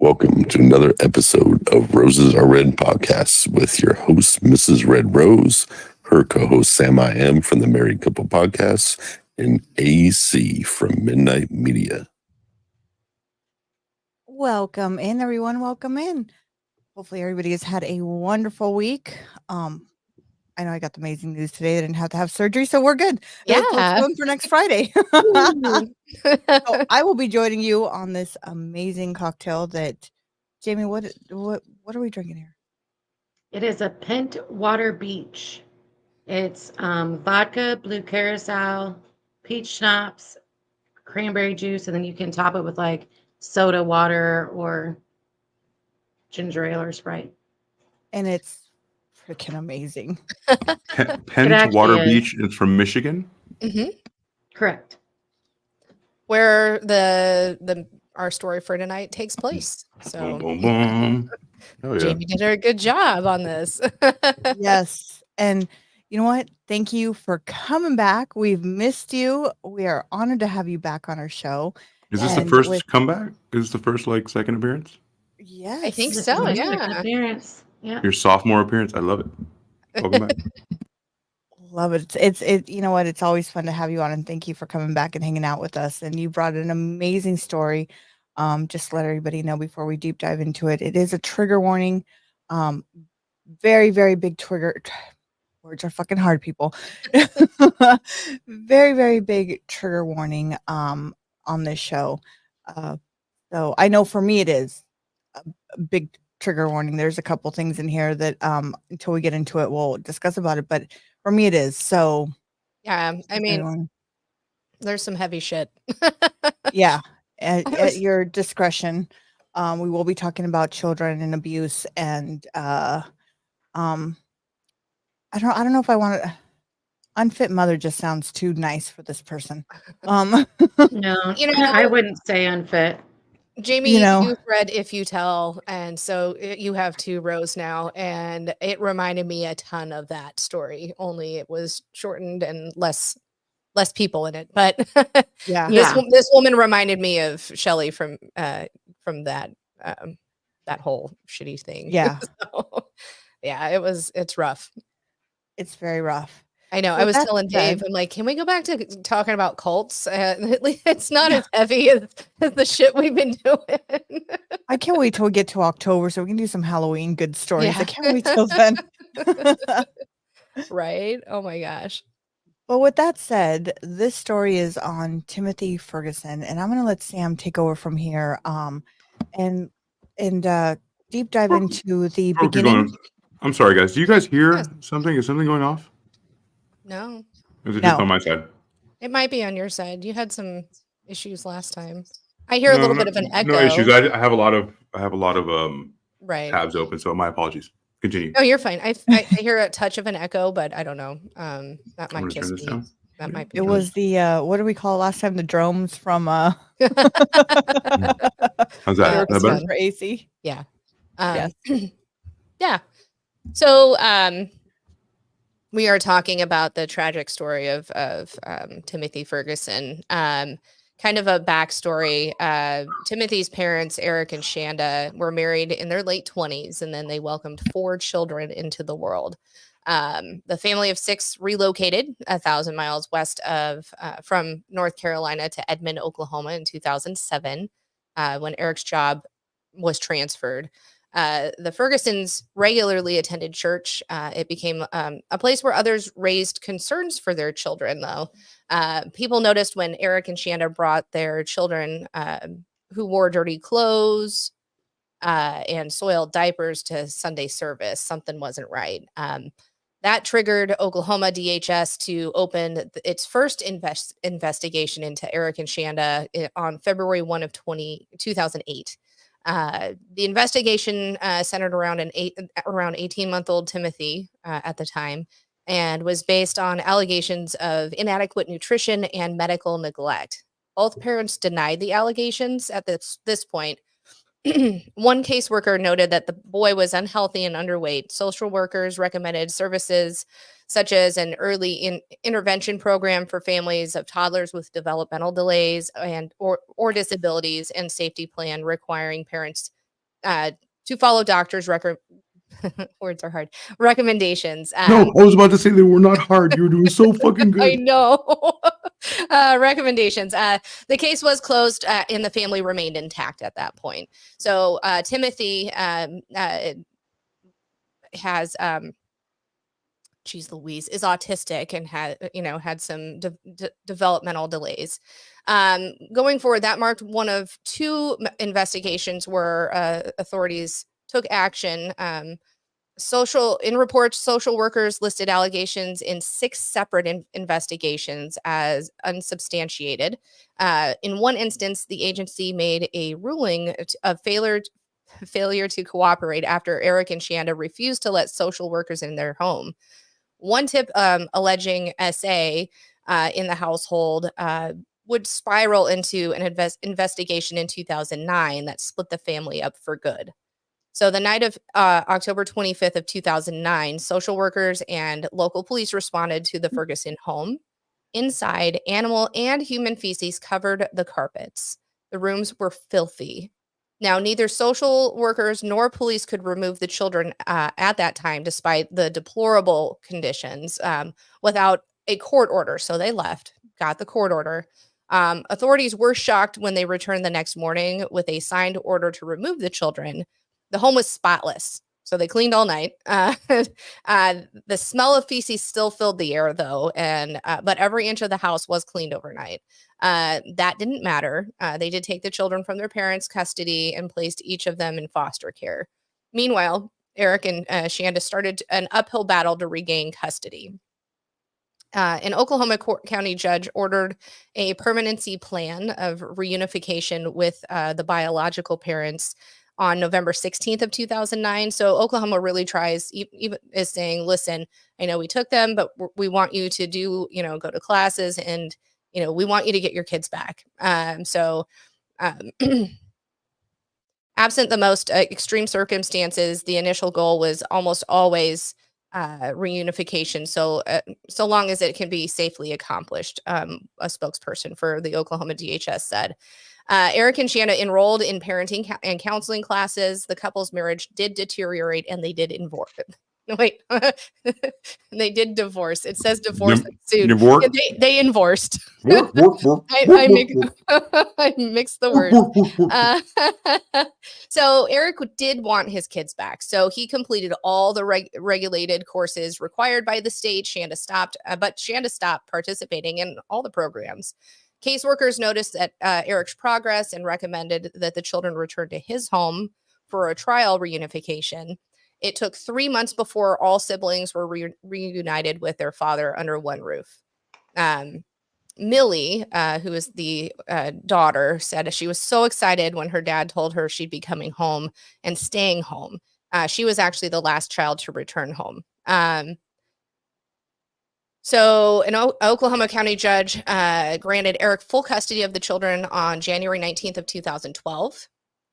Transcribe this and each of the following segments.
Welcome to another episode of Roses Are Red podcast with your host, Mrs. Red Rose, her co-host, Sam I Am from the Married Couple Podcast, and AC from Midnight Media. Welcome in, everyone. Welcome in. Hopefully everybody has had a wonderful week. I know I got the amazing news today. I didn't have to have surgery, so we're good. Yeah. Let's go for next Friday. So I will be joining you on this amazing cocktail that, Jamie, what are we drinking here? It is a pent water beach. It's vodka, blue curacao, peach schnapps, cranberry juice, and then you can top it with like soda water or ginger ale or Sprite. And it's freaking amazing. Pent Water Beach is from Michigan. Mm-hmm. Correct. Where our story for tonight takes place. So Boom, boom, boom. Oh, yeah. Jamie did a good job on this. Yes. And you know what? Thank you for coming back. We've missed you. We are honored to have you back on our show. Is this the first comeback? Is this the first second appearance? Yes. I think so. Yeah. Appearance. Yeah. Your sophomore appearance. I love it. Welcome back. Love it. It's you know what? It's always fun to have you on, and thank you for coming back and hanging out with us. And you brought an amazing story. Just let everybody know before we deep dive into it. It is a trigger warning. Very, very big trigger. Words are fucking hard, people. Very, very big trigger warning on this show. So I know for me it is a big trigger warning. There's a couple things in here that until we get into it, we'll discuss about it. But for me, it is. So Yeah. I mean, there's some heavy shit. Yeah. At your discretion. We will be talking about children and abuse, and I don't know if I want to. Unfit mother just sounds too nice for this person. No, I wouldn't say unfit. Jamie, you've read If You Tell, and so you have 2 rows now, and it reminded me a ton of that story, only it was shortened and less people in it. But this woman reminded me of Shelley from that whole shitty thing. Yeah. So, yeah, it's rough. It's very rough. I know. I was telling Dave, I'm like, can we go back to talking about cults? It's not as heavy as the shit we've been doing. I can't wait till we get to October so we can do some Halloween good stories. Yeah. I can't wait till then. Right? Oh my gosh. Well, with that said, this story is on Timothy Ferguson, and I'm going to let Sam take over from here and deep dive into the beginning. I'm sorry, guys. Do you guys hear something? Is something going off? No. Or is it just on my side? It might be on your side. You had some issues last time. I hear a little bit of an echo. No issues. I have a lot of right. tabs open, so my apologies. Continue. Oh, you're fine. I hear a touch of an echo, but I don't know. That might just be. That might be. It was the what do we call it last time? The drones from How's that? That better? For AC. Yeah. Yes. Yeah. So we are talking about the tragic story of Timothy Ferguson. Kind of a backstory. Timothy's parents, Eric and Shanda, were married in their late 20s, and then they welcomed 4 children into the world. The family of 6 relocated 1,000 miles west from North Carolina to Edmond, Oklahoma in 2007, when Eric's job was transferred. The Fergusons regularly attended church. It became a place where others raised concerns for their children, though. People noticed when Eric and Shanda brought their children who wore dirty clothes and soiled diapers to Sunday service. Something wasn't right. That triggered Oklahoma DHS to open its first investigation into Eric and Shanda on February 1 of 2008. The investigation centered around around 18-month-old Timothy at the time, and was based on allegations of inadequate nutrition and medical neglect. Both parents denied the allegations at this point. One caseworker noted that the boy was unhealthy and underweight. Social workers recommended services such as an early intervention program for families of toddlers with developmental delays or disabilities, and safety plan requiring parents to follow doctors' words are hard recommendations. No, I was about to say they were not hard. You were doing so fucking I good. know. Recommendations. The case was closed and the family remained intact at that point. So Timothy has geez Louise, is autistic and had some developmental delays. Going forward, that marked one of two investigations where authorities took action. In reports, social workers listed allegations in 6 separate investigations as unsubstantiated. In one instance, the agency made a ruling of failure to cooperate after Eric and Shanda refused to let social workers in their home. One tip alleging SA in the household would spiral into an investigation in 2009 that split the family up for good. So the night of October 25th of 2009, social workers and local police responded to the Ferguson home. Inside, animal and human feces covered the carpets. The rooms were filthy. Now, neither social workers nor police could remove the children at that time, despite the deplorable conditions, without a court order. So they left, got the court order. Authorities were shocked when they returned the next morning with a signed order to remove the children. The home was spotless, so they cleaned all night. The smell of feces still filled the air, though, but every inch of the house was cleaned overnight. That didn't matter. They did take the children from their parents' custody and placed each of them in foster care. Meanwhile, Eric and Shanda started an uphill battle to regain custody. An Oklahoma County judge ordered a permanency plan of reunification with the biological parents on November 16th of 2009. So Oklahoma really tries, even is saying, listen, I know we took them, but we want you to go to classes and, we want you to get your kids back. Absent the most extreme circumstances, the initial goal was almost always reunification. So long as it can be safely accomplished, a spokesperson for the Oklahoma DHS said. Eric and Shanda enrolled in parenting and counseling classes. The couple's marriage did deteriorate and they did divorce. Wait, they did divorce. It says divorce ensued. Yeah, they enforced. I mixed the words. So Eric did want his kids back. So he completed all the regulated courses required by the state. Shanda stopped participating in all the programs. Caseworkers noticed that Eric's progress and recommended that the children return to his home for a trial reunification. It took 3 months before all siblings were reunited with their father under one roof. Millie, who is the daughter, said she was so excited when her dad told her she'd be coming home and staying home. She was actually the last child to return home. So an Oklahoma County judge granted Eric full custody of the children on January 19th of 2012.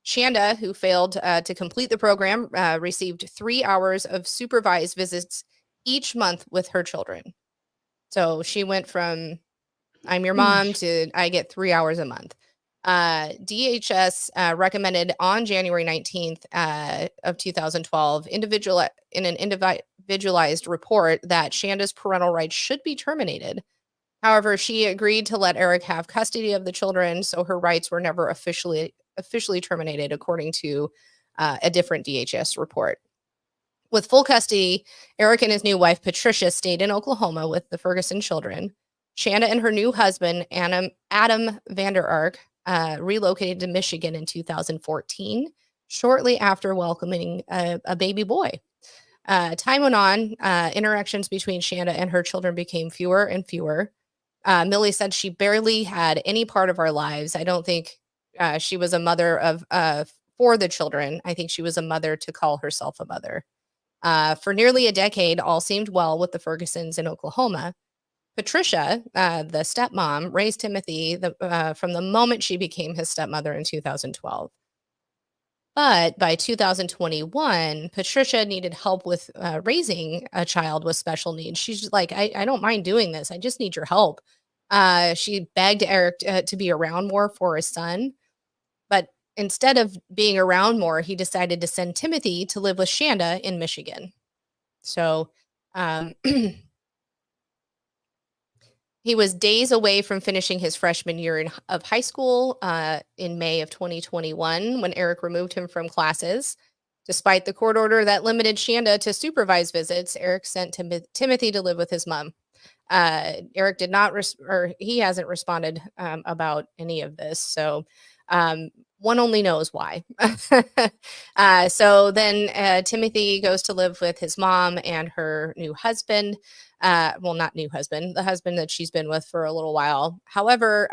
Shanda, who failed to complete the program, received 3 hours of supervised visits each month with her children. So she went from I'm your mom to I get 3 hours a month. DHS recommended on January 19th of 2012 in an individualized report that Shanda's parental rights should be terminated. However, she agreed to let Eric have custody of the children, so her rights were never officially terminated, according to a different DHS report. With full custody, Eric and his new wife, Patricia, stayed in Oklahoma with the Ferguson children. Shanda and her new husband, Adam Vander Ark, relocated to Michigan in 2014, shortly after welcoming a baby boy. Time went on. Interactions between Shanda and her children became fewer and fewer. Millie said she barely had any part of our lives. I don't think she was a mother for the children. I think she was a mother to call herself a mother. For nearly a decade, all seemed well with the Fergusons in Oklahoma. Patricia, the stepmom, raised Timothy from the moment she became his stepmother in 2012. But by 2021, Patricia needed help with raising a child with special needs. She's like, I don't mind doing this. I just need your help. She begged Eric to be around more for his son. But instead of being around more, he decided to send Timothy to live with Shanda in Michigan. So he was days away from finishing his freshman year of high school in May of 2021 when Eric removed him from classes. Despite the court order that limited Shanda to supervised visits, Eric sent Timothy to live with his mom. Eric did not, or he hasn't responded about any of this. So one only knows why. So then Timothy goes to live with his mom and her new husband. Well, not new husband, the husband that she's been with for a little while. However,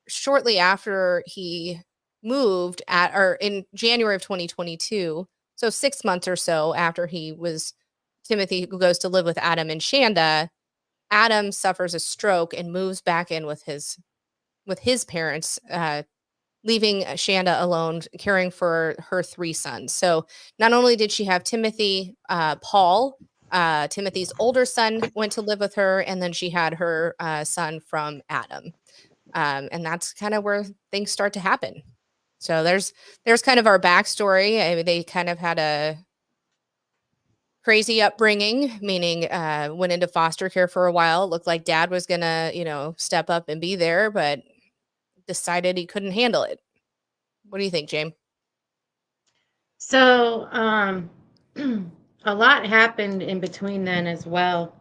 shortly after he moved or in January of 2022, so 6 months or so after Timothy goes to live with Adam and Shanda, Adam suffers a stroke and moves back in with his parents, leaving Shanda alone, caring for her 3 sons. So not only did she have Timothy, Paul, Timothy's older son, went to live with her, and then she had her son from Adam. And that's kind of where things start to happen. So there's kind of our backstory. I mean, they kind of had a crazy upbringing, meaning went into foster care for a while. It looked like dad was gonna, step up and be there, but decided he couldn't handle it. What do you think, James? So, a lot happened in between then as well.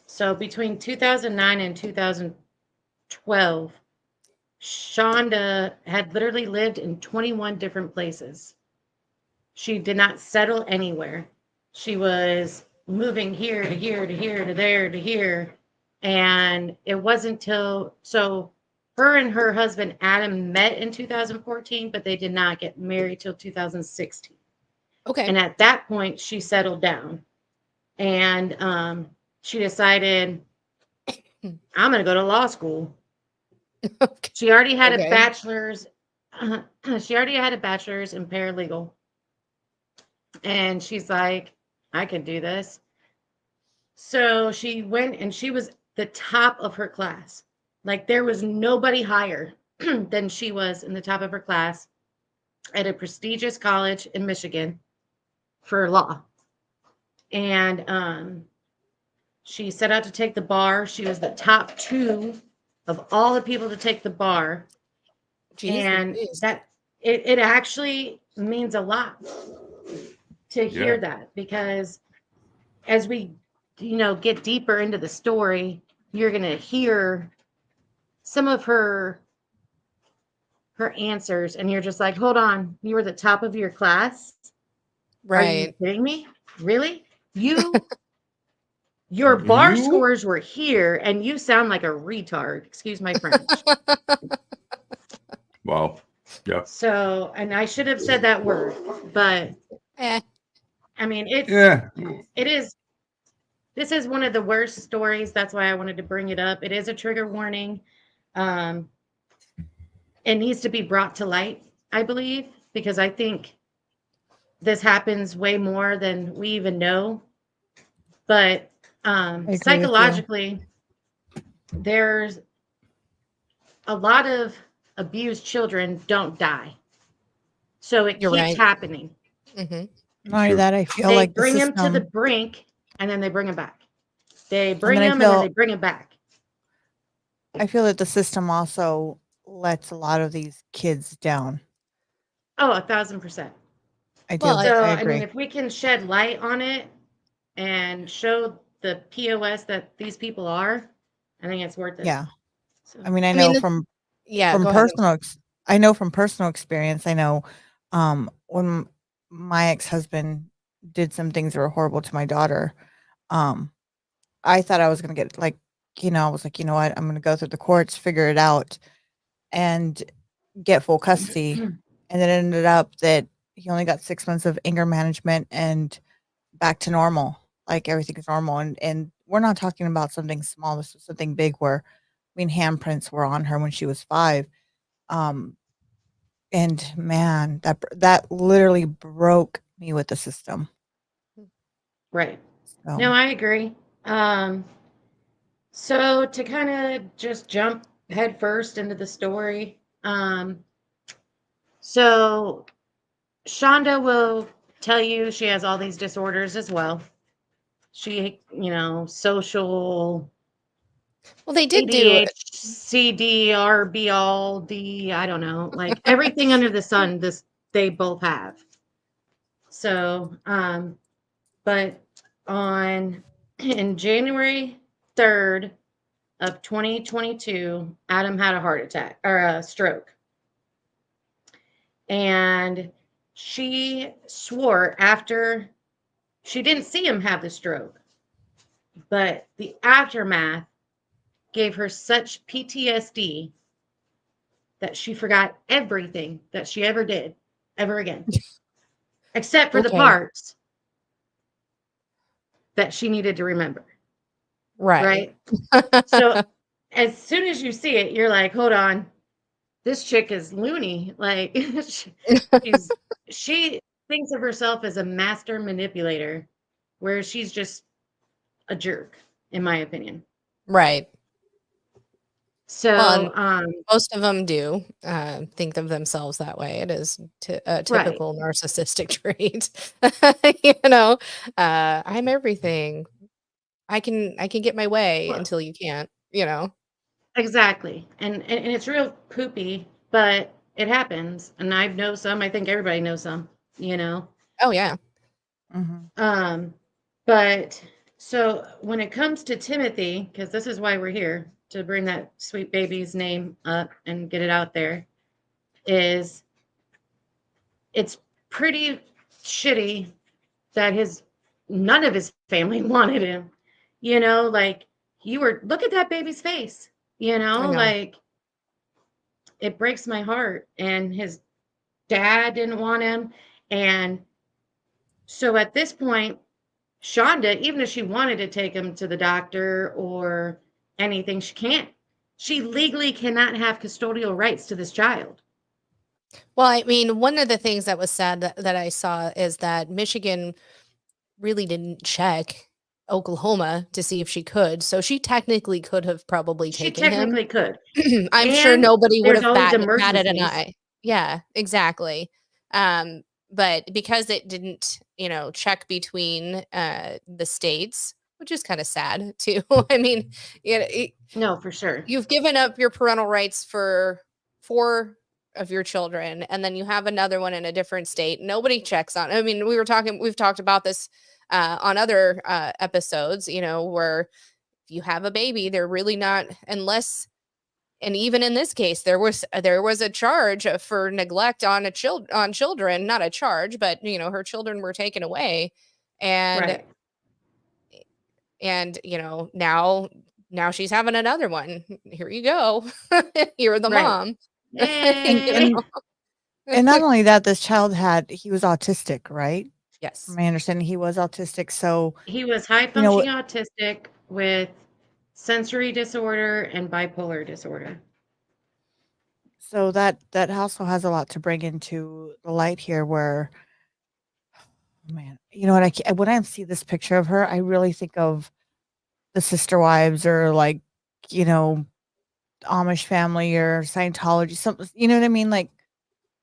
So between 2009 and 2012, Shonda had literally lived in 21 different places. She did not settle anywhere. She was moving here to here to here to there to here. And it wasn't so her and her husband, Adam, met in 2014, but they did not get married till 2016. Okay. And at that point, she settled down. And she decided, I'm going to go to law school. Okay. She already had a bachelor's. She already had a bachelor's in paralegal. And she's like, I can do this. So she went and she was the top of her class. Like there was nobody higher than she was in the top of her class at a prestigious college in Michigan for law. And she set out to take the bar. She was the top 2 of all the people to take the bar. And that it actually means a lot to hear that, because as we get deeper into the story, you're going to hear some of her answers, and you're just like, hold on, you were the top of your class? Right. Are you kidding me? Really? Your bar scores were here, and you sound like a retard. Excuse my French. Wow. Yeah. So, and I should have said that word, but I mean, it is. This is one of the worst stories. That's why I wanted to bring it up. It is a trigger warning. It needs to be brought to light, I believe, because I think this happens way more than we even know. But psychologically, there's a lot of abused children don't die. So it keeps happening. Mm-hmm. Not that I feel like they bring them to the brink, and then they bring them back. They bring them, and then they bring them back. I feel that the system also lets a lot of these kids down. Oh, 1,000%. I do. I agree. I mean, if we can shed light on it and show the POS that these people are, I think it's worth it. Yeah. So, I mean, I know from personal experience. I know when my ex-husband did some things that were horrible to my daughter, I thought I was going to get I was like, you know what, I'm going to go through the courts, figure it out, and get full custody. And then it ended up that he only got 6 months of anger management and back to normal. Like everything's normal. And we're not talking about something small. This was something big where, handprints were on her when she was 5. And man, that literally broke me with the system. Right. So. No, I agree. So to kind of just jump head first into the story, So Shonda will tell you she has all these disorders as well. She, social Well, they did do. ADHD, RBLD, I don't know, like everything under the sun, they both have. So, but in January 3rd of 2022, Adam had a heart attack or a stroke. And she swore after she didn't see him have the stroke, but the aftermath gave her such PTSD that she forgot everything that she ever did ever again, except for the Okay. parts that she needed to remember. Right. So as soon as you see it, you're like, hold on, this chick is loony. Like she thinks of herself as a master manipulator, where she's just a jerk, in my opinion. Right. So, most of them do think of themselves that way. It is a typical narcissistic trait. I'm everything. I can get my way Well, until you can't. exactly. And it's real poopy, but it happens. And I know some. I think everybody knows some. Oh yeah. But so when it comes to Timothy, because this is why we're here, to bring that sweet baby's name up and get it out there, is it's pretty shitty that none of his family wanted him. Like look at that baby's face, I know. like it breaks my heart. And his dad didn't want him. And so at this point, Shonda, even if she wanted to take him to the doctor or anything, she can't. She legally cannot have custodial rights to this child. Well, I mean, one of the things that was sad that I saw is that Michigan really didn't check Oklahoma to see if she could. So she technically could have probably She taken him. technically could. I'm sure And nobody would there's have always batted an emergencies. eye. Yeah, exactly. But because it didn't, check between the states, which is kind of sad too. I mean, No, for sure. you've given up your parental rights for 4 of your children, and then you have another one in a different state. Nobody checks on. I mean, we've talked about this on other episodes, where if you have a baby, they're really not, unless, and even in this case, there was a charge for neglect on children, not a charge, but her children were taken away, and Right. now she's having another one. Here you go. You're the Right. mom. Yay. And not only that, this child he was autistic, right? Yes. From my understanding, he was autistic. So He was high functioning autistic with sensory disorder and bipolar disorder. So that also has a lot to bring into the light here where, oh man, you know what, when I see this picture of her, I really think of the Sister Wives or like, Amish family or Scientology, something, you know what I mean? Like,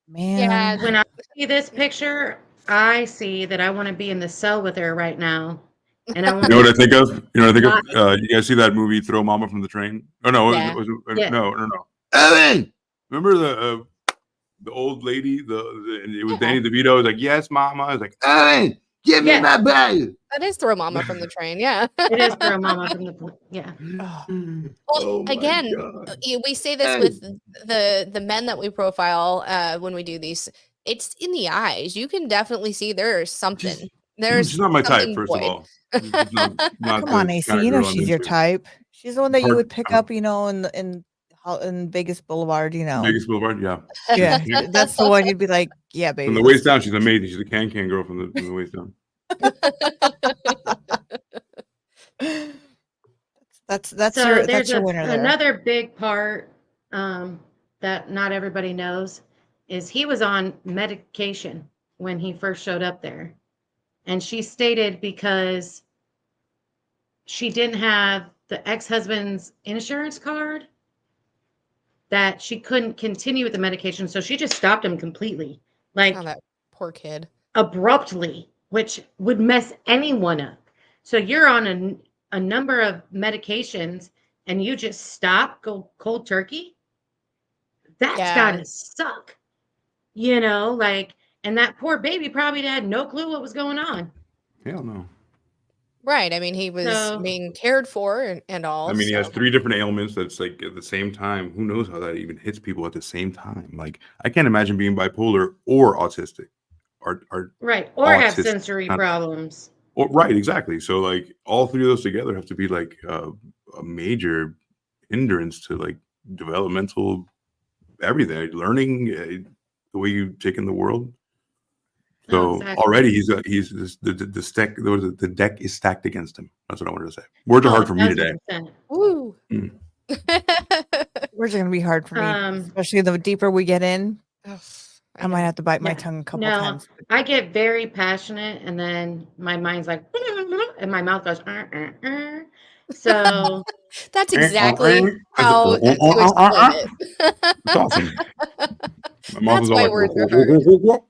man. Yeah. When I see this picture, I see that I want to be in the cell with her right now. And I want You know what I think of? You guys see that movie Throw Mama from the Train? Oh no, Yeah. Yeah. no. Ellen! Remember the old lady? And it was Yeah. Danny DeVito. It was like, yes, Mama. I was like, Ellen, give me Yeah. my bag. That is Throw Mama from the Train. Yeah. It is Throw Mama from the yeah. Oh, Well, Oh my again, God. we say this Hey. with the men that we profile when we do these. It's in the eyes. You can definitely see there's something. There's She's not my type, something first of void. all. She's not come on, the AC. kind of You know girl I'm she's your into. type. She's the one that you Hard- would pick up, in Vegas Boulevard, Vegas Boulevard, yeah. Yeah, that's the one you'd be like, yeah, baby. From the waist down, she's amazing. She's a can girl from the waist down. That's So that's your winner there. another big part that not everybody knows is he was on medication when he first showed up there. And she stated because she didn't have the ex-husband's insurance card, that she couldn't continue with the medication, so she just stopped him completely, like Oh, that poor kid. abruptly, which would mess anyone up. So you're on a number of medications and you just stop, go cold turkey. That's Yeah. gotta suck, you know, like, and that poor baby probably had no clue what was going on. Hell no. Right. I mean, he was So being cared for and all. I mean, he has So 3 different ailments that's like at the same time. Who knows how that even hits people at the same time? Like, I can't imagine being bipolar or autistic. Or right, or have autistic, sensory not- problems. or right, exactly. So like all 3 of those together have to be like a major hindrance to like developmental everything, learning, the way you take in the world. No, So exactly. already the deck is stacked against him. That's what I wanted to say. Words are Oh, hard for me today. 1000%. woo. Mm. Words are going to be hard for me, Um, especially the deeper we get in. Ugh, I might know. have to bite my Yeah. tongue a couple No, times. I get very passionate, and then my mind's like, and my mouth goes. So That's exactly how to explain it. It's awesome. My mouth That's is all why like, words are hard.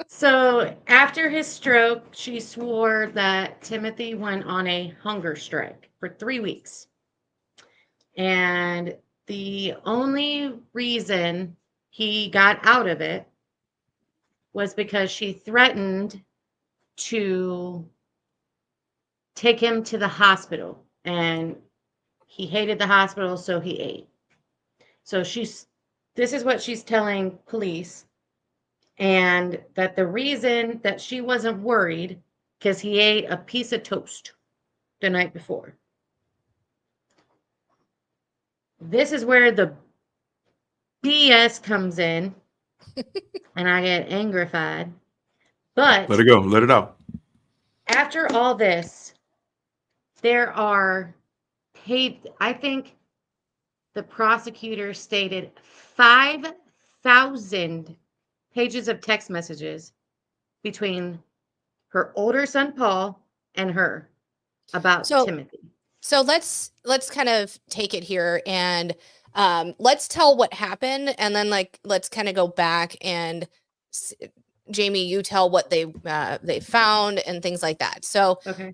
So after his stroke, she swore that Timothy went on a hunger strike for 3 weeks. And the only reason he got out of it was because she threatened to take him to the hospital. And he hated the hospital, so he ate. So this is what she's telling police. And that the reason that she wasn't worried because he ate a piece of toast the night before. This is where the BS comes in, and I get angrified. But let it go. Let it out. after all this, there are paid, I think the prosecutor stated 5,000 pages of text messages between her older son Paul and her about Timothy. So let's kind of take it here and let's tell what happened, and then like let's kind of go back and Jamie, you tell what they found and things like that. So Okay.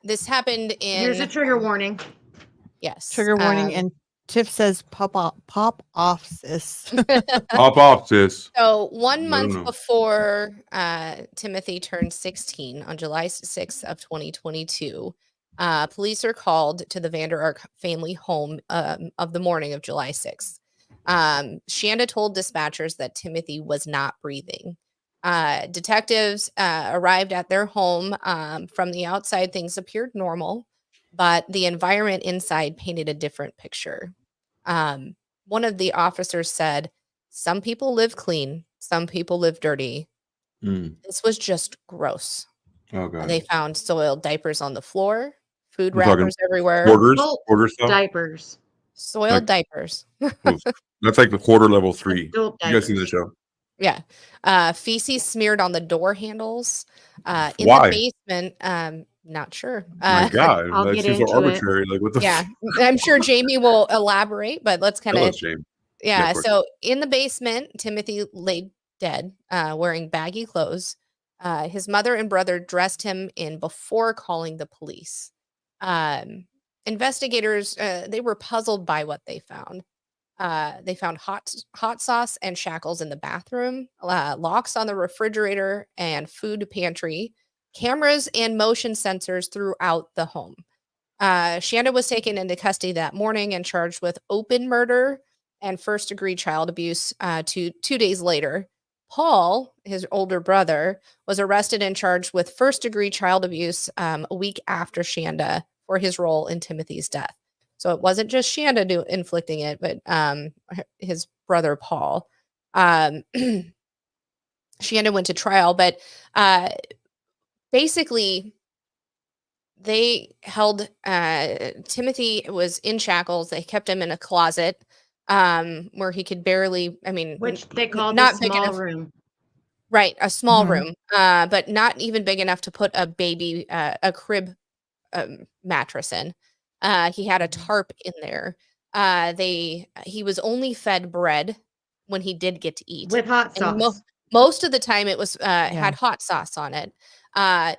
this happened in Here's a trigger warning. Yes. Trigger warning. And Tiff says pop off, sis. Pop off, sis. So 1 Let 'em month know. before Timothy turned 16 on July 6th of 2022, police are called to the Vander Ark family home of the morning of July 6th. Shanda told dispatchers that Timothy was not breathing. Detectives arrived at their home. From the outside, things appeared normal, but the environment inside painted a different picture. One of the officers said, "Some people live clean, some people live dirty. This was just gross." Oh god. They found soiled diapers on the floor, food We're talking wrappers everywhere, Quarter stuff. Diapers. soiled Like- diapers. That's like the quarter level 3. Adult You guys seen the diapers. show? Yeah. Feces smeared on the door handles. In Why? the basement, not sure. My God, I'll that get seems so into it. arbitrary. Like, what the? Yeah, I'm sure Jamie will elaborate, but let's kind Tell of us, James. Yeah, of course. so in the basement, Timothy lay dead, wearing baggy clothes. His mother and brother dressed him in before calling the police. Investigators, they were puzzled by what they found. They found hot sauce and shackles in the bathroom, locks on the refrigerator and food pantry, cameras and motion sensors throughout the home. Shanda was taken into custody that morning and charged with open murder and first-degree child abuse 2 days later. Paul, his older brother, was arrested and charged with first-degree child abuse a week after Shanda for his role in Timothy's death. So it wasn't just Shanda inflicting it, but his brother Paul. Shanda went to trial, but basically they held Timothy was in shackles. They kept him in a closet where he could barely, Which they call the not big small enough, room. right? A small Mhm. room, but not even big enough to put a baby, a crib mattress in. He had a tarp in there. He was only fed bread when he did get to eat. With hot And sauce. most of the time it was had hot sauce on it.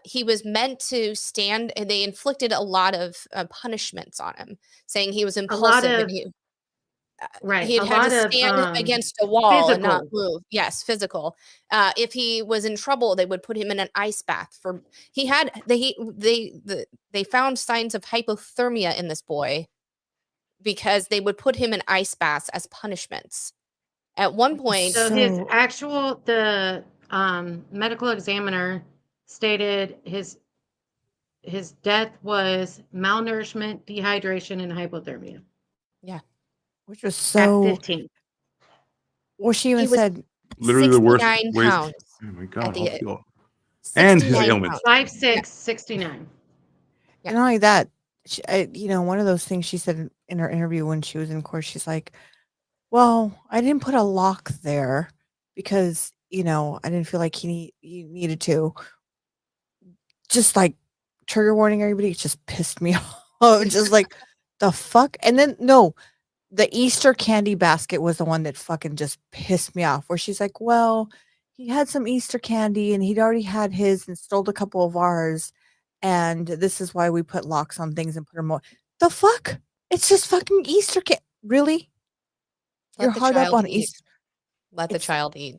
He was meant to stand, and they inflicted a lot of punishments on him, saying he was impulsive and of he a had lot to of stand against a wall and not physical. move. Yes, physical. If he was in trouble, they would put him in an ice bath. They found signs of hypothermia in this boy because they would put him in ice baths as punishments. At one point, So the medical examiner stated his death was malnourishment, dehydration, and hypothermia which was at so. 15. Well, she he was was said, Literally the worst 69 ways. pounds. Oh my At God. the And his 69 ailments. pounds. 5'6", 69. Yeah. and not only that, one of those things she said in her interview when she was in court, she's like, "Well, I didn't put a lock there because I didn't feel like he needed to." Just like trigger warning, everybody, it just pissed me off. Just like the fuck, and then no. The Easter candy basket was the one that fucking just pissed me off, where she's like, "Well, he had some Easter candy and he'd already had his and stole a couple of ours. And this is why we put locks on things and put them more." The fuck? It's just fucking Easter candy. Really? Let You're the hard up child on eat. Easter. Let the It's- child eat.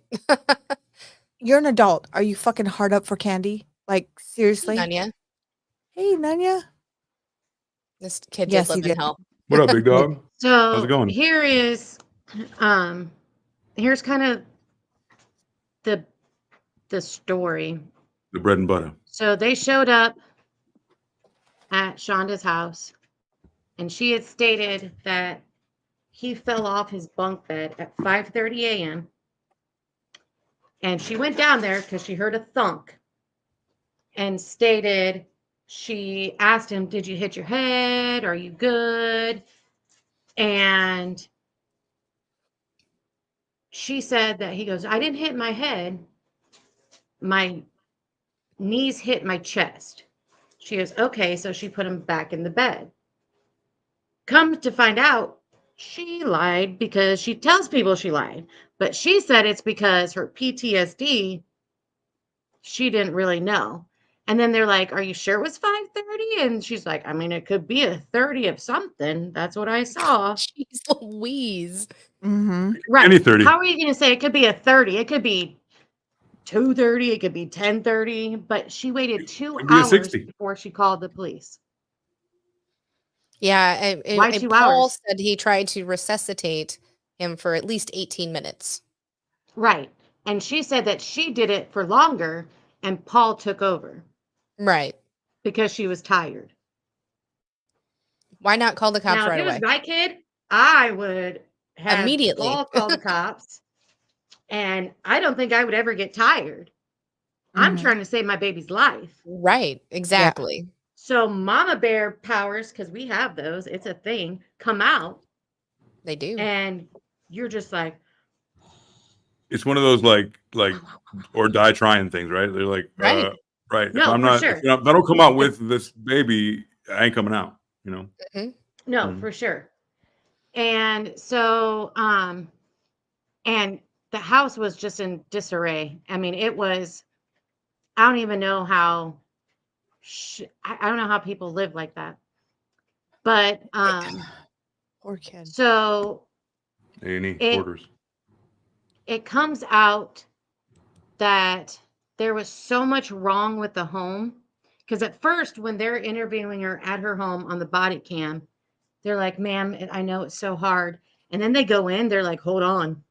You're an adult. Are you fucking hard up for candy? Like, seriously? Nanya, Hey, Nanya. this kid Yes, did he live in did. hell. What up, big dog? How's So it going? here's kind of the story. The bread and butter. So they showed up at Shonda's house, and she had stated that he fell off his bunk bed at 5:30 a.m. And she went down there because she heard a thunk and stated, she asked him, "Did you hit your head? Are you good?" And she said that he goes, "I didn't hit my head. My knees hit my chest." She goes, "Okay." So she put him back in the bed. Come to find out, she lied because she tells people she lied. But she said it's because her PTSD, she didn't really know. And then they're like, "Are you sure it was 5:30?" And she's like, "I mean, it could be a 30 of something. That's what I saw." Jeez Louise. Mm-hmm. Right. Any 30. How are you going to say it could be a 30? It could be 2:30. It could be 10:30. But she waited 2 Could be a hours 60. before she called the police. Yeah, Why and 2 Paul hours? said he tried to resuscitate him for at least 18 minutes. Right. And she said that she did it for longer and Paul took over Right. because she was tired. Why not call the cops Now, if right it was away? my kid, I would have Immediately. Paul call the cops. And I don't think I would ever get tired. I'm Mhm. trying to save my baby's life. Right. Exactly. So mama bear powers, because we have those, it's a thing, come out They do. and you're just like, It's one of those like or die trying things, right? They're like, Right. right. No, for sure. If I don't come out with this baby, I ain't coming out. no, Mhm. for sure. And so, and the house was just in disarray. I mean, it was, I don't even know how, I don't know how people live like that. But, Poor kid. so A&E It- orders. it comes out that there was so much wrong with the home. Because at first, when they're interviewing her at her home on the body cam, they're like, "Ma'am, I know it's so hard." And then they go in, they're like, "Hold on.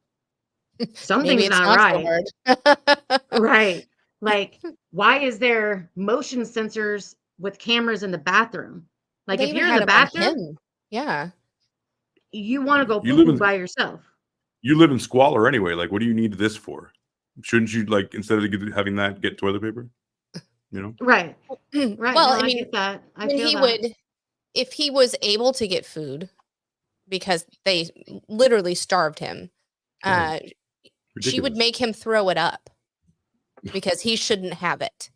Something's Maybe it's not not right." so hard. Right. Like, why is there motion sensors with cameras in the bathroom? Like, They if even you're in had the him on bathroom, him. Yeah. you want to go You live poo in- by yourself. You live in squalor anyway. Like, what do you need this for? Shouldn't you, like, instead of having that, get toilet paper? Right. Right. Well, No, I I mean, get that. I when feel he that. would, if he was able to get food, because they literally starved him, she would Ridiculous. make him throw it up because he shouldn't have it.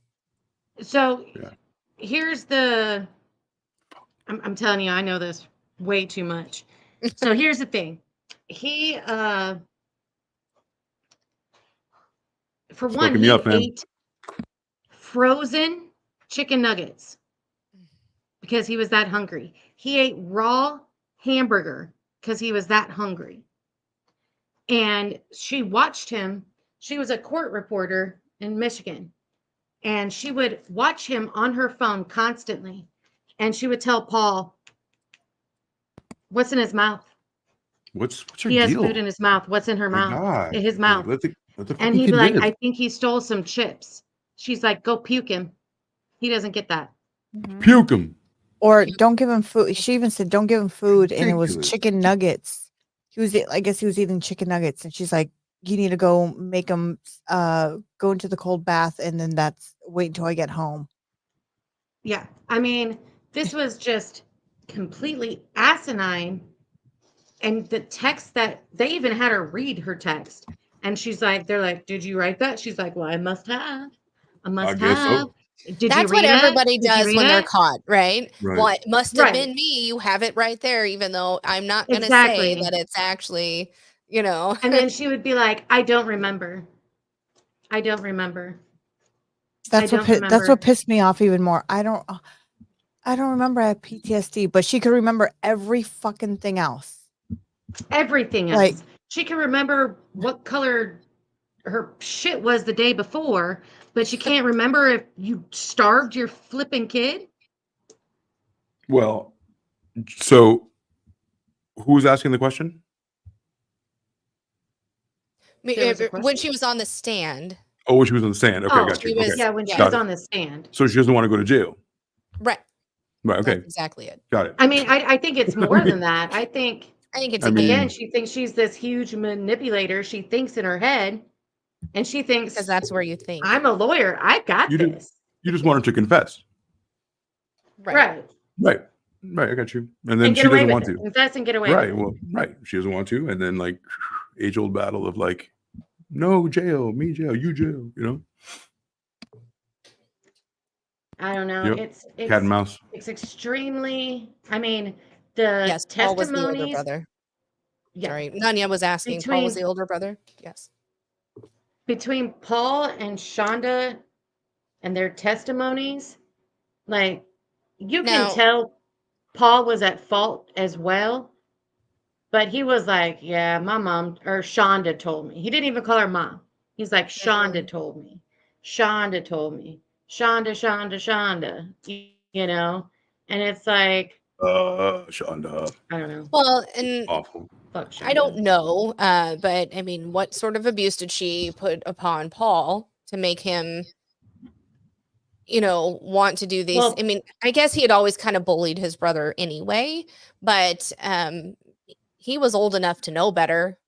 So Yeah. here's the I'm telling you, I know this way too much. So here's the thing. He for one, Fucking me he up, man. ate frozen chicken nuggets because he was that hungry. He ate raw hamburger because he was that hungry. And she watched him. She was a court reporter in Michigan, and she would watch him on her phone constantly. And she would tell Paul, what's in his mouth? What's your He has deal? food in his mouth. What's in her My mouth? God. In his mouth. Let the And fucking he'd be kid like, live. I think he stole some chips. She's like, go puke him. He doesn't get that. Puke him. Or don't give him food. She even said, don't give him food. And it was Ridiculous. chicken nuggets. I guess he was eating chicken nuggets. And she's like, you need to go make him go into the cold bath. And then wait until I get home. Yeah. I mean, this was just completely asinine. And the text that they even had her read her text. And she's like, they're like, did you write that? She's like, well, I must have. I must guess so. have. Did That's you read what everybody it? Did you does read when they're it? caught, right? Right. Well, it must have Right. been me. You have it right there, even though I'm not going to say Exactly. that it's actually, you know. And then she would be like, I don't remember. I don't remember. That's don't what remember. pissed me off even more. I don't remember I have PTSD, but she could remember every fucking thing else. Everything else. Like- She can remember what color her shit was the day before, but she can't remember if you starved your flipping kid. Well, so who's asking the question? There was a When question. she was on the stand, Oh, when she was on the stand. Okay, Oh, got you. she was- Okay. Yeah, when she Got was it. on the stand. So she doesn't want to go to jail. right? Right. Okay. That's exactly it. Got it. I mean, I think it's more than that. I think, I think it's I a mean- game again, she thinks she's this huge manipulator. She thinks in her head, and she thinks, because that's where you think, I'm a lawyer. I got You do- this. You just want her to confess. Right. Right. Right. I got you. And then And she get away doesn't with want it. to. Confess and get away Right. with it. Well, right. She doesn't want to. And then like age old battle of like, no jail, me jail, you jail, you know? I don't know. Yep. It's Cat and mouse. It's extremely, I mean, the yes, Paul was the older testimonies. brother. Yeah. Sorry, Nanya was asking. Paul was the Between- older brother. Yes. Between Paul and Shonda and their testimonies, like, you Now- can tell Paul was at fault as well. But he was like, yeah, my mom or Shonda told me. He didn't even call her mom. He's like, Shonda told me. Shonda told me. Shonda. You know? And it's like, Shonda. I don't know. Well, and Awful. Fuck Shonda. I don't know, but I mean, what sort of abuse did she put upon Paul to make him, want to do these? Well- I mean, I guess he had always kind of bullied his brother anyway, but he was old enough to know better.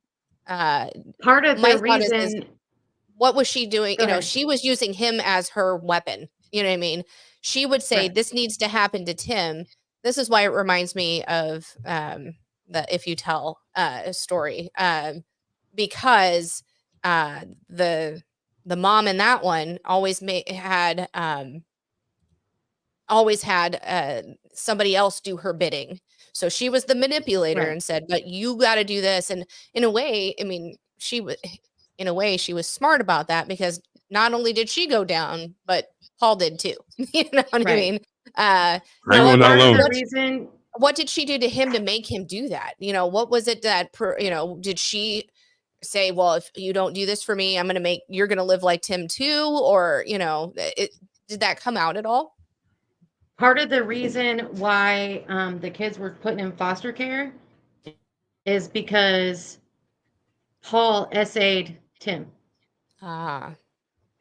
Part of my the thought is reason, What was she doing? Go ahead. She was using him as her weapon. You know what I mean? She would say, Right. this needs to happen to Tim. This is why it reminds me of the If You Tell story. Because the mom in that one always had somebody else do her bidding. So she was the manipulator Right. and said, but you got to do this. And in a way, I mean, she was smart about that, because not only did she go down, but Paul did too. You know what I Right. mean? I ain't going down part of alone. the reason, What did she do to him to make him do that? What was it that, did she say, well, if you don't do this for me, you're going to live like Tim too? Or, did that come out at all? part of the reason why the kids were put in foster care is because Paul essayed Tim. Ah,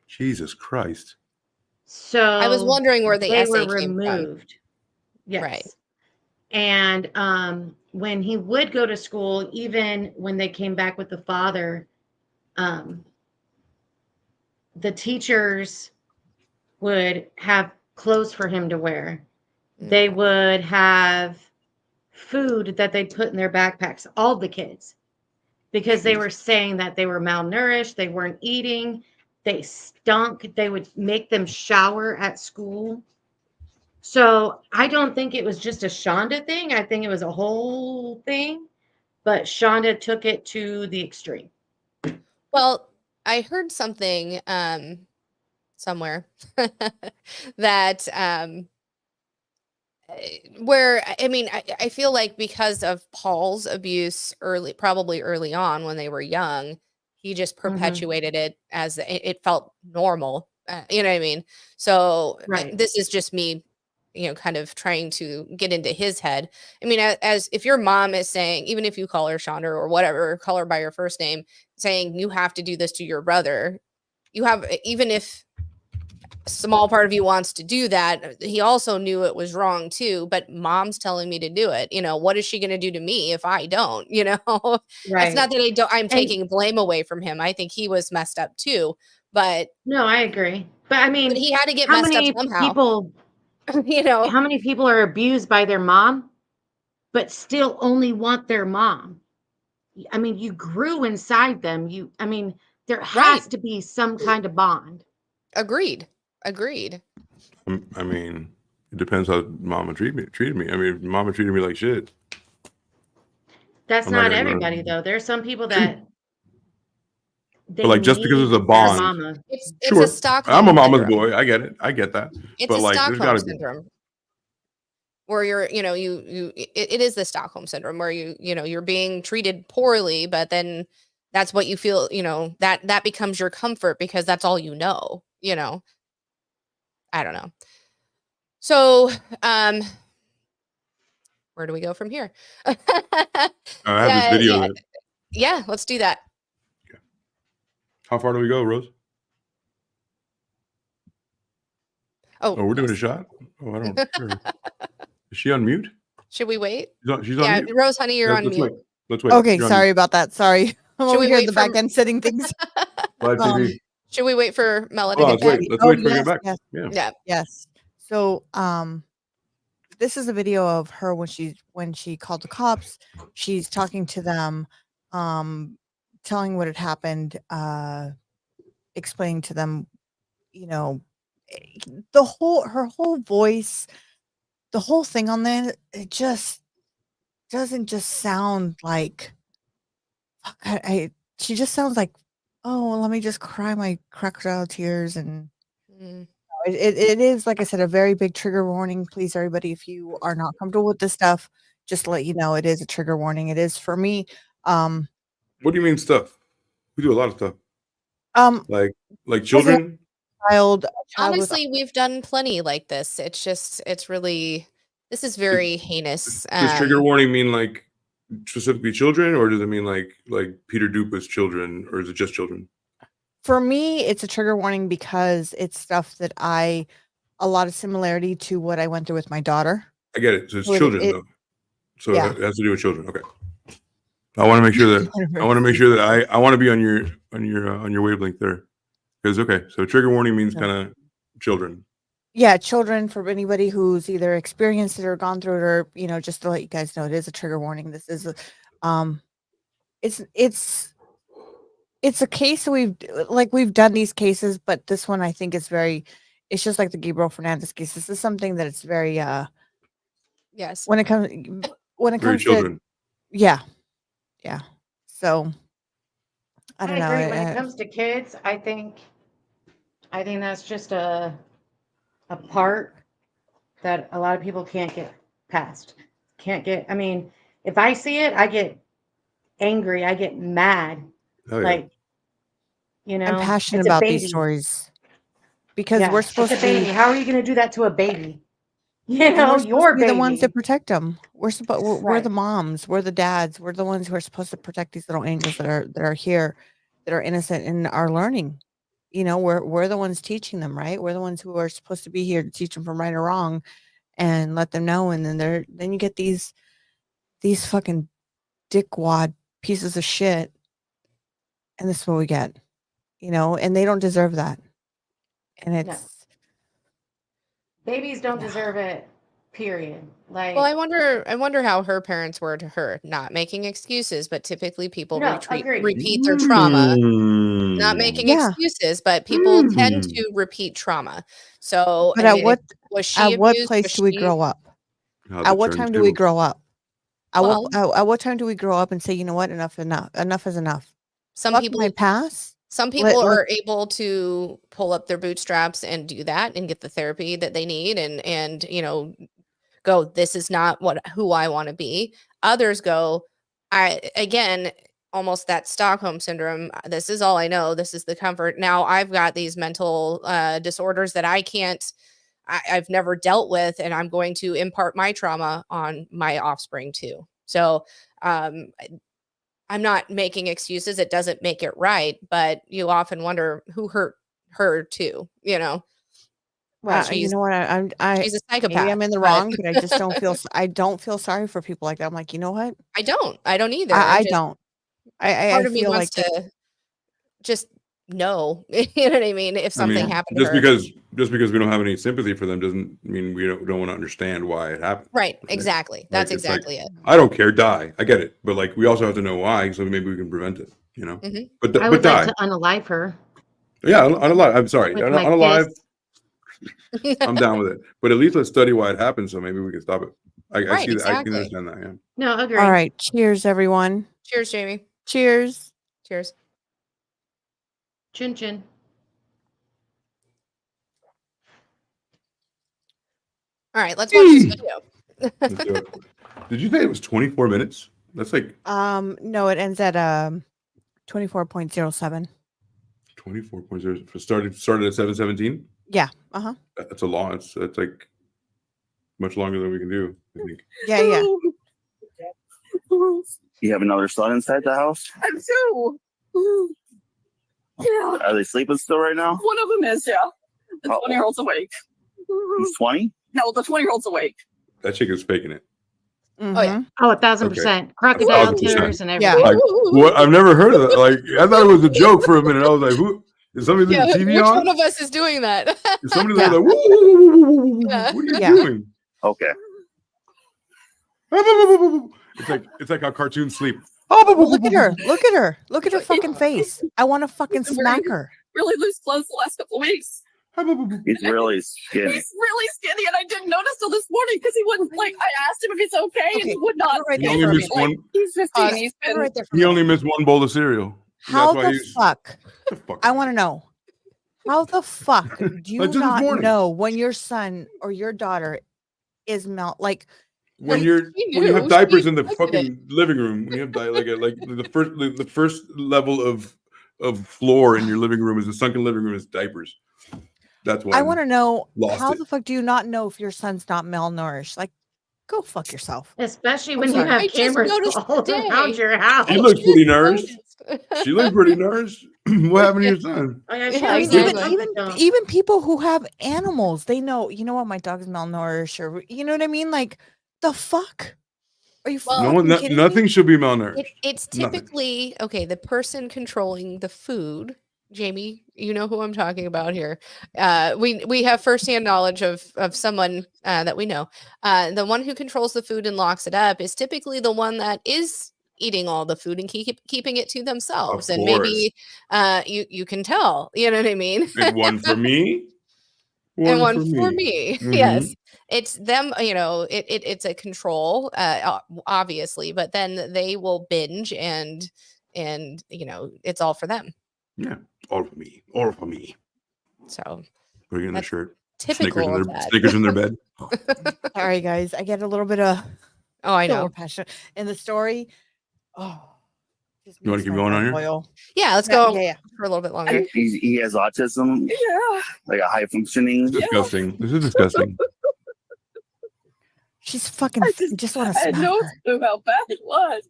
Jesus Christ. So I was wondering where the they essay were came from. removed. Yes. Right. And when he would go to school, even when they came back with the father, the teachers would have clothes for him to wear. They would have food that they put in their backpacks, all the kids, because they were saying that they were malnourished, they weren't eating, they stunk. They would make them shower at school So I don't think it was just a Shonda thing. I think it was a whole thing, but Shonda took it to the extreme. Well, I heard something somewhere that where I mean I feel like because of Paul's abuse probably early on when they were young, he just perpetuated it as it felt normal. You know what I mean? So Right. this is just me, kind of trying to get into his head. I mean, as if your mom is saying, even if you call her Shonda or whatever, call her by her first name, saying you have to do this to your brother, even if a small part of you wants to do that, he also knew it was wrong too, but mom's telling me to do it. What is she going to do to me if I don't? It's not that I'm And taking blame away from him. I think he was messed up too, but no, I agree. But I mean, he had to get how messed up many somehow. people how many people are abused by their mom, but still only want their mom? I mean, you grew inside them. I mean, there Right. has to be some kind of bond. Agreed. I mean, it depends how mama treated me. I mean, if mama treated me like shit. That's I'm not not gonna everybody though. There's some people that But like just because need it's a their bond, mama. It's sure. a Stockholm I'm a mama's syndrome. boy. I get it. I get that. It's But a like, there's got Stockholm to be. syndrome where it is the Stockholm syndrome where you're being treated poorly, but then that's what you feel, that becomes your comfort because that's all you know. I don't know. So, where do we go from here? I have this video. Yeah, yeah, let's do that. How far do we go, Rose? Oh, we're doing a yes. shot. Oh, I don't. Sure. Is she on mute? Should we wait? She's on Yeah, mute. Rose, honey, you're on Let's mute. wait. Let's wait. Okay, You're on sorry mute. about that. Sorry. I'm Should over we here in wait the for back end setting things. Live TV. Should we wait for Melody Hold to on, get back? let's Oh, wait for her to yes, get back. yes, Yeah. Yeah. yes. So, this is a video of her when she called the cops. She's talking to them, telling what had happened, explaining to them, her whole voice, the whole thing on there, it just doesn't just sound like she just sounds like, oh, well, let me just cry my crocodile tears. And Mm. it is, like I said, a very big trigger warning. Please, everybody, if you are not comfortable with this stuff, just to let you know, it is a trigger warning. It is for me. What do you mean stuff? We do a lot of stuff. Like children. A child with Honestly, we've done plenty like this. It's really, this is very heinous. Does trigger warning mean like specifically children, or does it mean like Peter Dupa's children, or is it just children? For me, it's a trigger warning because it's stuff that a lot of similarity to what I went through with my daughter. I get it. So it's children though. So yeah. it has to do with children. Okay. I want to make sure that I want to be on your wavelength there. Because so trigger warning means kind of children. Yeah, children, for anybody who's either experienced it or gone through it, or just to let you guys know, it is a trigger warning. This is it's a case that we've done these cases, but this one I think is it's just like the Gabriel Fernandez case. This is something that it's very yes. when it comes Very children. to yeah. So I don't know. agree. When it comes to kids, I think that's just a part that a lot of people can't get past. I mean, if I see it, I get angry. I get mad. Oh, yeah. Like, I'm passionate it's a about baby. these stories because we're supposed it's a to baby. be. How are you going to do that to a baby? We're supposed your to be baby. the ones that protect them. We're Right. the moms. We're the dads. We're the ones who are supposed to protect these little angels that are here, that are innocent and are learning. We're the ones teaching them, right? We're the ones who are supposed to be here to teach them from right or wrong, and let them know. And then you get these fucking dickwad pieces of shit, and this is what we get, and they don't deserve that. And it's babies don't deserve it. Period. Like, Well, I wonder how her parents were to her, not making excuses, but typically people repeat their trauma. Not making excuses, but people tend to repeat trauma. So But I mean, Was she At what abused? place Was do we she- grow up? How the At what time do we turntables- grow up? Well- At what time do we grow up and say, you know what, enough is enough? Some Fuck people my past. Some people let- are able to pull up their bootstraps and do that and get the therapy that they need and go, this is not who I want to be. Others go, again, almost that Stockholm syndrome. This is all I know. This is the comfort. Now I've got these mental disorders that I've never dealt with, and I'm going to impart my trauma on my offspring too. So I'm not making excuses. It doesn't make it right, but you often wonder who hurt her too. Well, you know what? She's a psychopath. Maybe I'm in the but- wrong, but I just don't feel. I don't feel sorry for people like that. I'm like, you know what? I don't either. I just- don't. I Part of me feel wants like to just know. You know what I mean? If something happened to just her. because we don't have any sympathy for them doesn't mean we don't want to understand why it happened. Right. Exactly. That's it's like, exactly it. I don't care, die. I get it, but like we also have to know why, so maybe we can prevent it. Mhm. But I but would die. like to unalive her. Yeah, unalive. I'm sorry, With my unalive. fist. I'm down with it, but at least let's study why it happened, so maybe we can stop it. I Right, see that. I exactly. can understand that. Yeah. No, agree. all right. Cheers, everyone. Cheers, Jamie. Cheers. Cheers. Chin chin. All right, let's watch this video. Let's do it. Did you say it was 24 minutes? That's like No, it ends at 24.07. 24.0. Started at 7:17. Yeah. Uh-huh. That's a long. It's like much longer than we can do. I think. Yeah. You have another son inside the house? I do. Yeah, Are they sleeping still right now? one of them is, yeah. The Oh. 20-year-old's awake. He's 20? No, the 20-year-old's awake. That chick is faking it. Oh, yeah. Oh, 1,000%. Crocodile 1,000%. tears and Yeah. everything. Like what? I've never heard of that. Like I thought it was a joke for a minute. I was like, "Who is somebody Yeah, leaving the which TV one on? of us is doing that? Is somebody Yeah. like, woo, woo, woo, woo, woo, woo, woo, Yeah. what are you Yeah. doing? Okay. It's like how cartoons sleep. Well, look at her. Look at her. Look at her fucking face. I want to fucking smack her. Really loose clothes the last couple of weeks. He's really skinny. He's really skinny, and I didn't notice till this morning because he wouldn't, I asked him if he's okay, and Okay, he would not. right He there only for a missed minute. one. He's 15. He's Stand been right there for a He minute. only missed one bowl of cereal. How That's why the he's- fuck? the fuck? I want to know. How the fuck do you That's just this not morning. know when your son or your daughter is when He you knew. have diapers She in the looked at fucking living room, when you have like the first level of floor in your living room is the sunken living room is diapers. That's why I want to know lost how it. the fuck do you not know if your son's not malnourished? Like, go fuck yourself. Especially I'm when you sorry. have I just cameras noticed all today. around your house. She looks pretty nourished. noticed. She looks pretty nourished. What happened to your son? Oh, yeah, Yeah, she I mean, looks exactly. like even a dump. even people who have animals, they know. You know what? My dog's malnourished, or you know what I mean? Like, the fuck? Are you Well, No fucking one, kidding nothing me? should be malnourished. It's Nothing. typically okay. The person controlling the food, Jamie, you know who I'm talking about here. We have firsthand knowledge of someone that we know. The one who controls the food and locks it up is typically the one that is eating all the food and keeping it to themselves. And maybe you can tell. You know what I mean? And one for me. And one for me. Mhm. Yes. It's them, it's a control, obviously, but then they will binge and it's all for them. Yeah, all for me. All for me. So Put it in the That's shirt. typical of that. Snickers in their bed. Sorry, guys. I get a little bit of Oh, I more know. passionate in the story. Oh, just You wanna makes keep my going on blood here? boil. Yeah, let's Yeah, go yeah, yeah. for a little bit longer. He has autism, Yeah. like a high functioning. Disgusting. This is disgusting. She's fucking. I just want to I had smack no her. clue how bad it was.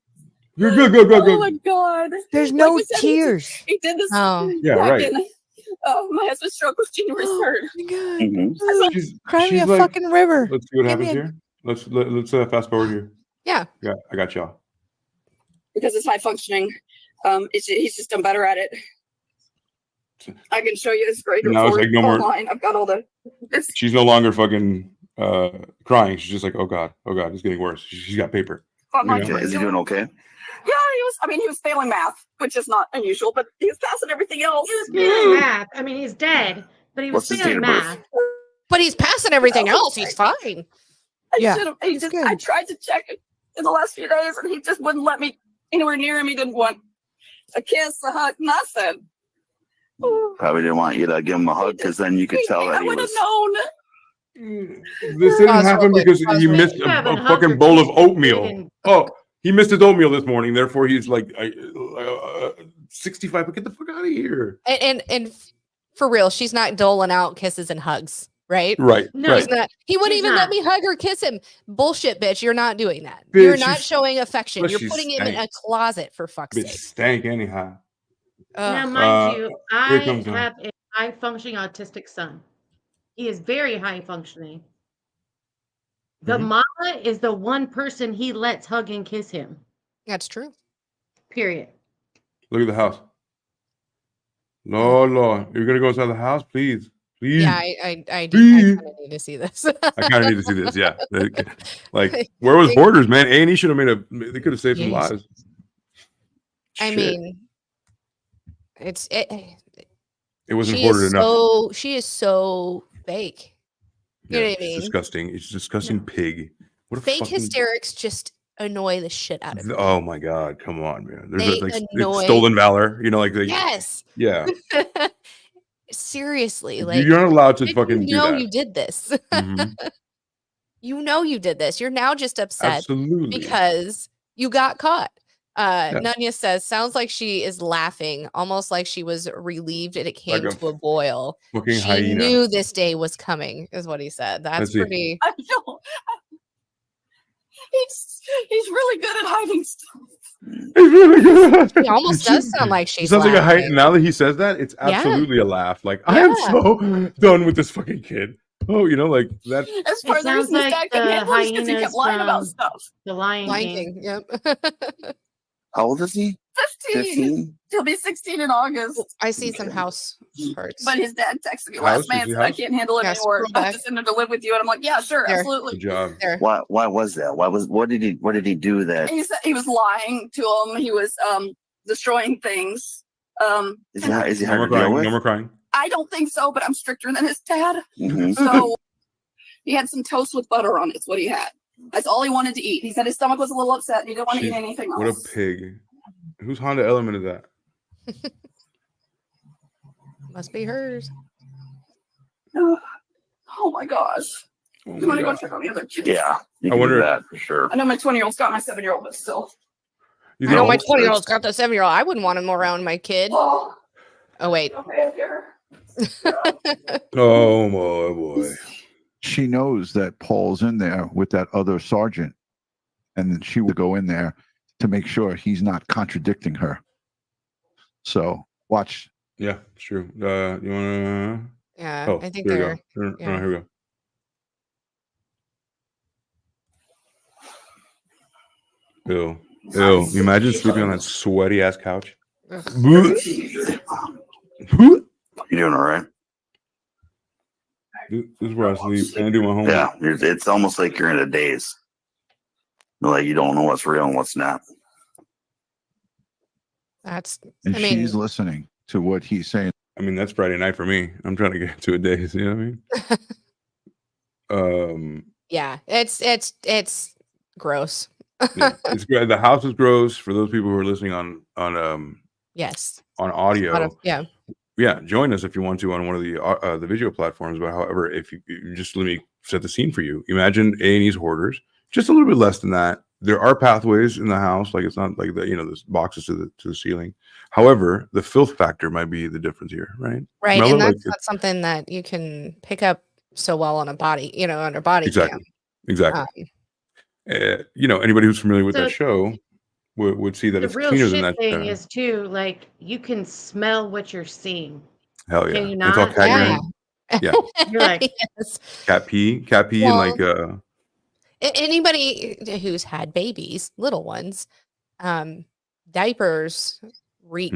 Go, go, go, go, Oh my go. God. There's Like no we said, tears. He did this. Oh. Yeah, back right. in- my husband's stroke was January 3rd. Oh my God. Mhm. She's, Cry me she's a like, fucking river. let's see what Give me happens a- here. Let's fast forward here. Yeah. Yeah, I got y'all. Because it's high functioning. He's just done better at it. I can show you his grade Now it's report like no more- online. I've got all the. It's, She's no longer fucking crying. She's just like, oh God, it's getting worse. She's got paper. online. Yeah. Okay, is he doing okay? Yeah, he was failing math, which is not unusual, but he was passing everything else. He was failing math. I mean, he's dead, but he was What's his failing date of birth? math. But he's passing everything else. He's fine. Yeah, I tried to check it in the last few days, and he just wouldn't let me anywhere near him. He didn't want a kiss, a hug, nothing. Probably didn't want you to give him a hug because then you could tell that I he would have was. known. This didn't Pause real happen quick, because pause he real missed You a haven't hugged fucking your bowl of kid, you oatmeal. didn't- Oh, he missed his oatmeal this morning. Therefore, he's like 65. But get the fuck out of here. And for real, she's not doling out kisses and hugs, right? Right. No. Right. He's not. He wouldn't She's even let not. me hug or kiss him. Bullshit, bitch. You're not doing that. Bitch, You're not you- showing affection. but You're she's putting him in a stank. closet for fuck's Bitch sake. stank anyhow. Now, Ugh. mind you, I comes on. have a high functioning autistic son. He is very high functioning. The Mhm. mama is the one person he lets hug and kiss him. That's true. Period. Look at the house. Lord, you're gonna go inside the house, please. Please. Yeah, I kind Please. of need to see this. I kind of need to see this. Yeah. Like, where was Borders, man? A&E should have they could have saved some Jeez. lives. I Shit. mean, it wasn't she hoarded is enough. she is so fake. You know what I It's mean? disgusting. It's a disgusting pig. What a Fake fucking... hysterics just annoy the shit out of me. Oh my god, come on, man. There's They like annoy- stolen valor, like Yes. yeah. Seriously, like You're not allowed to did fucking you do know that. you did this. Mhm. You know you did this. You're now just upset Absolutely. because you got caught. Nunya says, sounds like she is laughing, almost like she was relieved and it came Like a to a boil. fucking She hyena. knew this day was coming, is what he said. That's Let's see. pretty. I know. He's really good at hiding stuff. It's really good. He almost does sound like she's sounds like a hyena. laughing. Now that he says that, it's Yeah. absolutely a laugh. Like I am Yeah. so done with this fucking kid. Oh, like that. As far as the sounds reason his like dad couldn't the handle it because he kept hyenas lying about from- stuff. The Lion Lion King. King. Yep. How old is he? 15. 15? He'll be 16 in August. I see some house parts. But his dad texted me House? last Is night he and said, I house? can't handle it Yeah, anymore. scroll I have back. to send him to live with you. And I'm like, yeah, sure, There. absolutely. Good job. There. Why was that? What did he do that? He was lying to him. He was destroying things. Is he hard No to more deal crying. with? No more crying. I don't think so, but I'm stricter than his dad. Mhm. So he had some toast with butter on it. It's what he had. That's all he wanted to eat. He said his stomach was a little upset and he didn't want to eat Jeez, anything What a else. pig. Whose Honda Element is that? Must be hers. Oh my gosh. Oh You my want to go God. check on the other kids? Yeah, you I can wonder- do that for sure. I know my 20-year-old's got my 7-year-old, but still. You I know know, my 20-year-old's got the 7-year-old. I wouldn't want him around my kid. Oh, Oh, wait. okay, here. Oh my boy. She knows that Paul's in there with that other sergeant, and then she will go in there to make sure he's not contradicting her. So watch. Yeah, it's true. You wanna? Yeah, Oh, I think here we they're. go. yeah. Here we go. Ew. Ew. Imagine sleeping on that sweaty ass couch. Ugh. This You doing all right? is where I sleep and do my homework. Yeah, it's almost like you're in a daze. Like you don't know what's real and what's not. That's. And I mean, she's listening to what he's saying. I mean, that's Friday night for me. I'm trying to get into a daze. You know what I mean? yeah, it's gross. Yeah, it's good. The house is gross for those people who are listening on Yes. audio. Yeah. Yeah, join us if you want to on one of the video platforms. But however, if you just let me set the scene for you. Imagine A&E's hoarders, just a little bit less than that. There are pathways in the house, like it's not like the there's boxes to the ceiling. However, the filth factor might be the difference here, right? Right. Mellow, And like that's not something that you can pick up so well on a body, on a body Exactly. cam. Exactly. Anybody who's familiar with So- that show would see that The it's real cleaner shit than that. thing is too, like you can smell what you're seeing. Hell yeah. Can you It's all not? cat Yeah. urine, Yeah. You're like, Yes. cat pee, Well, and like Anybody who's had babies, little ones, diapers reek.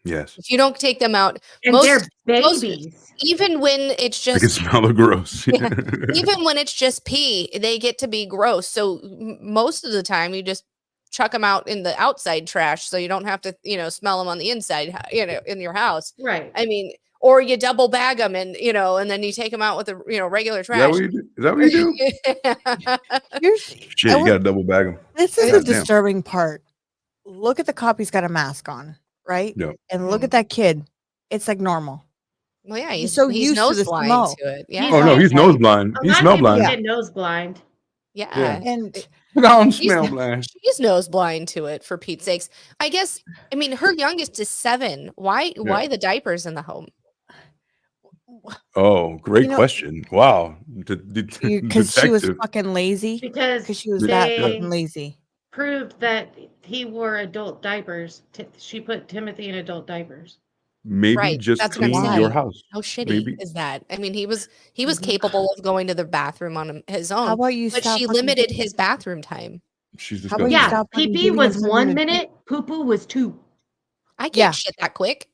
yes. If you don't take them out, and Most- they're most- babies. even when it's I can just smell the gross. Yeah. even when it's just pee, they get to be gross. So most of the time, you just chuck them out in the outside trash, so you don't have to, smell them on the inside, in your house. Right. I mean, or you double bag them and and then you take them out with the regular Is that trash. what you do? Is that what you do? Here's Shit, you gotta double bag them. this is Yeah, the damn. disturbing part. Look at the cop; he's got a mask on, right? Yeah. And look at that kid; it's like normal. Well, yeah, He's he's so he's used to nose the blind smell. to it. Yeah, Oh no, he's nose blind. A He lot smell of people blind. get nose blind. yeah. And Don't He's- smell blind. She's nose blind to it, for Pete's sakes. I guess. I mean, her youngest is 7. Why the diapers in the home? Oh, great You know- question. Wow. because she was Detective. fucking lazy. Because Because she was they that fucking lazy. proved that he wore adult diapers. She put Timothy in adult diapers. Maybe Right, just that's what I'm clean saying. your house. How shitty Maybe. is that? I mean, he was Mhm. capable of going to the bathroom on his How own, about you but stop? she fucking limited gi- his bathroom time. She's How about disgusting. you Yeah, stop fucking pee-pee giving was him something 1 to do? minute. Poo-poo was 2. I can't Yeah. shit that quick.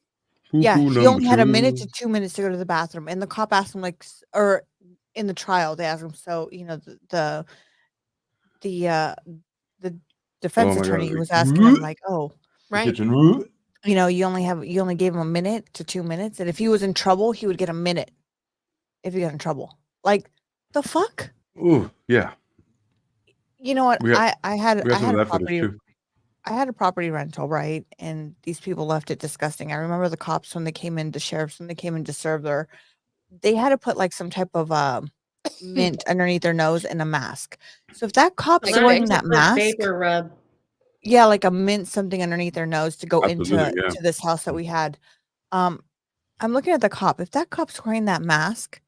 Yeah, Poo-poo he number only had a minute 2. to 2 minutes to go to the bathroom, and the cop asked him or in the trial they asked him. So the defense Oh my attorney God. was asking him like, oh, Right. Kitchen. you only gave him a minute to 2 minutes, and if he was in trouble, he would get a minute. If he got in trouble, like the fuck. Oh, yeah. You know what? We got- I had We got I some had of a that footage property. too. I had a property rental, right? And these people left it disgusting. I remember the cops when they came in, the sheriffs when they came in to serve they had to put like some type of mint underneath their nose and a mask. So if that cop's Like a wearing big that Put mask, vapor rub. yeah, like a mint something underneath their nose to go Absolutely, into yeah. to this house that we had. I'm looking at the cop. If that cop's wearing that mask,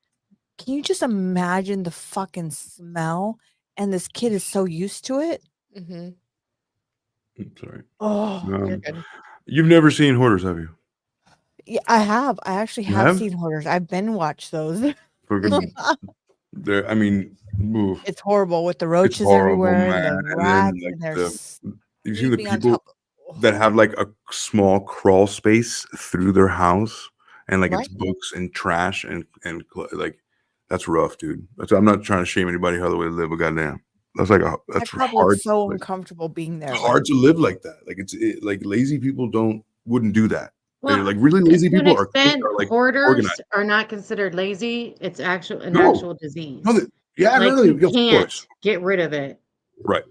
can you just imagine the fucking smell? And this kid is so used to it. hmm Sorry. Oh, You're Um, good. you've never seen Hoarders, have you? yeah, I have. I actually You have have? seen Hoarders. I've been watched those. Fucking, I mean, oof. It's horrible with the It's roaches horrible, everywhere man. and the And then, rats like, and they're you've seen the sleeping on people top. that have like a small crawl space through their house, and like it's Right. books and trash and like that's rough, dude. I'm not trying to shame anybody how the way to live, but goddamn, that's That that's cop hard. looks so like, uncomfortable being there. hard to live like that. Like like lazy people wouldn't do that. Well, Like really lazy to an people are extent, like hoarders organized. are not considered lazy. It's an No. actual disease. No, yeah, like really, you of can't course, get rid of it. right.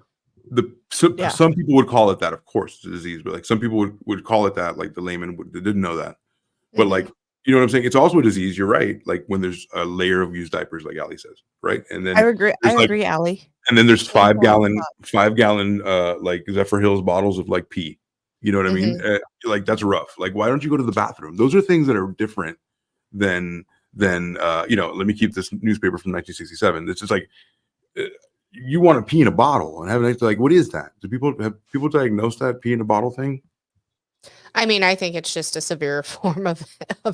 Yeah. Some people would call it that, of course, it's a disease, but like some people would call it that, like the layman they didn't know that. But like, you know what I'm saying? It's also a disease. You're right. Like when there's a layer of used diapers, like Ali says, right? And then I agree. there's, like, Allie. and then there's There's a lot of 5 gallon like Zephyr Hills bottles of like pee. You know what I mean? Like that's rough. Like why don't you go to the bathroom? Those are things that are different than let me keep this newspaper from 1967. It's just like you want to pee in a bottle and have like what is that? Have people diagnosed that pee in a bottle thing? I mean, I think it's just a severe form of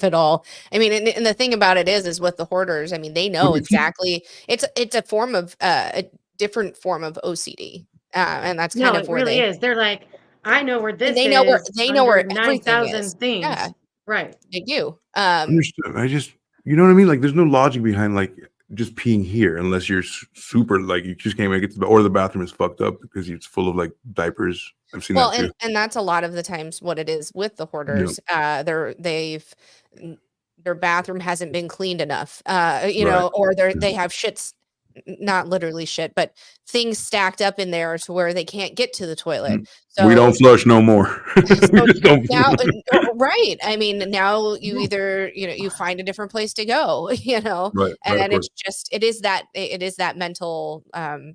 it all. I mean, and the thing about it is with the hoarders, I mean, they know exactly. It's a form of a different form of OCD, and that's kind No, of it where really they is. They're like, I know where this and they know where is. they know where under everything 9,000 is. things. Yeah, Right. they do. Understood. I just, you know what I mean? Like, there's no logic behind like just peeing here unless you're super like you just can't make it to or the bathroom is fucked up because it's full of like diapers. I've seen Well, that too. and that's a lot of the times what it is with the hoarders. Their bathroom hasn't been cleaned enough. Know, or they have shits, not literally shit, but things stacked up in there to where they can't get to the toilet. So we don't flush no more. We just don't now, right? I mean, now you either you find a different place to go, Right, and then of course. it is that mental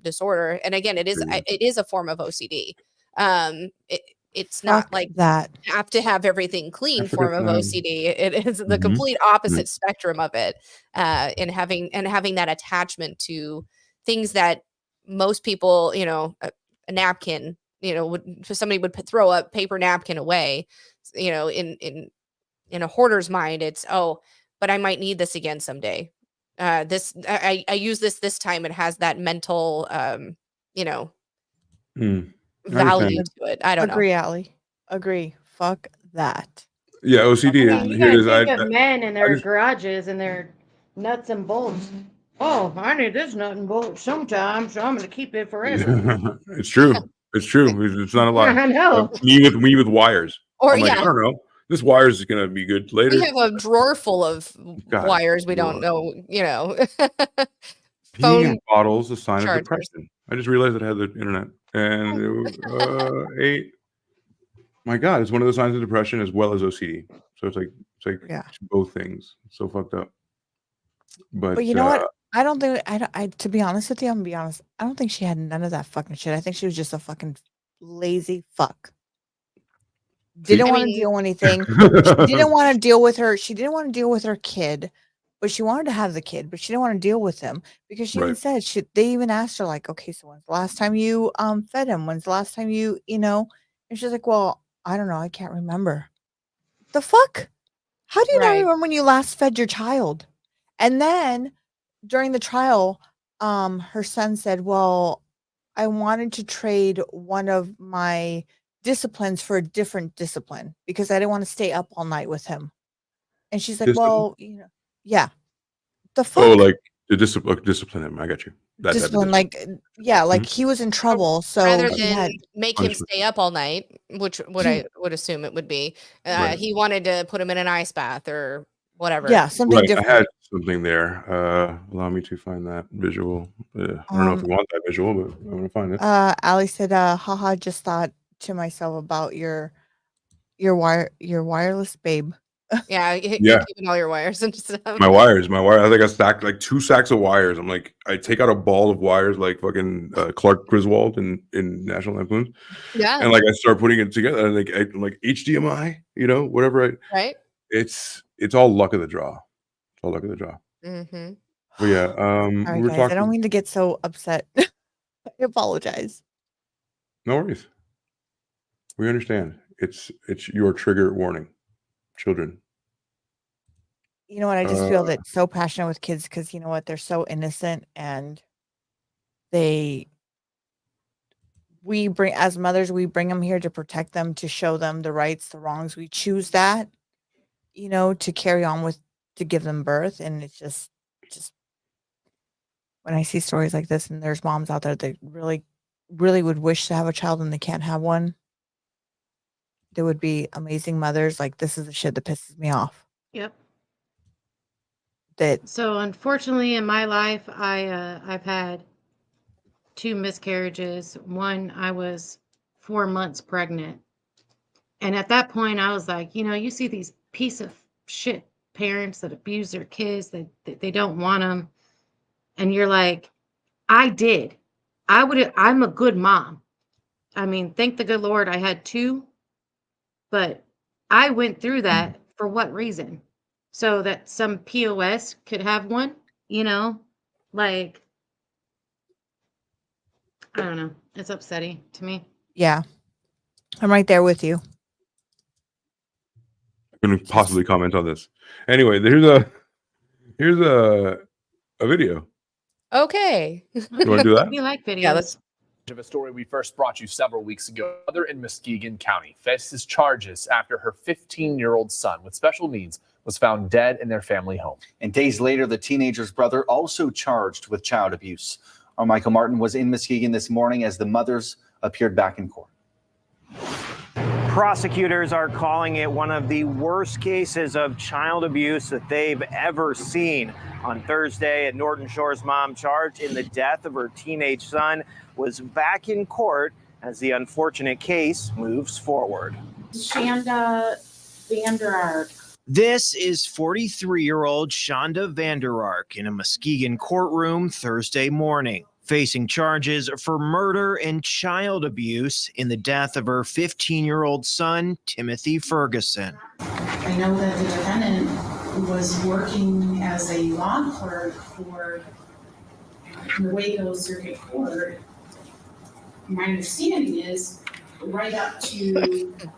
disorder, and again, it is a form of OCD. It's not Fuck like that. you have to have everything clean forgot form of that. OCD. It is the Mhm. complete opposite spectrum of it, in having that attachment to things that most people, a napkin, somebody would throw a paper napkin away, in a hoarder's mind, it's, oh, but I might need this again someday. I use this time. It has that mental, value to it. I don't know. Agree, Allie. Agree. Fuck that. Yeah, OCD. I mean, you Here it gotta is. think of men in their just- garages and their nuts and bolts. Oh, I need this nut and bolt sometimes, so I'm gonna keep it forever. It's true. It's true. It's not a lie. I know. Me with wires. Or I'm like, yeah, I don't know. This wires is gonna be good later. We have a drawer full of God, wires we don't Lord. know, Peeing in phone bottles is a sign chargers. of depression. I just realized it had the internet. And my God, it's one of the signs of depression as well as OCD. So it's like Yeah. both things. It's so fucked up. But you know what? I don't think to be honest with you, I'm gonna be honest. I don't think she had none of that fucking shit. I think she was just a fucking lazy fuck. Didn't want to deal anything. She didn't want to deal with her. She didn't want to deal with her kid, but she wanted to have the kid, but she didn't want to deal with him because she even said they even asked her like, okay, so when's the last time you fed him? When's the last time you know? And she's like, well, I don't know. I can't remember. The fuck? How do you not remember when you last fed your child? And then during the trial, her son said, well, I wanted to trade one of my disciplines for a different discipline because I didn't want to stay up all night with him. And she's like, well, you know, yeah. The fuck? Oh, like the discipline him. I got you. Discipline, like, yeah, like he was in trouble. So rather he than had make him stay up all night, which I would assume it would be, he wanted to put him in an ice bath or whatever. Yeah, something different. I had something there. Allow me to find that visual. I don't know if you want that visual, but I'm gonna find it. Ali said, haha, just thought to myself about your wireless babe. Yeah, you're keeping all your wires and stuff. My wires. I think I stacked like 2 sacks of wires. I'm like, I take out a ball of wires like fucking Clark Griswold in National Lampoons. Yeah. And like I start putting it together and I'm like HDMI, you know, whatever. Right. It's all luck of the draw. It's all luck of the draw. Mm-hmm. But yeah, Sorry, we're guys, talking. I don't mean to get so upset. I apologize. No worries. We understand. It's your trigger warning, children. You know what? I just feel that so passionate with kids because you know what? They're so innocent and we bring as mothers, we bring them here to protect them, to show them the rights, the wrongs. We choose that, you know, to carry on with, to give them birth. And it's just when I see stories like this and there's moms out there that really, really would wish to have a child and they can't have one. They would be amazing mothers. Like this is the shit that pisses me off. Yep. So unfortunately in my life, I've had 2 miscarriages. One, I was 4 months pregnant. And at that point I was like, you know, you see these piece of shit parents that abuse their kids, that they don't want them. And you're like, I'm a good mom. I mean, thank the good Lord I had 2, but I went through that for what reason? So that some POS could have one, you know, like, I don't know. It's upsetting to me. Yeah. I'm right there with you. I couldn't possibly comment on this. Anyway, here's a video. Okay. You want to do that? We like videos. Yeah, let's. Of a story we first brought you several weeks ago. Mother in Muskegon County faces charges after her 15-year-old son with special needs was found dead in their family home. And days later, the teenager's brother also charged with child abuse. Our Michael Martin was in Muskegon this morning as the mothers appeared back in court. Prosecutors are calling it one of the worst cases of child abuse that they've ever seen. On Thursday, at Norton Shore's mom, charged in the death of her teenage son, was back in court as the unfortunate case moves forward. Shanda Vander Ark. This is 43-year-old Shanda Vander Ark in a Muskegon courtroom Thursday morning, facing charges for murder and child abuse in the death of her 15-year-old son, Timothy Ferguson. I know that the defendant was working as a law clerk for the Waco Circuit Court. My understanding is right up to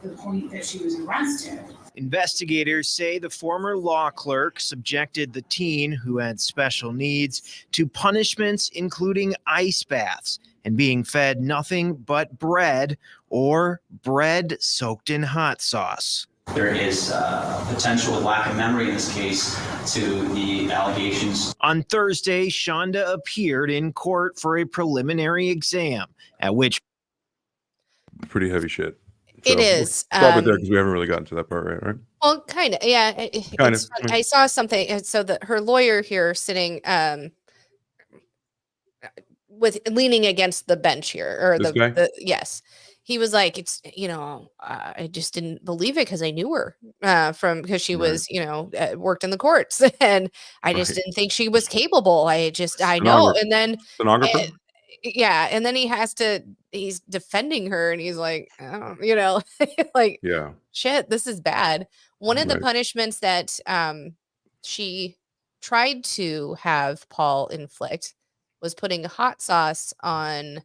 the point that she was arrested. Investigators say the former law clerk subjected the teen, who had special needs, to punishments including ice baths and being fed nothing but bread or bread soaked in hot sauce. There is potential lack of memory in this case to the allegations. On Thursday, Shanda appeared in court for a preliminary exam, at which pretty heavy shit. It So is. stop it there because we haven't really gotten to that part, right? Well, kind of. Yeah. Kind It's of. funny. I saw something. So that her lawyer here sitting with leaning against the bench here, or This guy? yes, he was like, it's, I just didn't believe it because I knew her because she Right. was, worked in the courts, and I just Right. didn't think she was capable. I know. And then Stenographer? yeah, and then he's defending her, and he's like, oh, like, Yeah. shit, this is bad. One of the Right. punishments that she tried to have Paul inflict was putting hot sauce on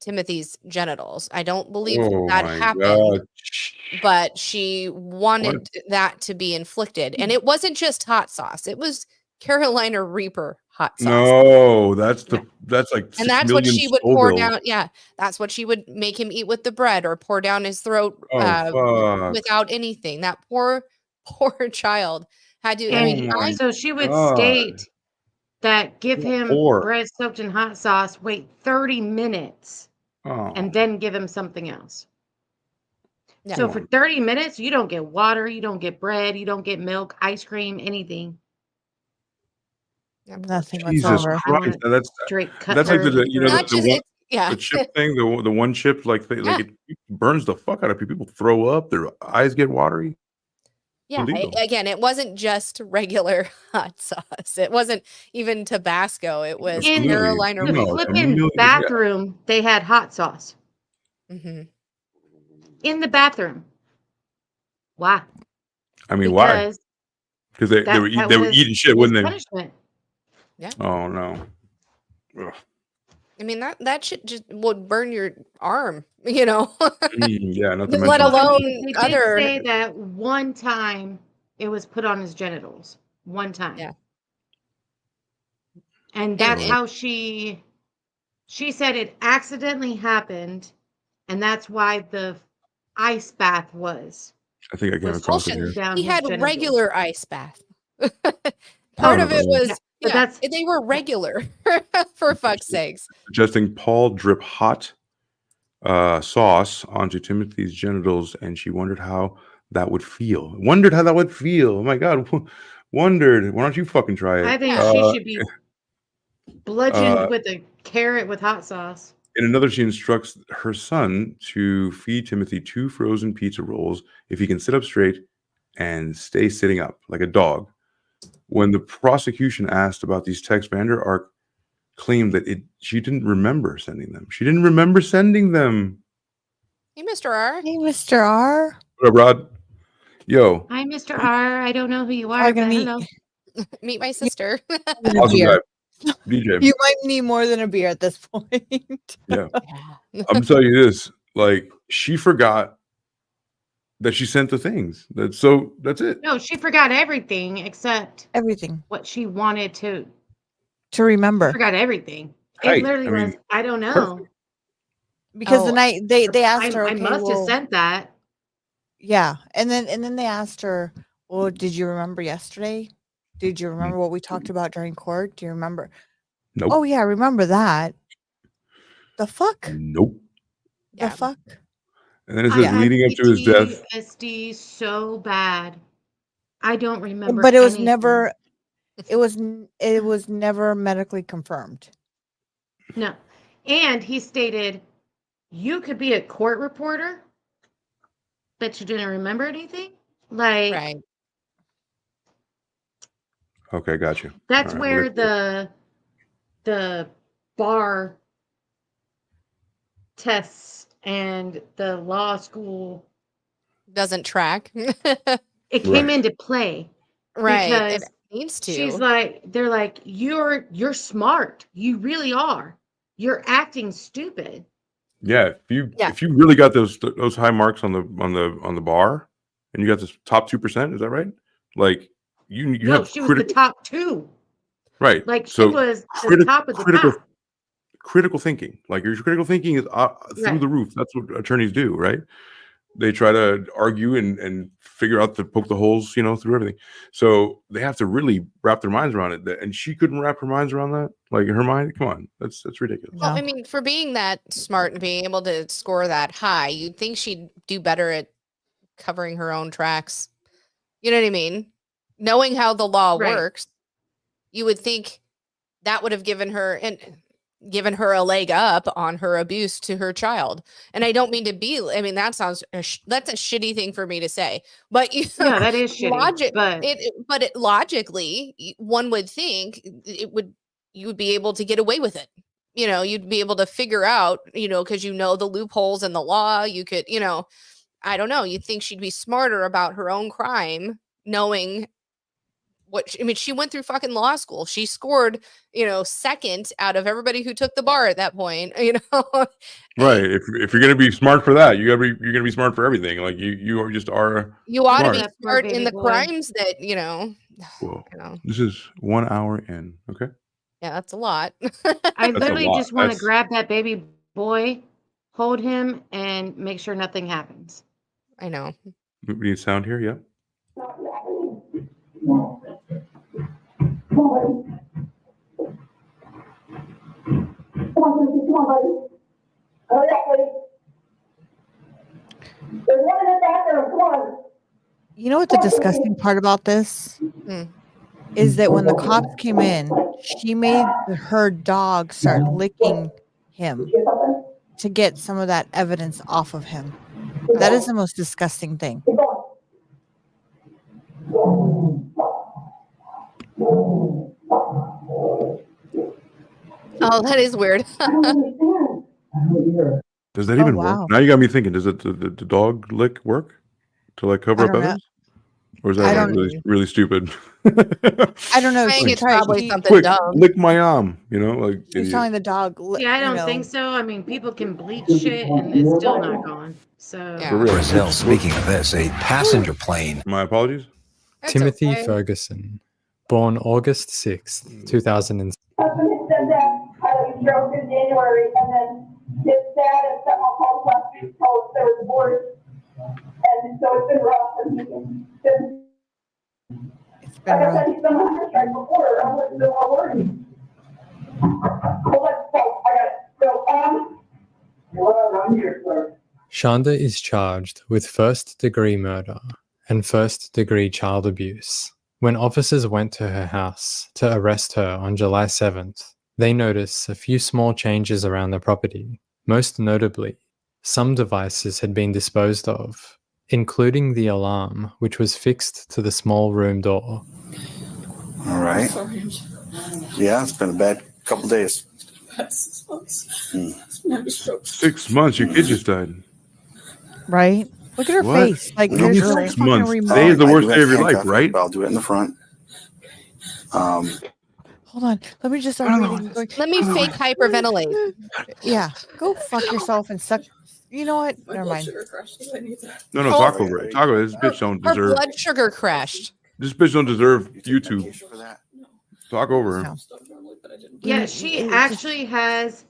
Timothy's genitals. I don't believe Oh that my happened, God. but she wanted What? that to be inflicted. And it wasn't just hot sauce. It was Carolina Reaper hot sauce. No, that's like And 6 that's what million she would pour Scoville. down. Yeah, that's what she would make him eat with the bread, or pour down his throat Oh, fuck. without anything. That poor child had to. I mean, Oh my So she would God. state that give Yeah, him poor. bread soaked in hot sauce, wait 30 minutes, Oh. and then give him something else. Yeah. So for 30 minutes, you don't get water, you don't get bread, you don't get milk, ice cream, anything. Nothing Jesus whatsoever. Christ. Now that's Straight like the Not just one, it's, yeah. the chip thing, the one chip, like Yeah. it burns the fuck out of people. People throw up, their eyes get watery. Yeah, Illegal. again, it wasn't just regular hot sauce. It wasn't even Tabasco. It was In Carolina the Reaper. flipping bathroom, they had hot sauce. Mm-hmm. In the bathroom. Why? I mean, why? Because they were eating shit, wouldn't they? Punishment. Yeah. Oh no. Ugh. I mean, that shit just would burn your arm, Yeah, not to mention. let alone They other. did say that one time it was put on his genitals. One time. Yeah. And that's how she said it accidentally happened, and that's why the ice bath was. I think I came across it here. Down He his had genitals. regular ice bath. Part of it was, but they were regular, for fuck's sakes. Suggesting Paul drip hot sauce onto Timothy's genitals, and she wondered how that would feel. Oh my God. Wondered. Why don't you fucking try it? I think she should be bludgeoned with a carrot with hot sauce. In another, she instructs her son to feed Timothy 2 frozen pizza rolls if he can sit up straight and stay sitting up like a dog. When the prosecution asked about these texts, Vander Ark claimed that she didn't remember sending them. She didn't remember sending them. Hey, Mr. R. Hey, Mr. R. What up, Rod? Yo. Hi, Mr. R. I don't know who you are, but hello. Meet my sister. Awesome guy. DJ. You might need more than a beer at this point. Yeah. I'm telling you this. Like, she forgot that she sent the things. That's it. No, she forgot everything except everything. What she wanted to remember. She forgot everything. Right. It literally was, I don't know. Perfect. Because the night they asked her, I okay, must have sent that. Yeah. And then they asked her, well, did you remember yesterday? Did you remember what we talked about during court? Do you remember? Nope. Oh yeah, I remember that. The fuck? Nope. The fuck? And then it says leading up to his death. PTSD so bad. I don't remember. But it was anything. never it was never medically confirmed. No. And he stated, you could be a court reporter, but you didn't remember anything? Like, right. Okay, got you. That's All right, where the bar tests and the law school doesn't track. It came into play. Right. Because It needs to. She's like, they're like, you're smart. You really are. You're acting stupid. Yeah, if you really got those high marks on the bar, and you got this top 2%, is that right? Like you No, have she was the top 2. Right. Like so she was the top of the top. Critical thinking, like your critical thinking is through Right. the roof. That's what attorneys do, right? they try to argue and figure out to poke the holes, you know, through everything. So they have to really wrap their minds around it. And she couldn't wrap her minds around that. Like her mind, come on, that's ridiculous. Well, I mean, for being that smart and being able to score that high, you'd think she'd do better at covering her own tracks. You know what I mean? Knowing how the law works, you would think that would have given her a leg up on her abuse to her child. And I don't mean to be, I mean, that's a shitty thing for me to say, but yeah, that is shitty. Logically, one would think you would be able to get away with it. You know, you'd be able to figure out, you know, because you know the loopholes in the law. You could, you know, I don't know. You'd think she'd be smarter about her own crime, knowing I mean, she went through fucking law school. She scored, you know, second out of everybody who took the bar at that point, you know. Right. If you're gonna be smart for that, you're gonna be smart for everything. Like you ought to be smart in the crimes that, you know. Whoa. You know. This is 1 hour in. Okay. Yeah, that's a lot. I literally just want to grab that baby boy, hold him, and make sure nothing happens. I know. We need sound here, yeah. You know what the disgusting part about this is that when the cops came in, she made her dog start licking him to get some of that evidence off of him. That is the most disgusting thing. Oh, that is weird. Does that even work? Now you got me thinking. Does the dog lick work to like cover up evidence, or is that like really stupid? I don't know. I think it's probably something Quick, dumb. lick my arm. You know, like She's telling the dog. Yeah, I don't think so. I mean, people can bleach shit and it's still not gone. So Brazil. Speaking of this, a passenger plane. My apologies. Timothy Ferguson, born August 6th, 2006. Husband had said that he drove in January, and then his dad and stepmom called last week, told us there was divorce, and so it's been rough. And he's been like I said, he's been on hunger strike before. I'm a little more worried. Well, let's go. I got it. So, well, I'm here, sir. Shonda is charged with first-degree murder and first-degree child abuse. When officers went to her house to arrest her on July 7th, they noticed a few small changes around the property. Most notably, some devices had been disposed of, including the alarm, which was fixed to the small room door. All right. Yeah, it's been a bad couple days. 6 months. 6 months. Your kid just died. Right? Look at her What? face. Like, No, there's no 6 fucking months. remote. Today is the I worst do day of have your life, handcuffs, right? but I'll do it in the front. Hold on. Let me just start breathing. Let me fake hyperventilate. Yeah. Go fuck yourself and suck. You know what? Never mind. No, talk over it. Talk over it. This bitch don't Her deserve. blood sugar crashed. This bitch don't deserve YouTube. Talk over her. Yeah, she actually has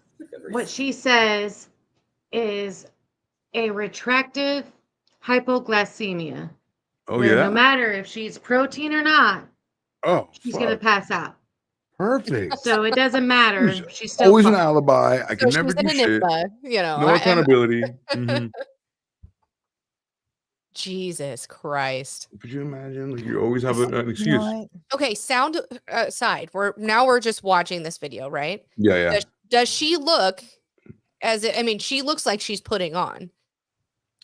what she says is a retractive hypoglycemia. Oh where yeah. No matter if she's protein or not, she's gonna pass out. Perfect. So it doesn't matter. She's still Always an fine. alibi. I can So never she's do an shit. enigma, you know. No accountability. Mhm. Jesus Christ. Could you imagine? Like you always have an excuse. Okay, sound aside. We're just watching this video, right? Yeah. Does she look I mean, she looks like she's putting on.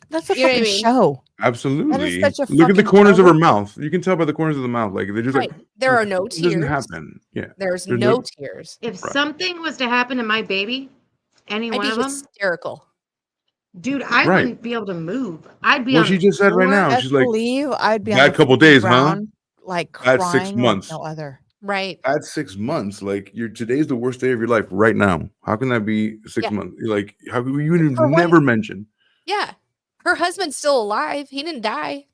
That's a You know what I fucking mean? show. Absolutely. That is such a Look at the fucking corners of show. her mouth. You can tell by the corners of the mouth. Like they're just Right. like There are no it doesn't tears. happen. Yeah. There's There's no tears. If something was to happen to my baby, any I'd one be of them, hysterical. dude, I Right. wouldn't be able to move. I'd be Well, on she the just said right floor. now. Best She's like, believe I'd be on bad the couple days, huh? ground, like Bad crying 6 months. like no other. Right. At 6 months, like today's the worst day of your life right now. How can that be 6 Yeah. months? Like how could you would Her never mention? Yeah. Her husband's still alive. He didn't die.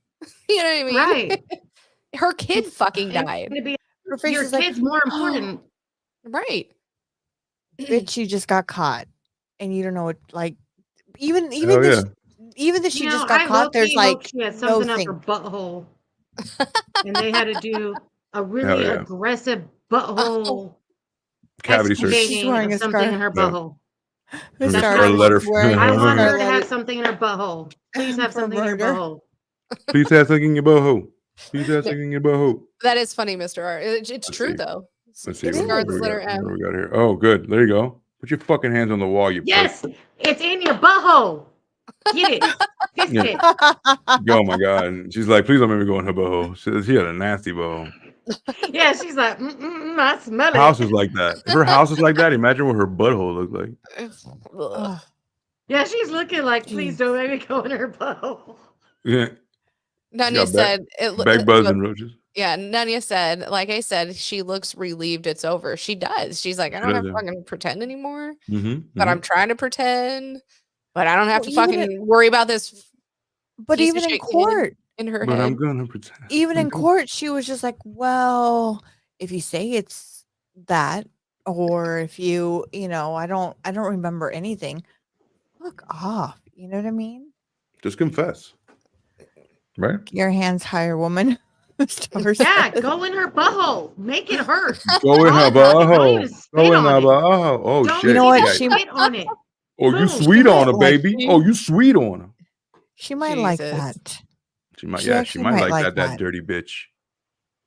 You know what I mean? Right. Her kid fucking died. Her face Your is like, kid's more important. Right. bitch, you just got caught, and you don't know what. Like, even Hell this, even if she just got caught, there's like she had no something up thing. her butthole, and they had to do a Hell really yeah. aggressive butthole Cavity search. She's excavating wearing of a something in scarf. her Yeah. butthole. Miss That's Star what I said want. she's wearing I a want her to scarlet have something in her butthole. Please have for something in your murder. butthole. Please have something in your boho. Please have something in your boho. That is funny, Mr. R. It's Let's true see. though. Let's see. It's What regardless do we letter got? What M. do we got here? Oh, good. There you go. Put your fucking hands on the wall, you Yes, prick. it's in your butthole. Get it. Fist Yeah. it. Oh my god. And she's like, please don't make me go in her boho. She had a nasty boho. Yeah, she's like, I smell Her house it. is like that. If her house is like that, imagine what her butthole looks like. Ugh. Yeah, she's looking like, please don't make me go in her butthole. Yeah. Nanya said bag buzz and roaches. Yeah, Nanya said, like I said, she looks relieved it's over. She does. She's like, I don't have to fucking pretend anymore. But I'm trying to pretend. But I don't have to fucking worry about this. But piece of even in shit kid court, in her But head. I'm gonna pretend. even in court, she was just like, well, if you say it's that, or if you know, I don't remember anything. Fuck off. You know what I mean? Just confess. Right? Get your hands higher, woman. Star Yeah, says. go in her butthole. Make it hurt. Go in her Don't boho. even spit Go in her on it. boho. Oh Don't shit. You know what? even She spit on it. Oh, you Boom. sweet on her, like baby. Oh, you sweet on her. She might like Jesus. that. She might, She yeah, she actually might might like like that that. dirty bitch.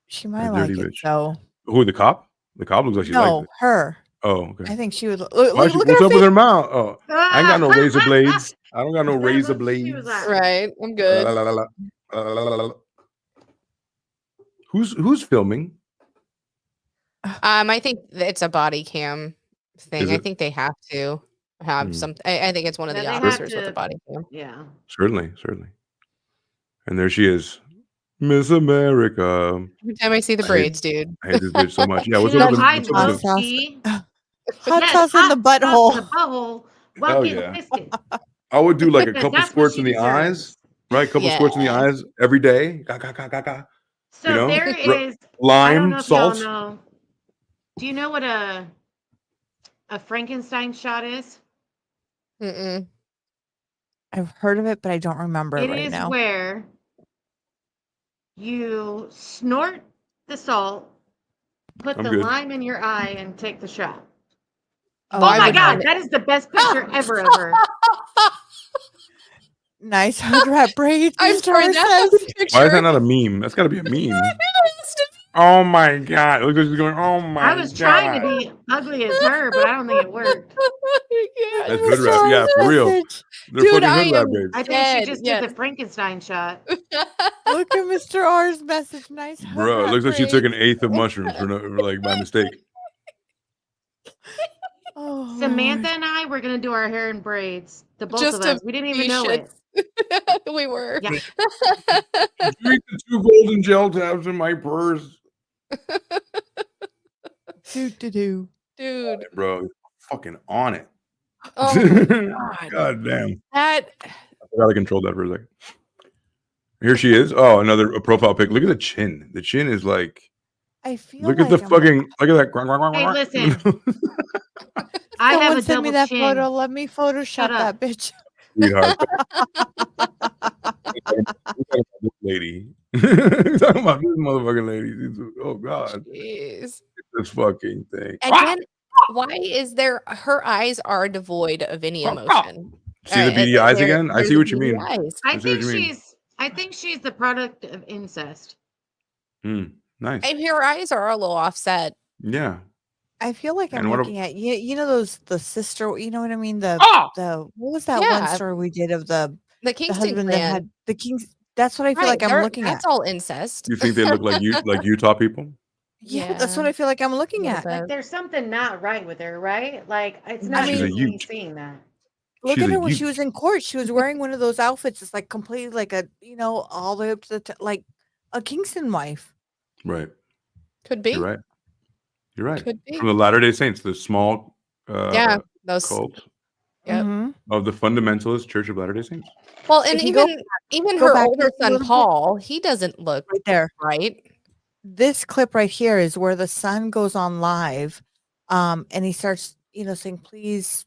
She might That like dirty it. bitch. So Who, the cop? The cop looks like she likes no, it. her. Oh, okay. I think she would. Look Why at she, her what's up with face. her mouth? Oh, I ain't got no razor blades. I don't got no Yeah, razor look, she was blades. like, Right. I'm good. La, la, la, la, la, la, la, la, la. Who's filming? I think it's a body cam thing. Is I it? think they have to have some. I think it's one of Yeah, the they have officers with to- a body cam. yeah. Certainly. And there she is, Miss America. Every time I see the I hate- braids, dude. I hate this bitch so much. Yeah, what's You up know, with I what's up with low the, key. Hot Yes, sauce in the hot sauce in the butthole. butthole while Hell getting yeah. fisted. I would do like a Because couple that's what squirts she in the deserves. eyes, right? Couple squirts in the Yeah. eyes every day. Ga, ga, ga, ga, ga. So You know? there Ru- is. I don't Lime, know if y'all salt. know. Do you know what a Frankenstein shot is? Mm-mm. I've heard of it, but I don't remember it It right is now. where you snort the salt, put I'm the good. lime in your eye, and take the shot. Oh, Oh I my would God, not. that is the best picture ever of her. Nice hood rat braids. I'm Miss sorry, Star that's says. a picture. Why is that not a meme? That's got to be a meme. Oh my god! Look, she's going. Oh my I was trying to god! be ugly as her, but I don't think it worked. That's Miss hood rap. Star's Yeah, for real. message. They're Dude, fucking I hood rap am babes. I think dead. she just Yes. did the Frankenstein shot. Look at Mr. R's message. Nice hood Bro, it rat looks like she took an braids. eighth of mushrooms for like by mistake. Oh, Samantha Lord. and I were gonna do our hair in braids. The both Just of to us. We didn't even be know it. We were. Yeah. Did you eat the 2 golden gel tabs in my purse? Do. Dude. Bro, you're fucking on it. Oh my God. God damn. That I forgot I controlled that for a second. Here she is. Oh, a profile pic. Look at the chin. The chin is like. I feel Look like at the fucking. Look at that. Hey, listen. I have Someone a send me double that chin. photo. Let me Photoshop up. that bitch. Sweetheart. This lady. Talking about this motherfucking lady. Oh God. Jeez. This fucking thing. And then why is there her eyes are devoid of any emotion? See the beady eyes There- again? I there's see the what you beady mean. eyes. I see what think you mean. she's the product of incest. Nice. And her eyes are a little offset. Yeah. I feel like I'm And what looking at you know the sister, you know what I mean? The what was that one Yeah. story we did of the Kingston husband that clan. had the Kings? That's what I feel Right, like I'm they're- looking at. That's all incest. You think they look like you like Utah people? Yeah, that's what I feel like I'm looking little at. bit. Like there's something not right with her, right? Like it's I not mean- She's a easily Ute. seeing that. Look She's at a her when she Ute. was in court. She was wearing one of those outfits. It's like completely like a, all the way up to the like a Kingston wife. Right. Could be. You're right. You're right. Could be. From the Latter-day Saints, the small Yeah, those. cult Yep. Mhm. of the Fundamentalist Church of Latter-day Saints. Well, and If you go even go her back older just a son little bit. Paul, he doesn't look Right there. right. This clip right here is where the son goes on live, and he starts, saying, "Please,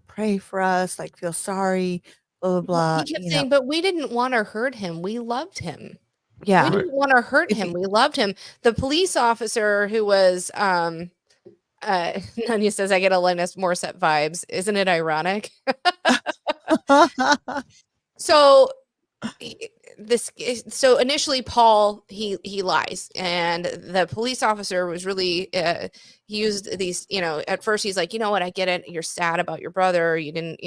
pray for us. Like, feel sorry, blah, blah, blah. He kept You know, saying, but we didn't want to hurt him. We loved him. We yeah. didn't want to hurt If him. you- We loved him. The police officer who was Nanya says, I get Alanis Morissette vibes. Isn't it ironic? So so initially Paul he lies, and the police officer was really he used these, at first he's like, you know what, I get it, you're sad about your brother, you didn't,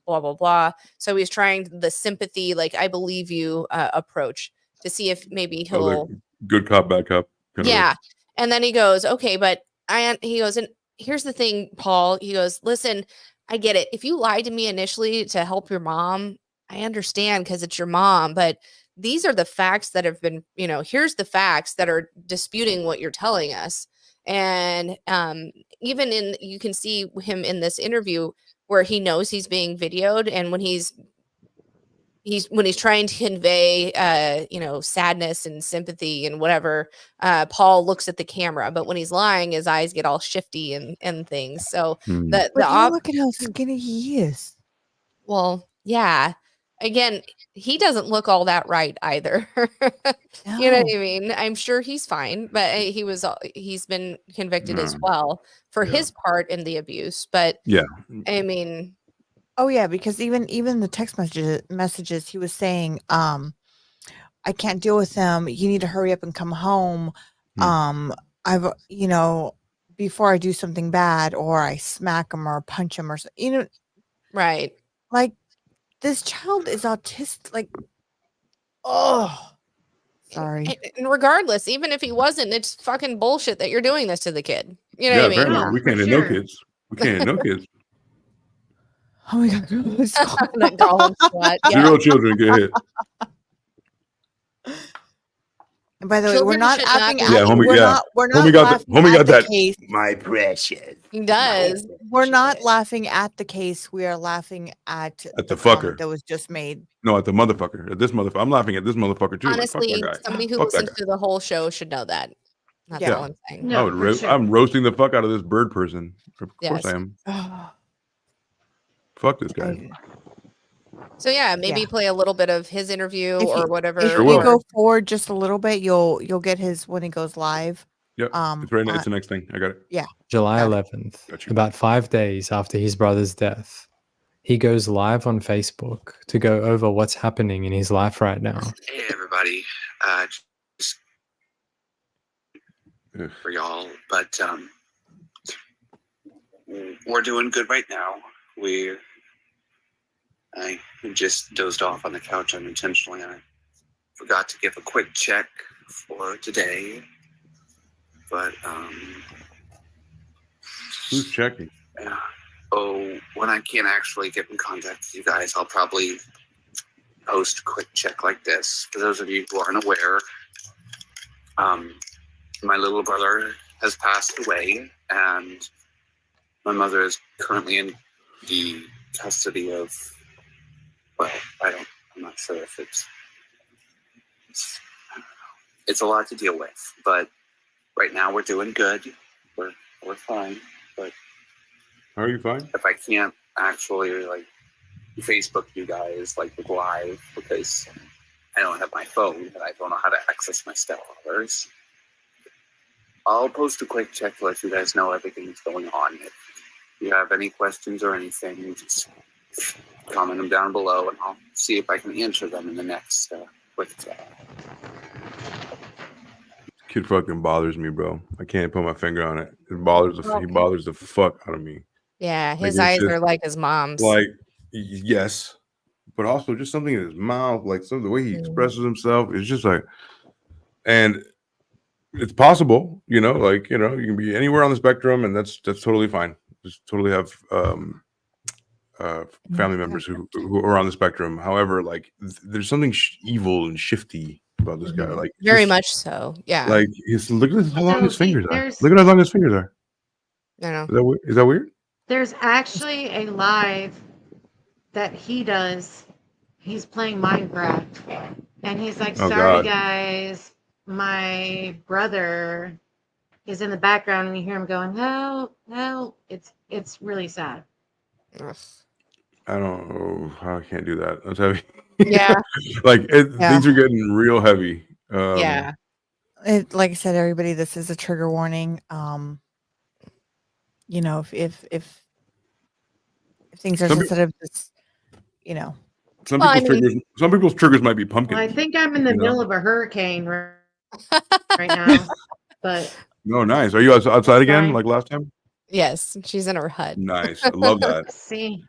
blah blah blah. So he's trying the sympathy, like, I believe you approach to see if maybe Oh, he'll like good cop, bad cop. yeah. And then he goes, okay, but he goes, and here's the thing, Paul. He goes, listen, I get it. If you lied to me initially to help your mom, I understand because it's your mom. But these are the facts that have been, here's the facts that are disputing what you're telling us. And even you can see him in this interview where he knows he's being videoed. And when he's trying to convey sadness and sympathy and whatever, Paul looks at the camera, but when he's lying, his eyes get all shifty and things. So but you look at how skinny he is. Well, yeah, again, he doesn't look all that right either. You know what I mean? I'm sure he's fine, but he's been convicted as well for his part in the abuse. But yeah, I mean, oh yeah, because even the text messages he was saying, I can't deal with him. You need to hurry up and come home. I've before I do something bad, or I smack him or punch him, or right. Like, this child is autistic. Like, oh, sorry. And regardless, even if he wasn't, it's fucking bullshit that you're doing this to the kid. You know yeah, what I mean? apparently we can't have no kids. We can't have no kids. Oh my god. That call him slut. Yeah. 0 children get hit. And by the way, we're Children not should laughing not at be- Yeah, homie, we're yeah. not we're not Homie got laughing homie at got the that. case. My precious. He does. We're not laughing at the case. We are laughing at the comment fucker that was just made. No, at the motherfucker. At this motherfucker. I'm laughing at this motherfucker too. Honestly, like, fuck that guy. somebody who Fuck that listens guy. to the whole show should know that. That's Yeah. all I'm saying. No, for sure. I'm roasting the fuck out of this bird person. Of course Yes. I am. Fuck this guy. So yeah, maybe play a little bit of his interview If or you- whatever. If Sure you will. go forward just a little bit, you'll get his when he goes live. Yep. It's right. It's the next thing. I got it. Yeah. July 11th, about 5 days after his brother's death, he goes live on Facebook to go over what's happening in his life right now. Hey everybody, just for y'all, but we're doing good right now. I just dozed off on the couch unintentionally. I forgot to give a quick check for today, but Who's checking? when I can't actually get in contact with you guys, I'll probably post a quick check like this. For those of you who aren't aware, my little brother has passed away, and my mother is currently in the custody of, well, I'm not sure if it's a lot to deal with, but right now we're doing good. We're fine, but How are you fine? if I can't actually Facebook you guys live because I don't have my phone and I don't know how to access my stepfathers, I'll post a quick check to let you guys know everything's going on. If you have any questions or anything, just comment them down below and I'll see if I can answer them in the next quick chat. Kid fucking bothers me, bro. I can't put my finger on it. He bothers the fuck out of me. Yeah, his it's eyes just, are like his mom's. Yes, but also just something in his mouth, some of the way he expresses himself is just and it's possible, you can be anywhere on the spectrum, and that's totally fine. Just totally have family members who are on the spectrum. However, there's something evil and shifty about this guy. Very much so. Yeah. Look at how long his fingers are. there's- Look at how long his fingers are. I know. Is that weird? There's actually a live that he does. He's playing Minecraft, and he's like, Oh, "Sorry God. guys, my brother is in the background," and you hear him going, "Help, help!" It's really sad. I don't know. I can't do that. That's heavy. Yeah. Like Yeah. things are getting real heavy. Yeah. Like I said, everybody, this is a trigger warning. You know, if things are Some, sensitive, just, you know. some Well, I people's triggers. Some people's triggers might be pumpkin. Well, I think I'm in the you know? middle of a hurricane right now, but No, nice. Are you outside again Fine. like last time? Yes, she's in her hut. Nice. I love that. see,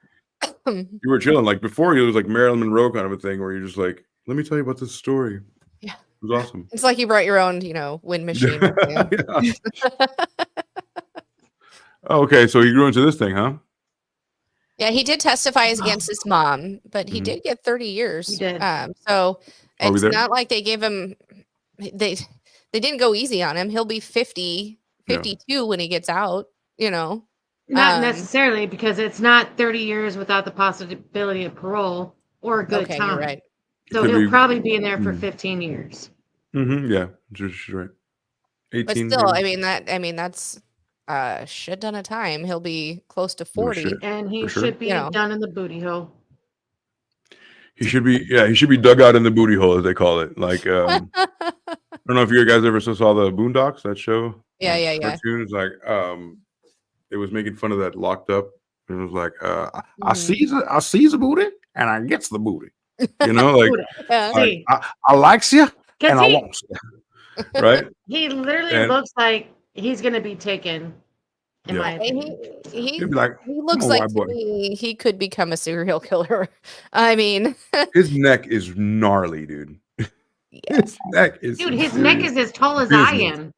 You were chilling. Like before, it was like Marilyn Monroe kind of a thing where you're just like, let me tell you about this story. Yeah. It was awesome. It's like you brought your own, wind machine. with you. Yeah. Okay, so he grew into this thing, huh? Yeah, he did testify against his mom, but he Mhm. did get 30 years. He did. So Are we it's there? not like they gave him they didn't go easy on him. He'll be 50, Yeah. 52 when he gets out, not Um, necessarily because it's not 30 years without the possibility of parole or good Okay, time. you're right. So Could he'll be- probably be in there for Mm. 15 years. Yeah, she's right. 18. But still, maybe? that's a shit ton of time. He'll be close to No 40. shit. And he For sure. should be You know. done in the booty hole. He should be dug out in the booty hole, as they call it. Like, I don't know if you guys ever saw the Boondocks, that show. Yeah. Cartoons, like, it was making fun of that Locked Up. And it was like, I Mhm. sees the booty and I gets the booty. You know, like, Booty. Yeah. like, See, I likes you because and I wants you. Right? he literally And looks like he's going to be taken, in Yeah. my And opinion. he He'd be like, he come looks on, like white to boy. me he could become a serial killer. I mean, His neck is gnarly, dude. His neck is Dude, some his neck serious is as tall as I business. am.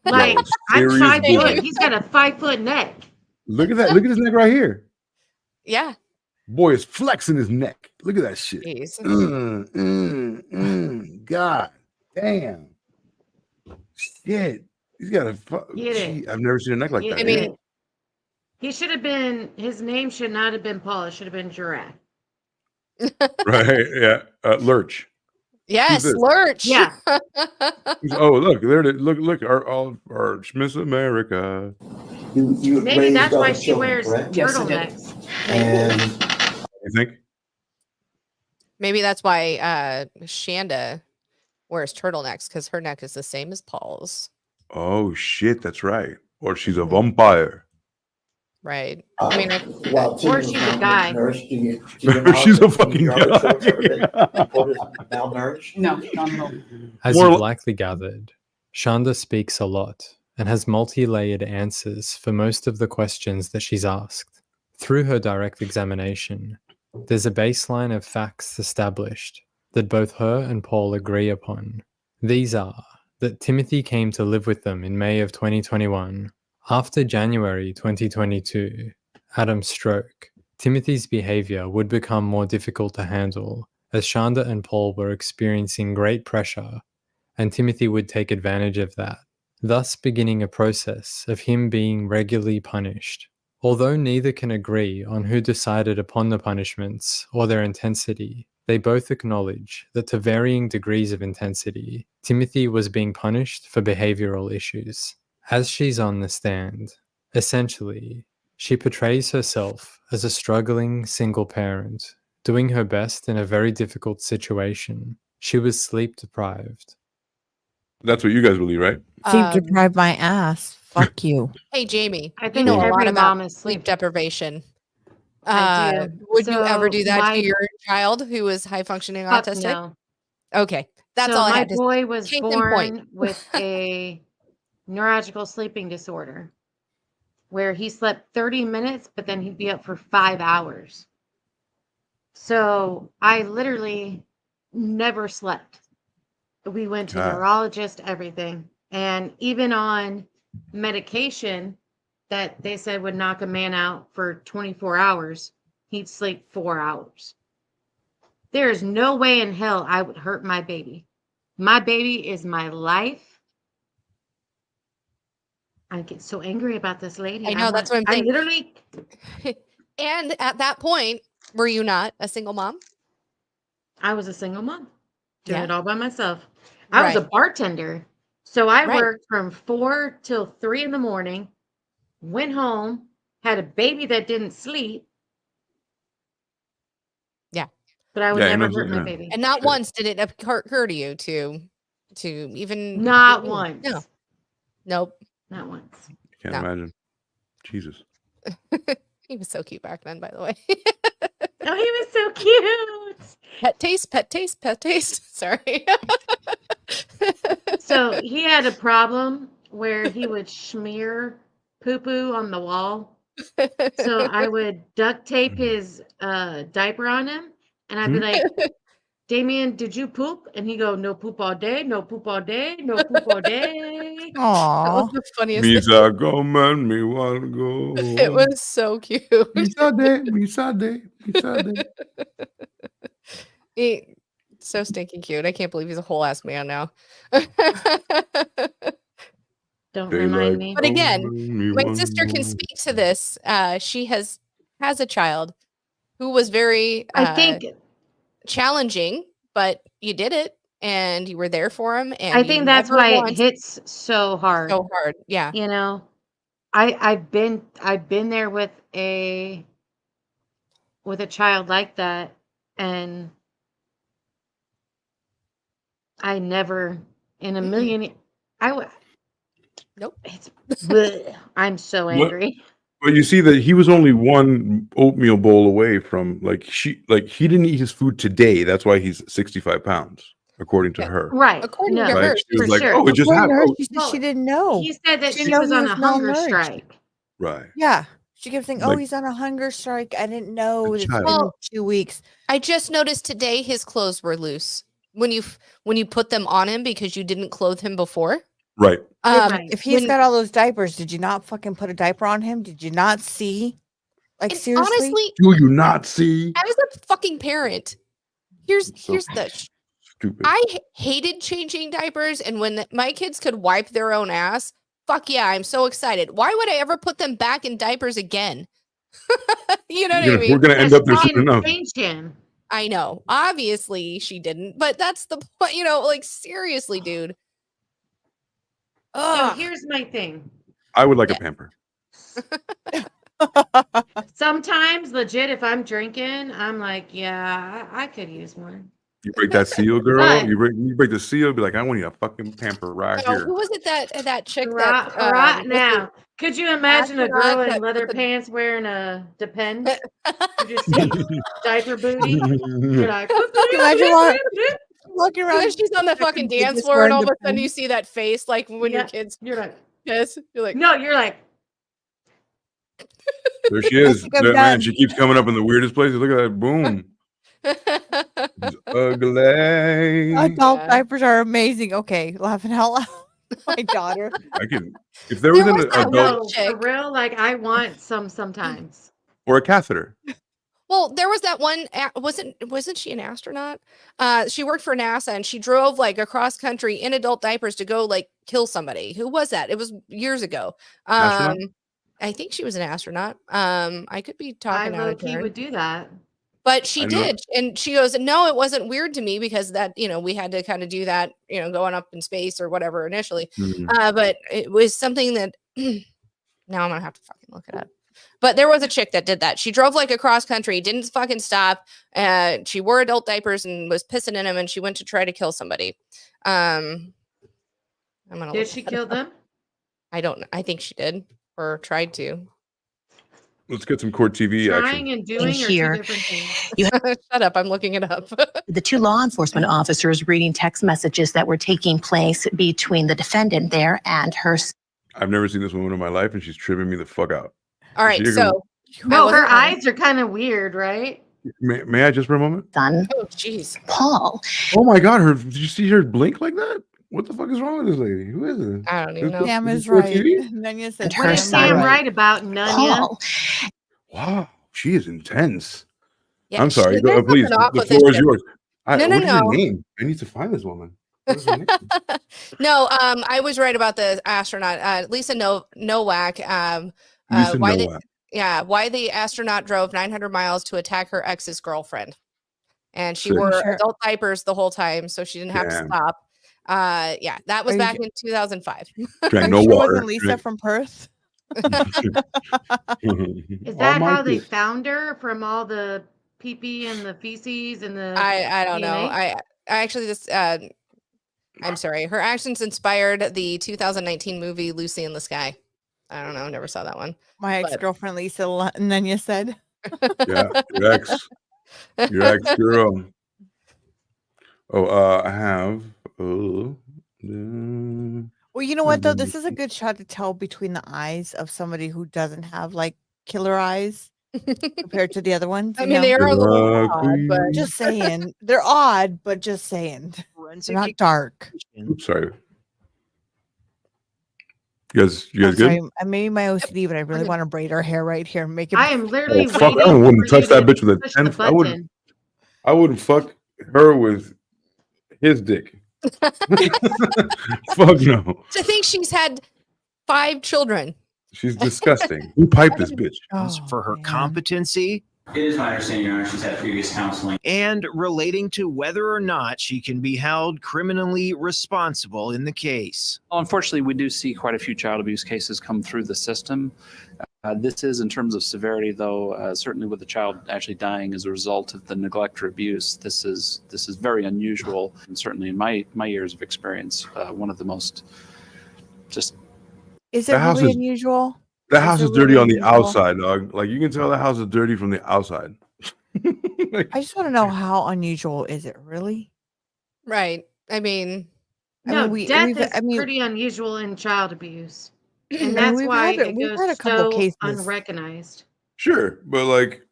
Like, Yo, I'm serious 5 foot. business. He's got a 5 foot neck. Look at that. Look at his neck right here. yeah. Boy is flexing his neck. Look at that shit. Jeez. God damn. Shit. He's got a. Get it. I've never seen a neck like Get that. I mean, it. He should have been, his name should not have been Paul. It should have been Giraffe. Right? Yeah. Lurch. yes, this? Lurch. Yeah. Oh, look there. Look. Our Miss America. Maybe that's why she wears turtlenecks. And You think? Maybe that's why Shanda wears turtlenecks because her neck is the same as Paul's. Oh shit, that's right. Or she's a vampire. Right. I mean, while Tim Or was she's a guy. malnourished, She's a fucking guy. Malnourished? No, not at all. As More you've li- likely gathered, Shanda speaks a lot and has multi-layered answers for most of the questions that she's asked. Through her direct examination, there's a baseline of facts established that both her and Paul agree upon. These are that Timothy came to live with them in May of 2021. After January 2022, Adam's stroke, Timothy's behavior would become more difficult to handle as Shanda and Paul were experiencing great pressure, and Timothy would take advantage of that, thus beginning a process of him being regularly punished. Although neither can agree on who decided upon the punishments or their intensity, they both acknowledge that to varying degrees of intensity, Timothy was being punished for behavioral issues. As she's on the stand, essentially, she portrays herself as a struggling single parent, doing her best in a very difficult situation. She was sleep deprived. That's what you guys believe, right? Sleep deprived my ass. Fuck you. Hey, Jamie, I you think know a lot every about mom is sleep deprivation. I do. Would you ever So do that my- to your child who is high functioning Fuck autistic? no. Okay, that's So all I my had to say. boy was Case in point. born with a neurological sleeping disorder where he slept 30 minutes, but then he'd be up for 5 hours. So I literally never slept. We went to God. neurologist, everything. And even on medication that they said would knock a man out for 24 hours, he'd sleep 4 hours. There is no way in hell I would hurt my baby. My baby is my life. I get so angry about this lady. I know, that's what I'm I saying. literally, And at that point, were you not a single mom? I was a single mom doing Yeah. it all by myself. I was a Right. bartender. So I Right. worked from 4 till 3 in the morning, went home, had a baby that didn't sleep, But I would Yeah, never no, hurt my yeah. baby. And not once did it occur to you to even Not no, once. even Not once. no, nope. Not once. Can't No. imagine. Jesus. He was so cute back then, by the way. Oh, he was so cute. Pet taste, pet taste, pet taste. Sorry. So he had a problem where he would smear poo-poo on the wall. So I would duct tape his diaper on him, and I'd be like, Damien, did you poop? And he'd go, no poop all day, no poop all day, no poop all day. That was Aww. the funniest thing. Misa go man, me want go. It was so cute. Misa de. So stinking cute. I can't believe he's a whole ass man now. Don't They remind like me. But again, me my one sister can more. speak to this. She has a child who was very I think challenging, but you did it and you were there for him. And I you think that's never why it once- hits so hard. so hard. Yeah. You know, I've been there with a child like that, and I never in a million Nope. It's bleh. I'm so angry. But you see that he was only one oatmeal bowl away from he didn't eat his food today. That's why he's 65 pounds, according to her. Right. According no, to her, She was for like, sure. oh, it just According to her, happened. she said she didn't know. He said that She she didn't know was he on was a hunger malnourished. strike. Right. Yeah. She kept saying, "Oh, Like- he's on a hunger strike. I didn't know. It's been Well, 2 weeks." I just noticed today his clothes were loose when you put them on him because you didn't clothe him before. Right. Right. If he's when- got all those diapers, did you not fucking put a diaper on him? Did you not see? Like, And seriously? honestly, Do you not see? as a fucking parent, here's the Stupid. I hated changing diapers, and when my kids could wipe their own ass, fuck yeah, I'm so excited. Why would I ever put them back in diapers again? You know what I mean? We're gonna end up there She soon didn't enough. change him. I know. Obviously, she didn't, but that's the point. You know, like seriously, dude. So Ugh. here's my thing. I would like a pamper. Sometimes, legit, if I'm drinking, I'm like, yeah, I could use one. You break that seal, girl. But- You break the seal. Be like, I want you a fucking pamper right Oh, here. who was it that chick Right, that right with now. Could you imagine a astronaut girl in that- leather with the- pants wearing a Depend? You just see diaper booty. You're like, Imagine walking And around. then she's on the fucking Kid dance just floor, and wearing all of a the sudden pen. you see that face, like when your Yeah. kids You're like, piss. You're like, no, you're like, There she is. think I'm Man, done. she keeps coming up in the weirdest places. Look at that. Boom. It's ugly. Adult Yeah. diapers are amazing. Okay, laughing out loud. My daughter. I can. If there was There an was that adult no, for chick. real. Like, I want some sometimes. or a catheter, Well, there was that one. Wasn't she an astronaut? She worked for NASA, and she drove like across country in adult diapers to go like kill somebody. Who was that? It was years ago. Astronaut? I think she was an astronaut. I could be talking I out low of key turn. would do that. But she I know. did. And she goes, no, it wasn't weird to me because that, we had to kind of do that, going up in space or whatever initially. Mhm. But it was something that now I'm going to have to fucking look it up. But there was a chick that did that. She drove like across country, didn't fucking stop. She wore adult diapers and was pissing in them, and she went to try to kill somebody. I'm gonna Did look she that kill up. them? I don't know. I think she did or tried to. Let's get some court TV action. Trying and doing are Here. two different things. Shut up. I'm looking it up. The two law enforcement officers reading text messages that were taking place between the defendant there and her. I've never seen this woman in my life, and she's tripping me the fuck out. All right. She- So, No, her wasn't- eyes are kind of weird, right? May I just for a moment? Son, oh, jeez. Paul. Oh my God! Did you see her blink like that? What the fuck is wrong with this lady? Who is it? I don't even know. Sam Is is this court right. TV? Nanya said And What her is Sam son. Sam right. right about, Nanya? Paul. Wow, she is intense. Yeah, I'm sorry. there's Please, something off the with this floor is chick. yours. No, What is her no. name? I need to find this woman. What is her name? No, I was right about the astronaut, Lisa Nowak. Lisa why Nowak. why the astronaut drove 900 miles to attack her ex's girlfriend, and she Sick. wore Sure. adult diapers the whole time, so she didn't have to Damn. stop. Yeah, that was Are you back su- in 2005. Are Drank you no sure it water. wasn't Lisa from Perth? Is that how they found her from all the pee-pee and the feces and the I don't know. DNA? I actually just I'm sorry. Her actions inspired the 2019 movie Lucy in the Sky. I don't know. Never saw that one. My ex-girlfriend Lisa Nanya said. Yeah, your ex girl. Oh, I have. Well, you know what though? This is a good shot to tell between the eyes of somebody who doesn't have like killer eyes compared to the other ones. I mean, they are a little odd, but just saying they're odd, but just saying they're not dark. Oops, sorry. You guys I'm good? sorry, I made my OCD, but I really want to braid her hair right here and make it. I am literally Oh fuck! I waiting wouldn't for you touch that to bitch with a push 10. the button. I wouldn't fuck her with his dick. Fuck no. to think she's had 5 children. She's disgusting. Who piped this bitch? For her competency It is my understanding, Your Honor, she's had previous counseling. and relating to whether or not she can be held criminally responsible in the case. Well, unfortunately, we do see quite a few child abuse cases come through the system. This is, in terms of severity, though, certainly with the child actually dying as a result of the neglect or abuse. This is very unusual, and certainly in my years of experience, one of the most just. Is it really unusual? That house it is dirty really on the unusual? outside, dog. Like you can tell that house is dirty from the outside. I just want to know how unusual is it really? Right. I mean, No, we- death we've- is I mean- pretty unusual in child abuse. I And mean, that's we've why had a- it we've goes had a couple so cases. unrecognized. Sure, but like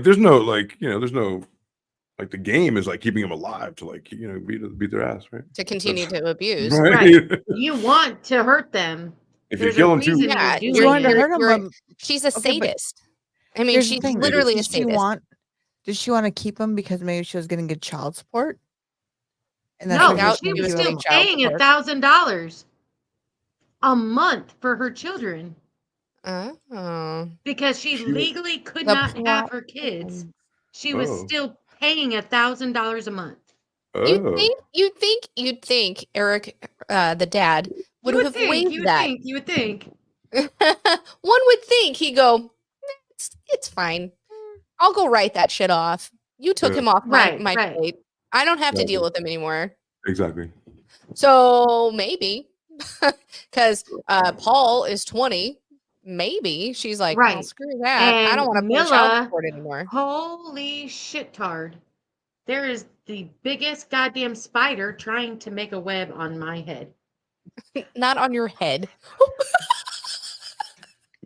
there's no there's no like the game is like keeping them alive to beat their ass, right? to continue to abuse. Right. You want to hurt them. If you There's kill a them too, reason Yeah, you're You doing want to it. hurt them, She's a Okay, but sadist. I mean, here's the she's thing, literally a did she sadist. Did she want to keep him because maybe she was getting good child support? And No, why she was doing still him. paying $1,000 a month for her children Oh. because she legally could The not plot- have her kids. She was Oh. still paying $1,000 a month. You'd think Eric, the dad, would You would have think. waived You would that. think. You would think. One would think he'd go, it's fine. I'll go write that shit off. You took him off my Right. plate. I don't have to deal Exactly. with him anymore. Exactly. So maybe because Paul is 20, maybe she's like, well, Right. screw that. I And don't want to pay child Milla, support anymore. holy shittard. There is the biggest goddamn spider trying to make a web on my head. Not on your head.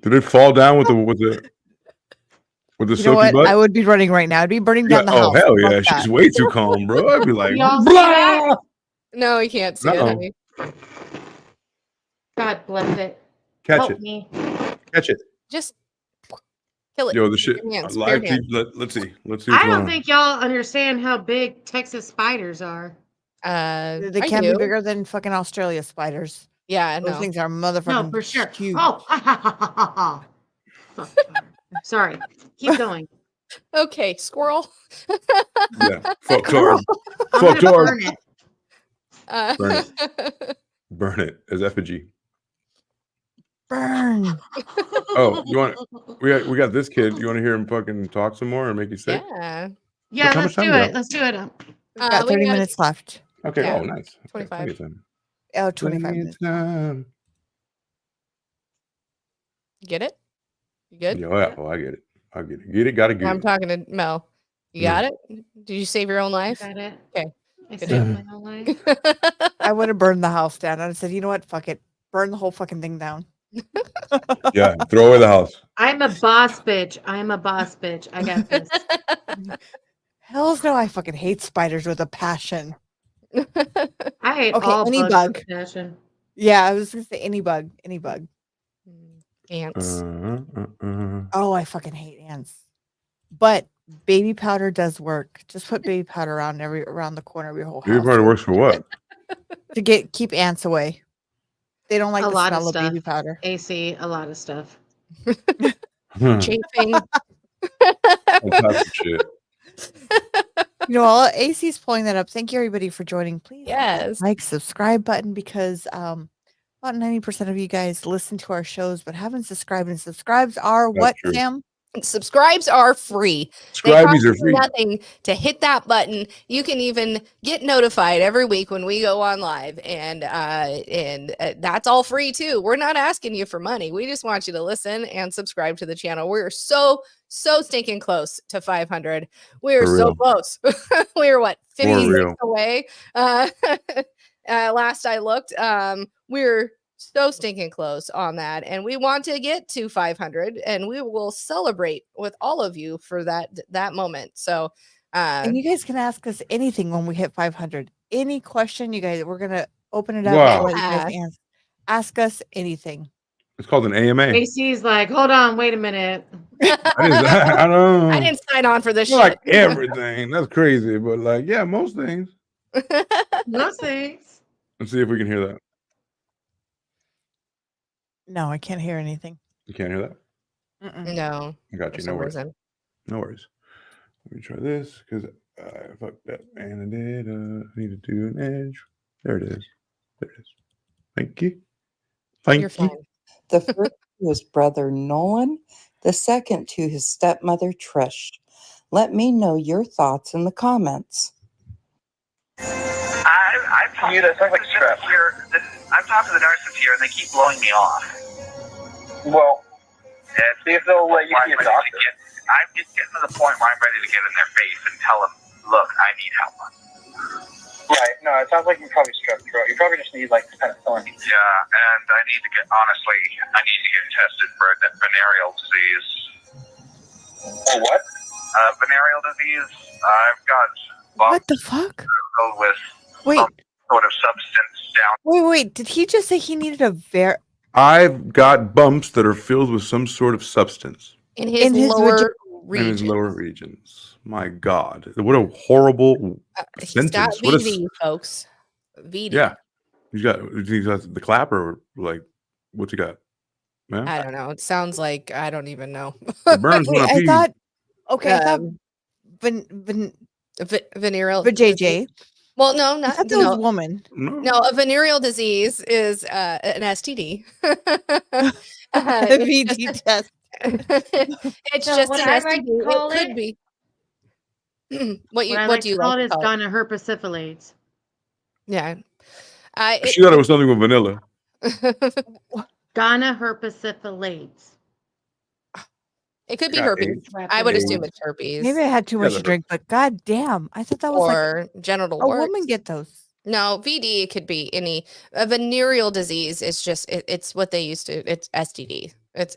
Did it fall down with the You know silky what? butt? I would be running right now. I'd be burning down the house. hell Fuck yeah! that. She's way too calm, bro. I'd be like, Y'all see blah. that? No, you can't see it, Uh-oh. honey. God bless it. Catch Help it. me. Catch it. Just kill it. Yo, the shit. Bare hands, Live bare hands. let's see. Let's see. I what's don't going on. think y'all understand how big Texas spiders are. They I can't be do. bigger than fucking Australia spiders. Yeah, Those no. things are motherfucking No, for sure. huge. Oh, sorry. Keep going. Okay, squirrel. Yeah. Fuck hard. I'm Fuck gonna hard. burn it. Uh, Burn it as effigy. Burn. Oh, you want? We got this kid. You want to hear him fucking talk some more and make you sick? yeah. Yeah, How let's much do time we it. got? Let's do it. We've got we 30 got- minutes left. Okay. Yeah. Oh, nice. Okay, 25. plenty of time. Oh, 25 minutes. Time. Get it? You good? Yeah, I get it. I get it. Get it. Gotta get I'm it. talking to Mel. You got it? Did you save your own life? Got it. Okay. I Good saved deal. my whole life. I would have burned the house down. I'd have said, you know what? Fuck it. Burn the whole fucking thing down. Yeah. Throw away the house. I'm a boss bitch. I'm a boss bitch. I got this. Hells no, I fucking hate spiders with a passion. I hate Okay, all any bugs bug. with passion. Yeah, I was gonna say any bug. Any bug. Ants. Oh, I fucking hate ants. But baby powder does work. Just put baby powder around the corner of your whole Baby house powder works for what? to keep ants away. They don't like A the lot smell of of stuff. baby powder. AC, a lot of stuff. Chafing. Fantastic shit. You know, all AC's pulling that up. Thank you everybody for joining. Please Yes. like, subscribe button because about 90% of you guys listen to our shows but haven't subscribed. And subscribes are what, true. Sam? Subscribes are free. They Subscribies cost are you free. nothing to hit that button. You can even get notified every week when we go on live, and that's all free too. We're not asking you for money. We just want you to listen and subscribe to the channel. We're so stinking close to 500. We're For so real. close. We're what, More 56 real. away. Last I looked, we're so stinking close on that, and we want to get to 500, and we will celebrate with all of you for that moment. So And you guys can ask us anything when we hit 500. Any question, you guys, we're gonna open it up Wow. and let you guys ask us anything. It's called an AMA. AC's like, hold on, wait a minute. I don't. I didn't sign on for this Not shit. like everything. That's crazy, but like, yeah, most things. Most things. Let's see if we can hear that. No, I can't hear anything. You can't hear that? No. I got for you. some No worries. reason. No worries. Let me try this because I fucked up and I did. I need to do an edge. There it is. There it is. Thank you. Thank You're you. fine. The first to his brother Nolan, the second to his stepmother Trish. Let me know your thoughts in the comments. I've talked to the nurses here. I've talked to the nurses here, and they keep blowing me off. Well, see if they'll let you see a doctor. I'm just getting to the point where I'm ready to get in their face and tell them, "Look, I need help." Right. No, it sounds like you probably strep throat. You probably just need like penicillin. Yeah, and I need to get tested for venereal disease. For what? Venereal disease. I've got What the fuck? with Wait, some sort of substance down. wait. Did he just say he needed a I've got bumps that are filled with some sort of substance In his lower in his region. lower regions. My God, what a horrible He's sentence. got What a VD, folks. VD. yeah. He's got the clapper. Like, what's he got? Yeah. I don't know. It sounds like I don't even know. It burns when Wait, I I pee. thought. Okay, I thought. Venereal. JJ. Well, no, I not thought that was woman. No, a venereal disease is an STD. VD test. It's So just what an I STD. like to call It could it- be. What What like do you to call like it to is call it? gonorrhea. Yeah. She thought it was something with vanilla. Gonorrhea. It could be Got herpes. AIDS. I would assume AIDS. it's herpes. Maybe I had too much to drink, but god damn, I thought that was Or genital a warts. woman get those. No, VD could be any a venereal disease. It's just it's what they used to. It's STD. It's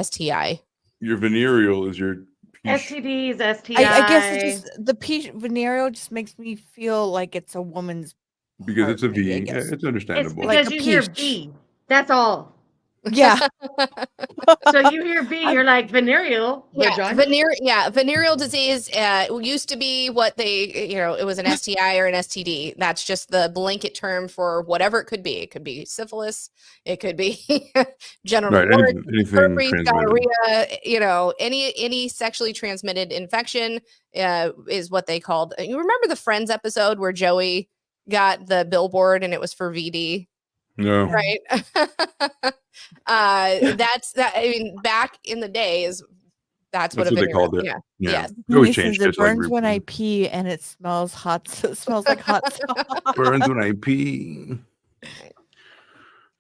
STI. Your venereal is your STDs, STI. I guess it's just the venereal just makes me feel like it's a woman's. because it's a maybe, I V. guess. It's It's understandable. because Like a you hear peach. V. That's all. Yeah. So you hear V, you're like venereal. Venereal disease used to be what they, it was an STI or an STD. That's just the blanket term for whatever it could be. It could be syphilis. It could be genital Right, warts, anything herpes, transmitted. gonorrhea. Any sexually transmitted infection is what they called. You remember the Friends episode where Joey got the billboard and it was for VD? No. Right. That's that. I mean, back in the days, that's what they called it. Yeah. Yeah. Yes. It always He changed. says it Just like burns when I pee and it smells hot. It smells like hot sauce. burns when I pee.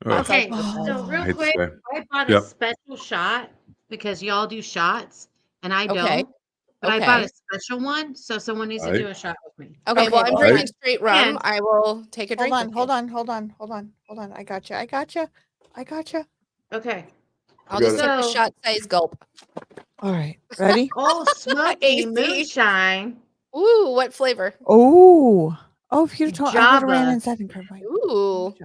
Ugh. Okay, Oh. so I real hate to quick, say. I bought Yep. a special shot because y'all do shots and I Okay. don't. But I bought Okay. a special one, so someone needs to Aight. do a shot with me. Okay. Well, I'm All drinking right. straight rum. And- I will take a drink. Hold on. I gotcha. Okay. I'll just take a So- shot size gulp. All right. Ready? Oh, smoky AC. moonshine. Ooh, what flavor? Oh, if you told I would have ran Java. inside and grabbed mine. Ooh.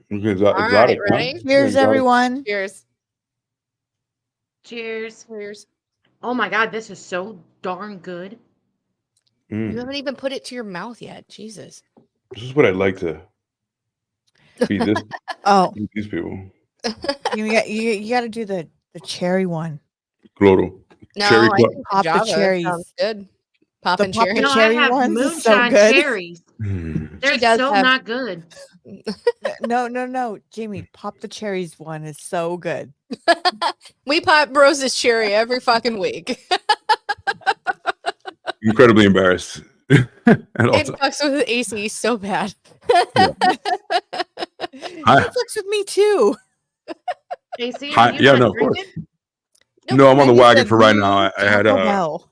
Exotic, All right, huh? ready? Cheers, Exotic. everyone. Cheers. Cheers. Cheers. Oh my God, this is so darn good. You Mm. haven't even put it to your mouth yet. Jesus. This is what I'd like to feed this. Oh, feed these people. you got to do the cherry one. Glottal. No, Cherry I club. think Pop the Java cherries. sounds good. Popping pop cherry. the No, cherry I have ones is so moonshine good. cherries. Mm. They're does so have- not good. No. Jamie, pop the cherries one is so good. We pop Rose's cherry every fucking week. Incredibly embarrassed. At all It times. fucks with AC so bad. It fucks with me too. AC, Hi, are you yeah, not no, of course. drinking? No, I'm on the Maggie wagon said, for right now. I had Taco Bell.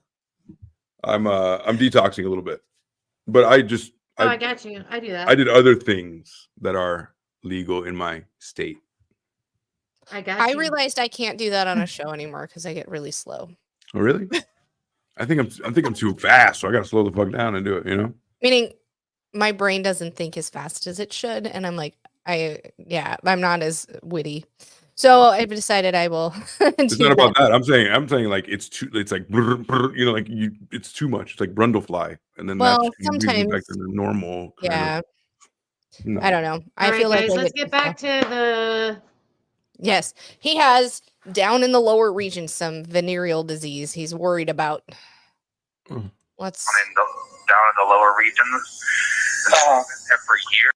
I'm detoxing a little bit, but I got you. I do that. I did other things that are legal in my state. I realized I can't do that on a show anymore because I get really slow. Oh, really? I think I'm too fast, so I got to slow the fuck down and do it. You know. Meaning, my brain doesn't think as fast as it should, and I'm like, I'm not as witty. So I've decided I will. It's not about that. I'm saying like it's like it's too much. It's like Brundlefly, and then Well, that's brings me sometimes, back to the normal. yeah. No. I don't know. I All feel right, like guys, I let's get get back to the. Yes, he has down in the lower region some venereal disease he's worried about. Let's Down in the lower regions, every year,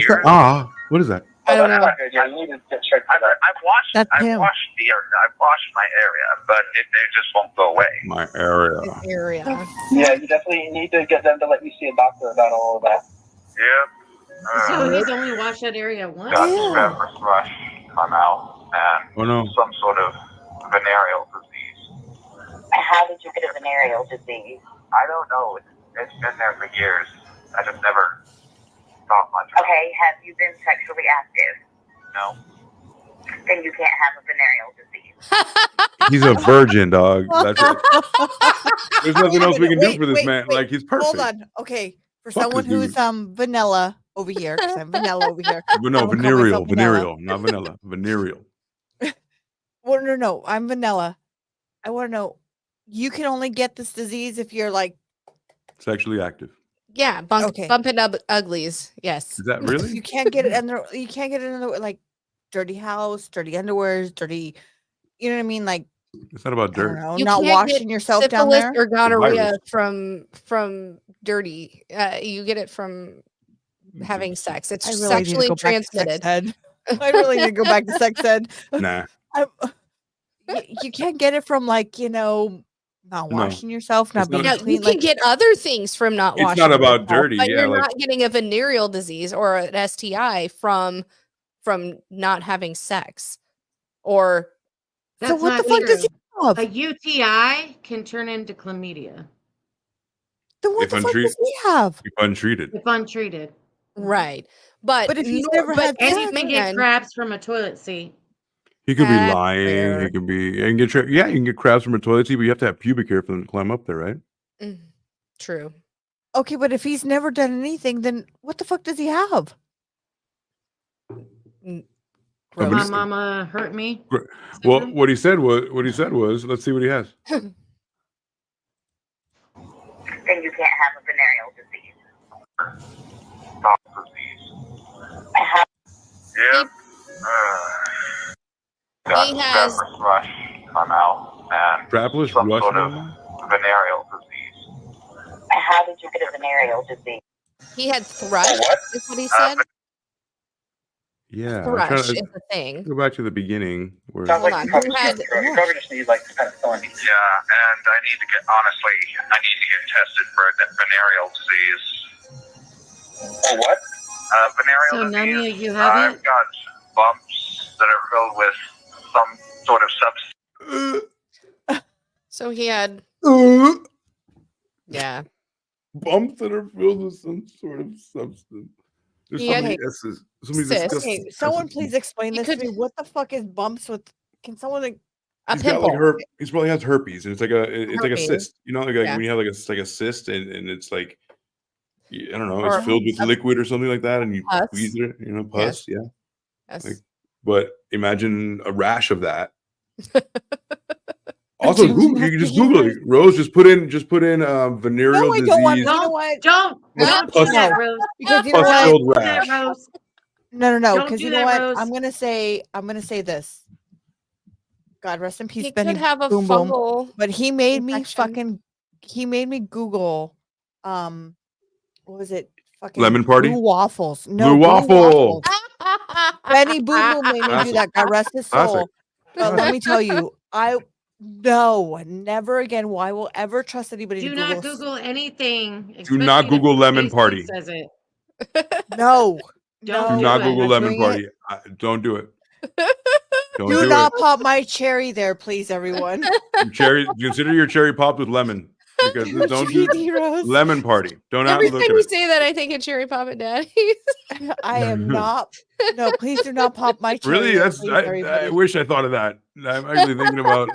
What's that? What is that? I don't know. I've washed my area, but they just won't go away. My area. Yeah, you definitely need to get them to let you see a doctor about all of that. Yep. So he's only washed that area once. Got pepper thrush come out and some sort of venereal disease. How did you get a venereal disease? I don't know. It's been there for years. I just never thought much. Okay, have you been sexually active? No. Then you can't have a venereal disease. He's a virgin, dog. That's it. There's nothing else we can do for this man. Like he's perfect. Hold on. Okay. For Fuck someone this who's dude. vanilla over here, 'cause I'm vanilla over here. But no, I would call myself venereal, not vanilla. Venereal. Well, no. I'm vanilla. I want to know. You can only get this disease if you're like Sexually active. Yeah, bumping up uglies. Yes. Is that really? you can't get it under. You can't get it in the like dirty house, dirty underwears, dirty. You know what I mean? Like It's not about I don't dirt. know, You not can't washing get yourself down syphilis there. or gonorrhea virus. from dirty. You get it from having sex. It's I really need to sexually go back to sex transmitted. ed. I really need to go back to sex ed. Nah. You can't get it from like not No. washing yourself, not It's not- being Yeah, you clean. can Like get other things from not It's washing. not about yourself, dirty, but yeah, you're like- not getting a venereal disease or an STI from not having sex, or so That's what the not fuck does he have? A UTI can turn into chlamydia Then what If the fuck does he have? If untreated. if untreated. right. But But if he's never had And sex, you can get crabs from a toilet seat. He could be That's lying. fair. He can be. You can get crabs from a toilet seat, but you have to have pubic hair for them to climb up there, right? True. Okay, but if he's never done anything, then what the fuck does he have? But My it's- mama hurt me. Well, what he said was, let's see what he has. Then you can't have a venereal disease. Yep. Got He has- pepper thrush come out and Travelers some Rush. sort of venereal disease. How did you get a venereal disease? He had thrush. Is what he said. Yeah. I'm Thrush trying is to a thing. go back to the beginning. Where Sounds Hold like on, you probably, who had- you probably just need like penicillin. Yeah, and I need to get tested for that venereal disease. Oh, what? Venereal So disease. none of you have it? I've got bumps that are filled with some sort of substance. So he had. Yeah. bumps that are filled with some sort of substance. There's He so had many S's. So many cysts. disgusting Okay, someone S's. please explain You this to could- me. What the fuck is bumps with? Can someone? A He's got pimple. like he probably has herpes, and it's like a Herpes. cyst. You know, like Yeah. when you have like a cyst, and it's like I don't know, Or it's filled with a- liquid or something like that, and you Pus. squeeze it. You know, pus. Yeah. Yes. Like, but imagine a rash of that. Also, Google, you can just Google it. Rose, just put in venereal No, I disease. don't want. You know what? Don't do that, Rose. Because you know what? Pus-filled Don't do that, rash. Rose. No. Don't Because do you know that, what? Rose. I'm gonna say this. God rest in peace, He Benny could have a Boom Boom. fungal But he made me infection. fucking he made me Google, what was it? Fucking Lemon Party? Blue waffles. No, Blue waffle. Benny Boo Boo made me do Classic. that. God rest his Classic. soul. But let me tell you, no, never again. Why will ever trust anybody Do to not Google? Google anything. Do not especially if Google Lemon Facebook Party. Says it. No, Don't Do no, not do Google it. Lemon doing Party. Don't do it. Don't Do do not it. pop my cherry there, please, everyone. Consider your cherry popped with lemon. Because don't do GD Rose. Lemon Party. Do not Every look time at you it. say that, I think of Cherry Pop and Daddies. I am not. No, please do not pop my cherry. Really? there, That's please, I everybody. wish I thought of that. I'm actually thinking about,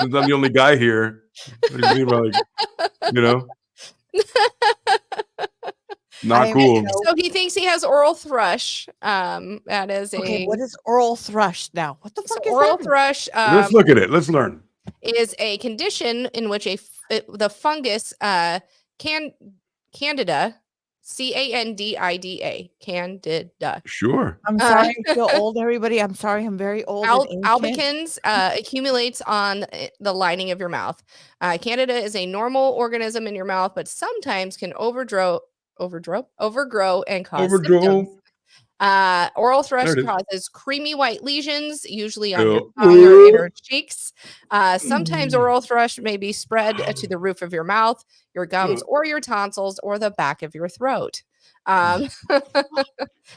since I'm the only guy here, I'm thinking about, not cool. So he thinks he has oral thrush. That is Okay, what is oral thrush now? What the fuck is oral that? thrush? Let's look at it. Let's learn. Is a condition in which the fungus Candida, Candida, Candida. Sure. I'm sorry, I feel old, everybody. I'm sorry, I'm very old. and ancient. Albicans accumulates on the lining of your mouth. Candida is a normal organism in your mouth, but sometimes can overgrow and cause symptoms. Oral thrush There it is. causes creamy white lesions, usually on Ew. your tongue or inner cheeks. Sometimes oral thrush may be spread to the roof of your mouth, your gums, or your tonsils, or the back of your throat.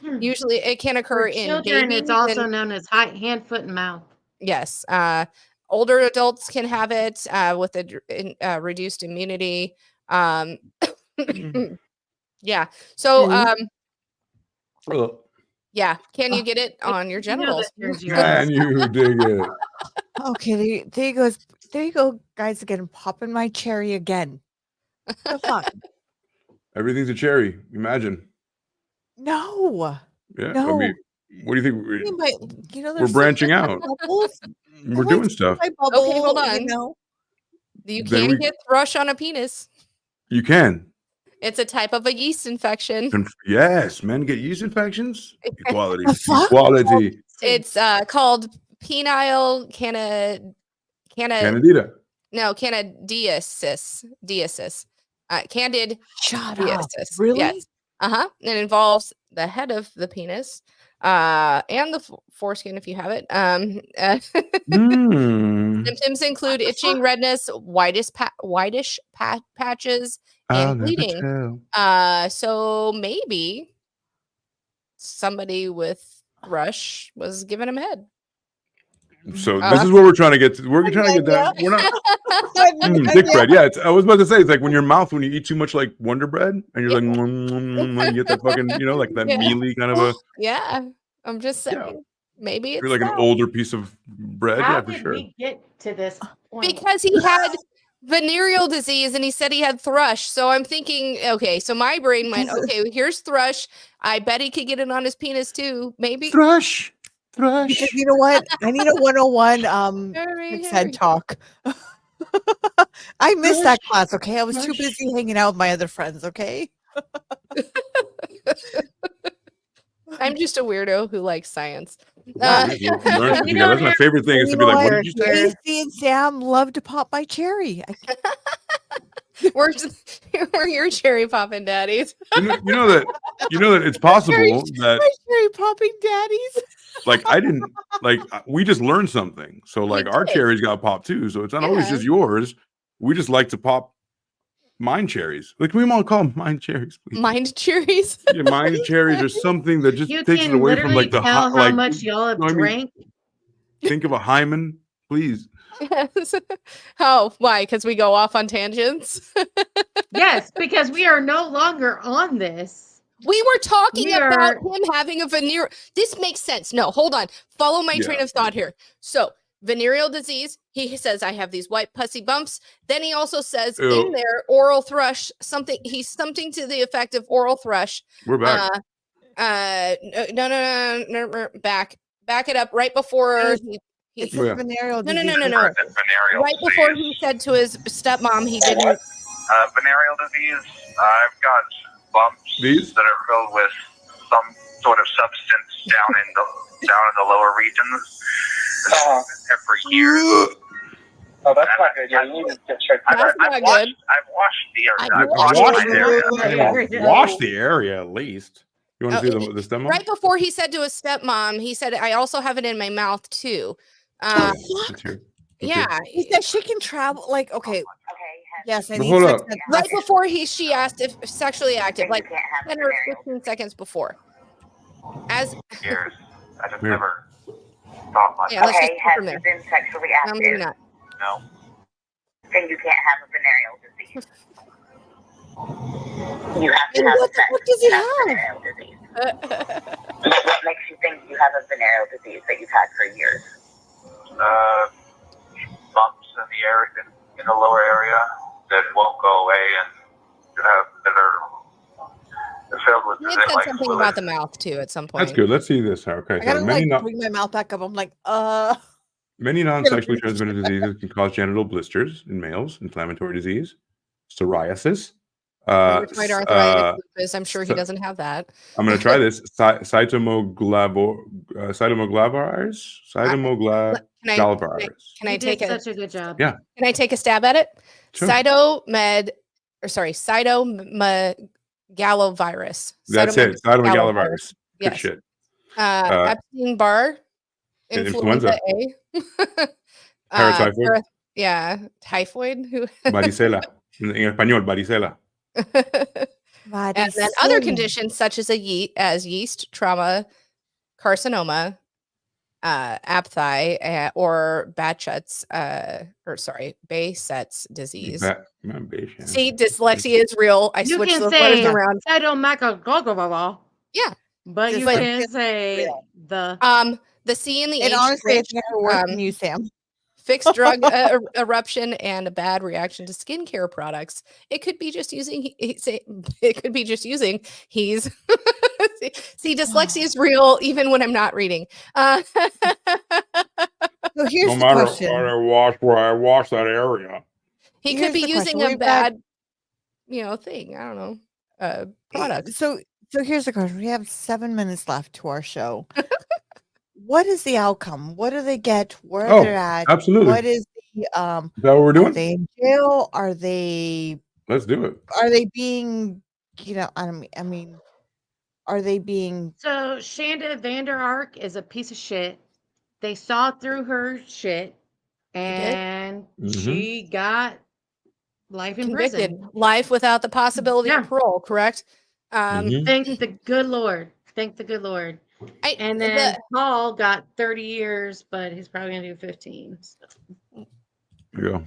Usually, it can occur For in children, babies. it's also known as hand, foot, and mouth. Yes. Older adults can have it with a reduced immunity. Yeah. So, yeah. Can you get it on your genitals? Can you dig it? Okay, there you go, guys. Again, popping my cherry again. The fuck? Everything's a cherry. Imagine. No. Yeah. No. I mean, what do you think? We're We're branching out. We're doing stuff. Okay, hold on. You Then can get thrush on a penis. You can. It's a type of a yeast infection. Yes, men get yeast infections. Equality. The fuck? Equality. It's called penile Candida. No, candidiasis. Candid. Shut up. Really? Yes. It involves the head of the penis, and the foreskin if you have it. Symptoms include itching, redness, whitish patches, and bleeding. So maybe somebody with thrush was giving him head. So this is what we're trying to get to. We're trying to get that. We're not dick bread. Yeah, I was about to say, it's like when your mouth, when you eat too much like Wonder Bread, and you're like, you get that fucking, like that mealy kind of a. Yeah, I'm just saying. Maybe it's You're like an older piece of bread. How Yeah, for did sure. we get to this point? Because he had venereal disease and he said he had thrush. So I'm thinking, okay, so my brain went, okay, here's thrush. I bet he could get it on his penis too. Maybe thrush. Because you know what? I need a 101 sex ed talk. I missed that class, okay? I was too busy hanging out with my other friends, okay? I'm just a weirdo who likes science. That's my favorite thing is to be like, what did you say? Casey and Sam love to pop my cherry. We're your cherry popping daddies. You know that it's possible that my cherry popping daddies. like I didn't like we just learned something. So like our cherries got popped too. So it's not always just yours. We just like to pop mind cherries. Like we all call them mind cherries, please. Mind cherries. Yeah, mind cherries or something that just You takes it can away from literally like the tell how like much y'all have you know what I mean? drank. Think of a hymen, please. Yes. Oh, why? Because we go off on tangents. Yes, because we are no longer on this. We were talking about him having a venereal. This makes sense. No, hold on. Follow my train of thought here. So, venereal disease. He says, I have these white pussy bumps. Then he also says in there, oral thrush, something. He's something to the effect of oral thrush. We're back. No. Back it up right before It's venereal disease. No. Venereal Right before he said to his stepmom he didn't. Venereal disease. I've got bumps that are filled with some sort of substance down in the lower regions. Every year. Oh, that's not good. Yeah, you need to get checked. That's not good. I've washed the area. I've I've washed the area. Wash the area at least. You want to see the stepmom? Right before he said to his stepmom, he said, "I also have it in my mouth too." Let's hear it. Yeah, He said she can travel. Like, okay. Yes, I But need hold sex up. ed. right before she asked if sexually active, like 10 or 15 seconds before. As Years. I just Weird. never thought much. yeah, let's just Okay, go have from you there. been sexually No, active? maybe not. No. Then you can't have a venereal disease. You have to And have what the sex fuck does he to have have? venereal disease. What makes you think you have a venereal disease that you've had for years? Bumps in the area, in the lower area that won't go away and that are filled with He had said something about the mouth too at some point. That's good. Let's see this. Okay, I so gotta many like bring my mouth back up. I'm like, many non-sexually transmitted diseases can cause genital blisters in males, inflammatory disease, psoriasis. Rheumatoid arthritis, lupus. I'm sure he doesn't have that. I'm going to try this. Cytomegalovirus. Can I You take did a such a good job. Yeah. Can I take a stab at it? Sure. Cytomegalovirus. That's it. Cytomegalovirus. Good Yes. shit. Epstein-Barr. Influenza. A. Paratyphoid. Yeah. Typhoid. Varicela. En español, varicela. And then other conditions such as yeast, trauma, carcinoma, aphthei, or Behçet's disease. See, dyslexia is real. I You switched can those say letters around. cytomegalovirus. Yeah, But you But- can say the the C and the and H. honestly, Rich, it's never worked for you, Sam. fixed drug eruption and a bad reaction to skincare products. It could be just using. It could be just using. He's see, dyslexia is real even when I'm not reading. So here's No the matter question. what I wash that area. He Here's could be the using question. a We've got- bad, thing. I don't know. Product. So here's the question. We have 7 minutes left to our show. What is the outcome? What do they get? Where Oh, they're at? absolutely. What is the Is that what we're Are doing? they in jail? Are they Let's do it. being, I mean, are they being So Shanda Vander Ark is a piece of shit. They saw through her shit, and she got life in Convicted. prison. Life without the possibility Yeah. of parole. Correct. Thank the good Lord. Thank the good Lord. And then Paul got 30 years, but he's probably gonna do 15. Yeah.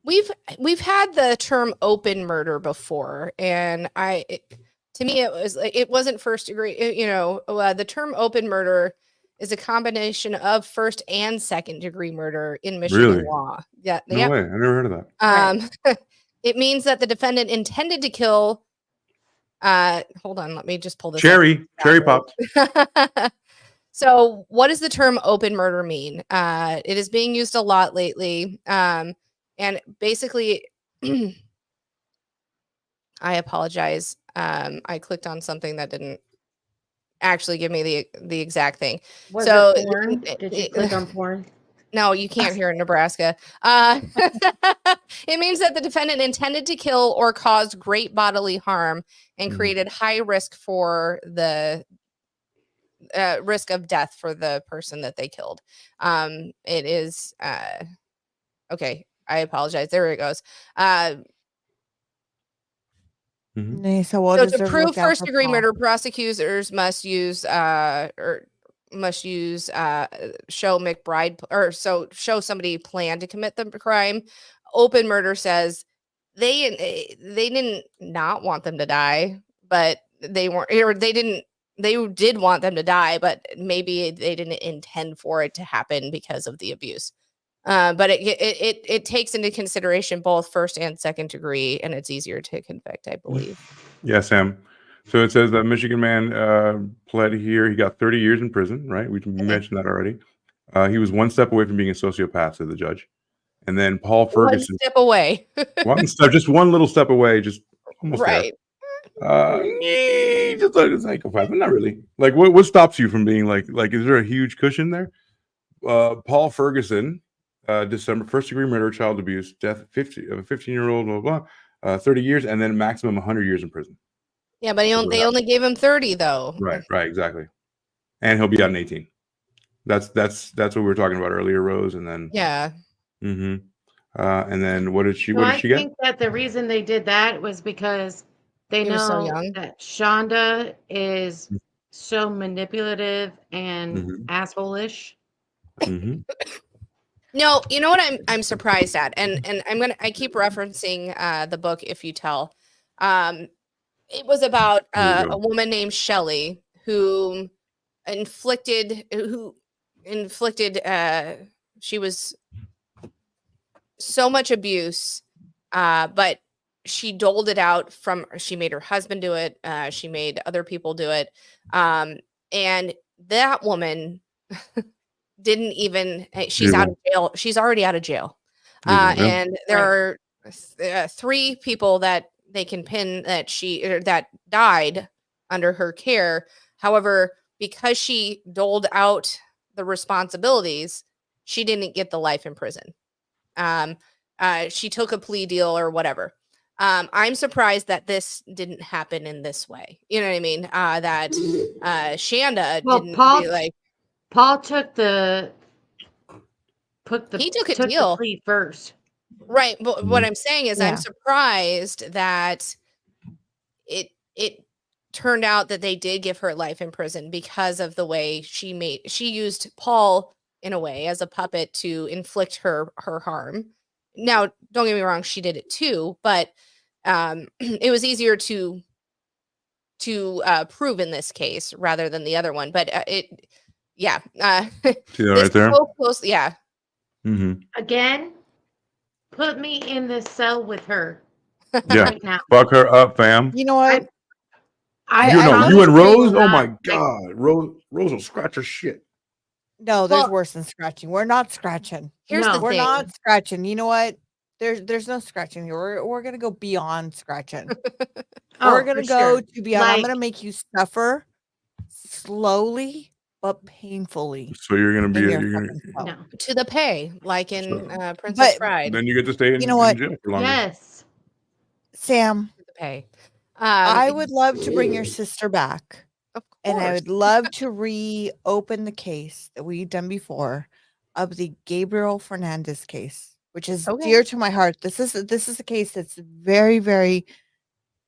We've had the term open murder before, and to me it wasn't first degree. The term open murder is a combination of first and second degree murder in Michigan Really? law. Yeah, No way. I never heard of that. It means that the defendant intended to kill. Hold on, let me just pull this. Cherry pop. So, what does the term open murder mean? It is being used a lot lately, and basically, I apologize. I clicked on something that didn't actually give me the exact thing. Was so, it porn? Did you click on porn? No, you can't here in Nebraska. It means that the defendant intended to kill or cause great bodily harm and created high risk for the risk of death for the person that they killed. It is okay. I apologize. There it goes. So what So does to there prove look out first for degree Paul? murder, prosecutors must use show McBride show somebody planned to commit the crime. Open murder says they didn't not want them to die, but they weren't, or they did want them to die, but maybe they didn't intend for it to happen because of the abuse. But it takes into consideration both first and second degree, and it's easier to convict, I believe. Yeah, Sam. So it says that Michigan man pled here. He got 30 years in prison, right? We mentioned that already. He was one step away from being a sociopath, said the judge. And then Paul Ferguson. One step away. One step, just one little step away, just almost right. Just like a psychopath, but not really. Like, what stops you from being like? Is there a huge cushion there? Paul Ferguson December, first degree murder, child abuse, death of a 15-year-old, blah, blah, blah, 30 years, and then maximum 100 years in prison. Yeah, but they only gave him 30 though. Right, exactly. And he'll be out in 18. That's what we were talking about earlier, Rose. And then yeah. And then what did she So I get? think that the reason they did that was because they He was so know young. that Shonda is so manipulative and asshole-ish. No, you know what I'm surprised at, and I keep referencing the book If You Tell. It was about a woman named Shelley who inflicted she was so much abuse, but she doled it out she made her husband do it, she made other people do it, and that woman didn't even she's out of jail. She's already out of jail. And there are 3 people that they can pin that died under her care. However, because she doled out the responsibilities, she didn't get the life in prison. She took a plea deal or whatever. I'm surprised that this didn't happen in this way. You know what I mean? That Shanda didn't be like. Paul took the deal plea first. Right. But what I'm saying is I'm surprised that it turned out that they did give her life in prison because of the way she used Paul in a way as a puppet to inflict her harm. Now, don't get me wrong, she did it too, but it was easier to prove in this case rather than the other one. But see that right there? So close, yeah. Again, put me in the cell with her. Yeah, right now. Fuck her up, fam. You know what? You and Rose. Oh my God, Rose will scratch her shit. No, there's worse than scratching. We're not scratching. Here's the We're thing. not scratching. You know what? There's no scratching here. We're gonna go beyond scratching. We're gonna go to beyond. I'm gonna make you suffer slowly but painfully. So you're gonna be to the pay, like in Princess Bride. Then you get to stay in, You know what? in jail for longer. Yes, Sam. To the pay. I would love to bring your sister back. And I would love to reopen the case that we've done before of the Gabriel Fernandez case, which is dear to my heart. This is a case that's very, very,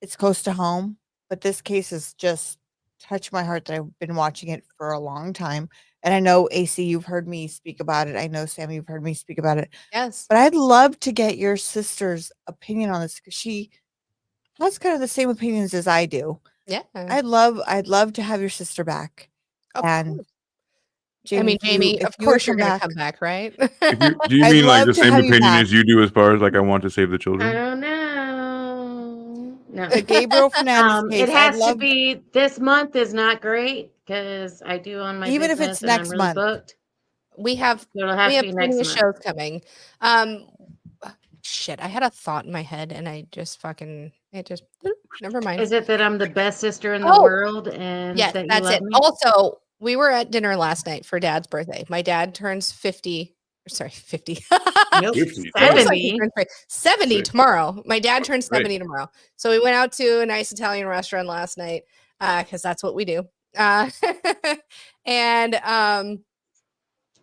it's close to home, but this case has just touched my heart that I've been watching it for a long time. And I know, AC, you've heard me speak about it. I know, Sam, you've heard me speak about it. Yes. But I'd love to get your sister's opinion on this because she has kind of the same opinions as I do. Yeah. I'd love to have your sister back. Jamie, if of you course would you're going to come back, right? Do you mean like the same opinion as you do as far as like I want to save the I children? don't know. No, The Gabriel Fernandez case. It has to be. This month is not great because I do on my even if business it's and I'm next really month. booked. We have It'll have to be plenty next of month. shows coming. Shit, I had a thought in my head and I just never mind. Is it that I'm the best sister in the world and yeah, that you that's love it. me? Also, we were at dinner last night for Dad's birthday. My dad turns 50. Sorry, 50. Nope, 50. 70. 70 tomorrow. My dad turns 70 tomorrow. So we went out to a nice Italian restaurant last night because that's what we do. And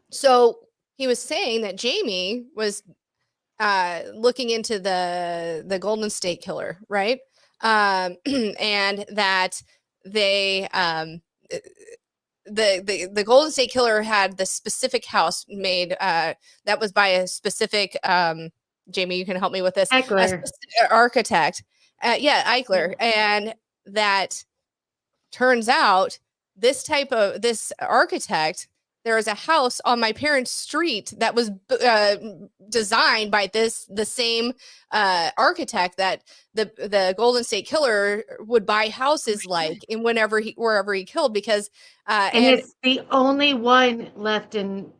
so he was saying that Jamie was looking into the Golden State Killer, right? And that they the Golden State Killer had the specific house made that was by a specific Jamie, you can help me with this, architect. Eichler. And that turns out this architect, there is a house on my parents' street that was designed by the same architect that the Golden State Killer would buy houses like in wherever he killed because and it's the only one left in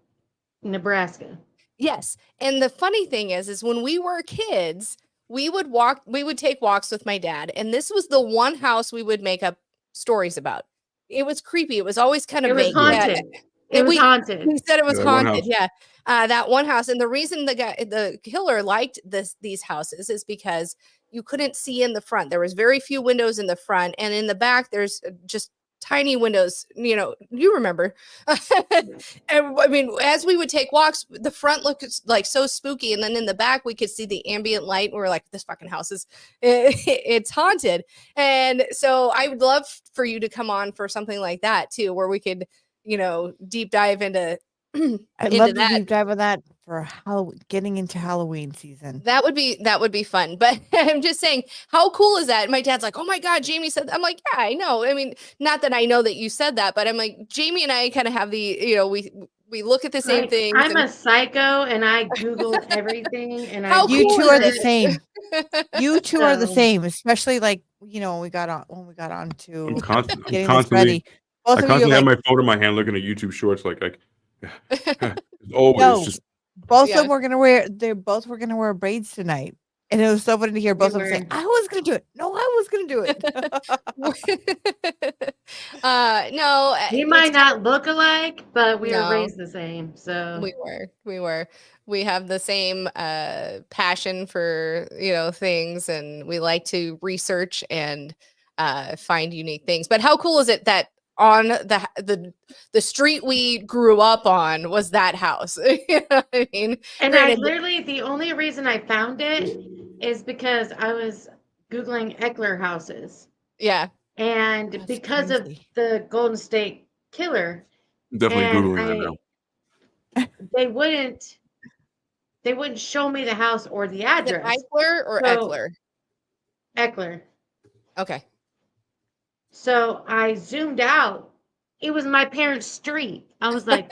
Nebraska. Yes. And the funny thing is when we were kids, we would take walks with my dad, and this was the one house we would make up stories about. It was creepy. It was always kind of It was vague. haunted. It was haunted. We said it was haunted. Yeah. that one house. And the reason the killer liked these houses is because you couldn't see in the front. There was very few windows in the front, and in the back there's just tiny windows. You remember. And I mean, as we would take walks, the front looked like so spooky, and then in the back we could see the ambient light, and we were like, this fucking house is it's haunted. And so I would love for you to come on for something like that too, where we could deep dive into I'd into love to that. deep dive on that for getting into Halloween season. That would be fun. But I'm just saying, how cool is that? And my dad's like, oh my God, Jamie said that. I'm like, yeah, I know. I mean, not that I know that you said that, but I'm like, Jamie and I kind of have the, we look at the same things. I'm a psycho and I Google everything. And You two are the same. You two are the same, especially like, when we got on to I'm getting this constantly, ready. Both I of you constantly are have like, my phone in my hand looking at YouTube shorts like it's always no, just both of them were gonna wear braids tonight. And it was so funny to hear both of them say, I was gonna do it. No, I was gonna do it. No, we might not look alike, but we were No. raised the same. So we have the same passion for things, and we like to research and find unique things. But how cool is it that on the street we grew up on was that house? You know what I mean? And Granted, the only reason I found it is because I was Googling Eckler houses. Yeah. And because of the Golden State Killer, definitely and Googling that now. they wouldn't show me the house or the Is it address. Eichler or Eckler? Eckler. Okay. So I zoomed out. It was my parents' street. I was like,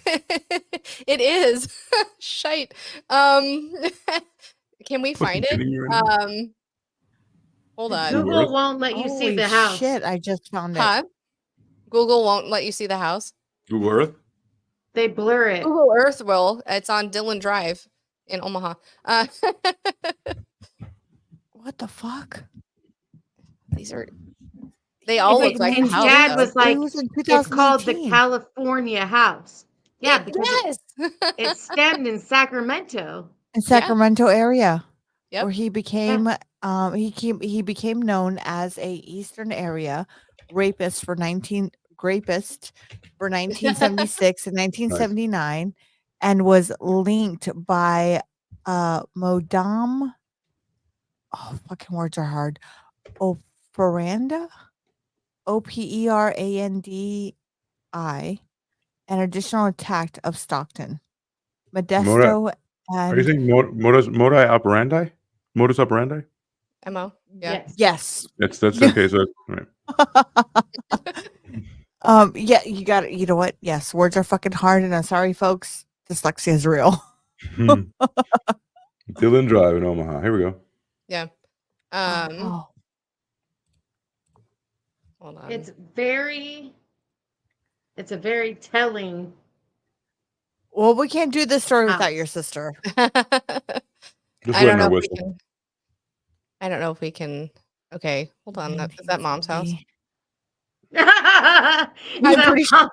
it is. Shite. Can we find it? Hold on. Google won't let you see the house. Shit, I just found Huh? it. Google won't let you see the house? Google Earth? They blur it. Google Earth will. It's on Dillon Drive in Omaha. What the fuck? They all look like a his house. dad though. was like, It was in it's called the 2018. California house. Yeah, because Yes. it stemmed in Sacramento. In Sacramento area. Yep. Where he became he became known as a Eastern area rapist for 1976 and 1979, and was linked by Modam. Oh, fucking words are hard. Operanda, Operandi, an additional attack of Stockton, Modesto, Are you and saying modus operandi? Modus operandi? MO. Yeah. yes. That's okay. So right. Yeah, you got it. You know what? Yes, words are fucking hard, and I'm sorry, folks. Dyslexia is real. Dillon Drive in Omaha. Here we go. Yeah. Oh. Hold on. It's a very telling. Well, we can't do this story without your sister. Just I don't letting know her if we whistle. can. I don't know if we can. Okay, hold on. Is that mom's house? I'm pretty sure.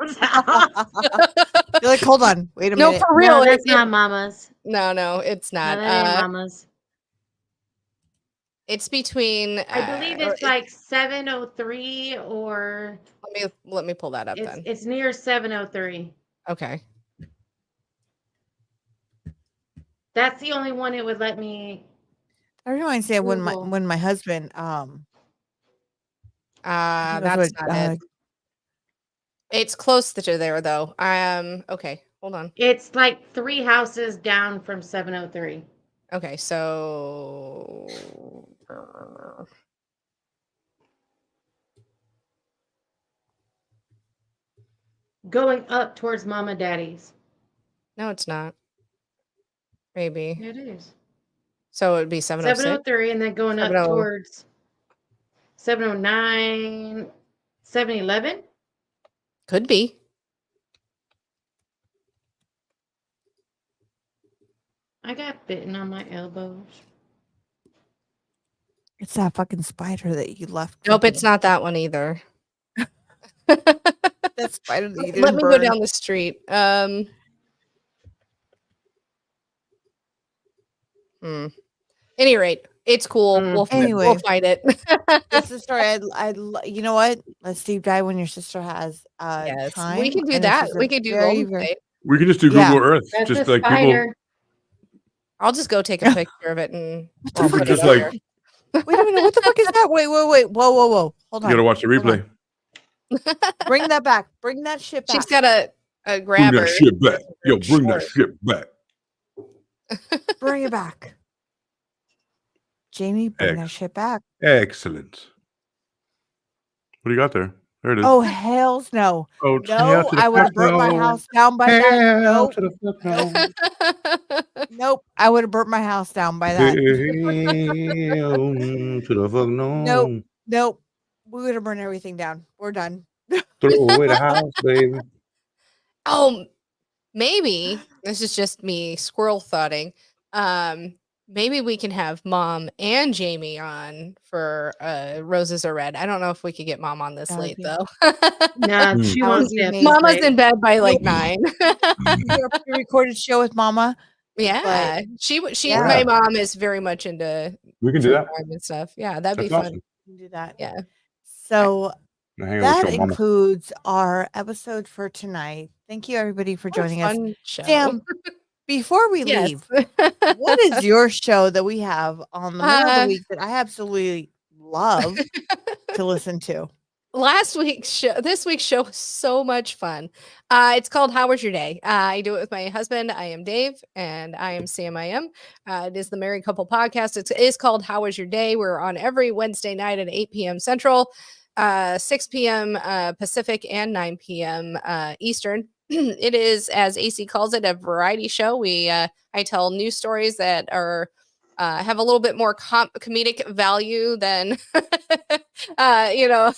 You're like, hold on, wait a No, minute. for real. No, that's not Mama's. No, it's not. No, that ain't Mama's. It's between. I believe it's like 703 or. Let me pull that up then. It's near 703. Okay. That's the only one it would let me. I reminds me of when Google. my husband That's not it. It's close to there though. Okay, hold on. It's like 3 houses down from 703. Okay, so Going up towards Mama Daddy's. no, it's not. Maybe. It is. So it would be 706. 703 and then going up 70 towards 709, 711. Could be. I got bitten on my elbows. it's that fucking spider that you left. Nope, it's not that one either. That's spider that you Let didn't me go burn. down the street. Any rate, it's cool. We'll Anyway. find it. This is story. You know what? Let's deep dive when your sister has Yes, time. we can do and if that. she's a We can do very, Golden very- State. We can just do Yeah. Google Earth. That's Just a like people. spider. I'll just go take a picture of it and the I'll fuck put is it up like- there. Wait a minute. What the fuck is that? Wait. Whoa. Hold on. You gotta watch the Hold on. replay. Bring that back. Bring that shit back. She's got a Bring grabber. that shit back. Yo, bring that shit back. Bring it back. Jamie, bring that shit back. Excellent. What do you got there? There it is. Oh, hells no. Oh, No, to the I would have fuck burnt my no. house down by that. Hell Nope. to the fuck no. Nope. I would have burnt my house down by that. Hell to the fuck no. Nope. We would have burned everything down. We're done. Throw away the house, baby. Oh, maybe this is just me squirrel thoughting. Maybe we can have Mom and Jamie on for Roses Are Red. I don't know if we could get Mom on this That would late be- though. No, she That would won't be stay up amazing. this Mama's late. in bed by like 9. You do a pre-recorded show with Mama. Yeah, she Yeah. my mom is very much into We can do true that. crime and stuff. Yeah, that'd be That's fun. awesome. You can do that. Yeah. So Now hang on with that your mama. includes our episode for tonight. Thank you everybody for What a joining us. fun show. Sam, before we Yes. leave, what is your show that we have on the middle of Uh, the week that I absolutely love to listen to? This week's show was so much fun. It's called How Was Your Day? I do it with my husband. I am Dave, and I am Sam. It is the Married Couple Podcast. It is called How Was Your Day? We're on every Wednesday night at 8 p.m. Central, 6 p.m. Pacific, and 9 p.m. Eastern. It is, as AC calls it, a variety show. I tell news stories that are have a little bit more comedic value than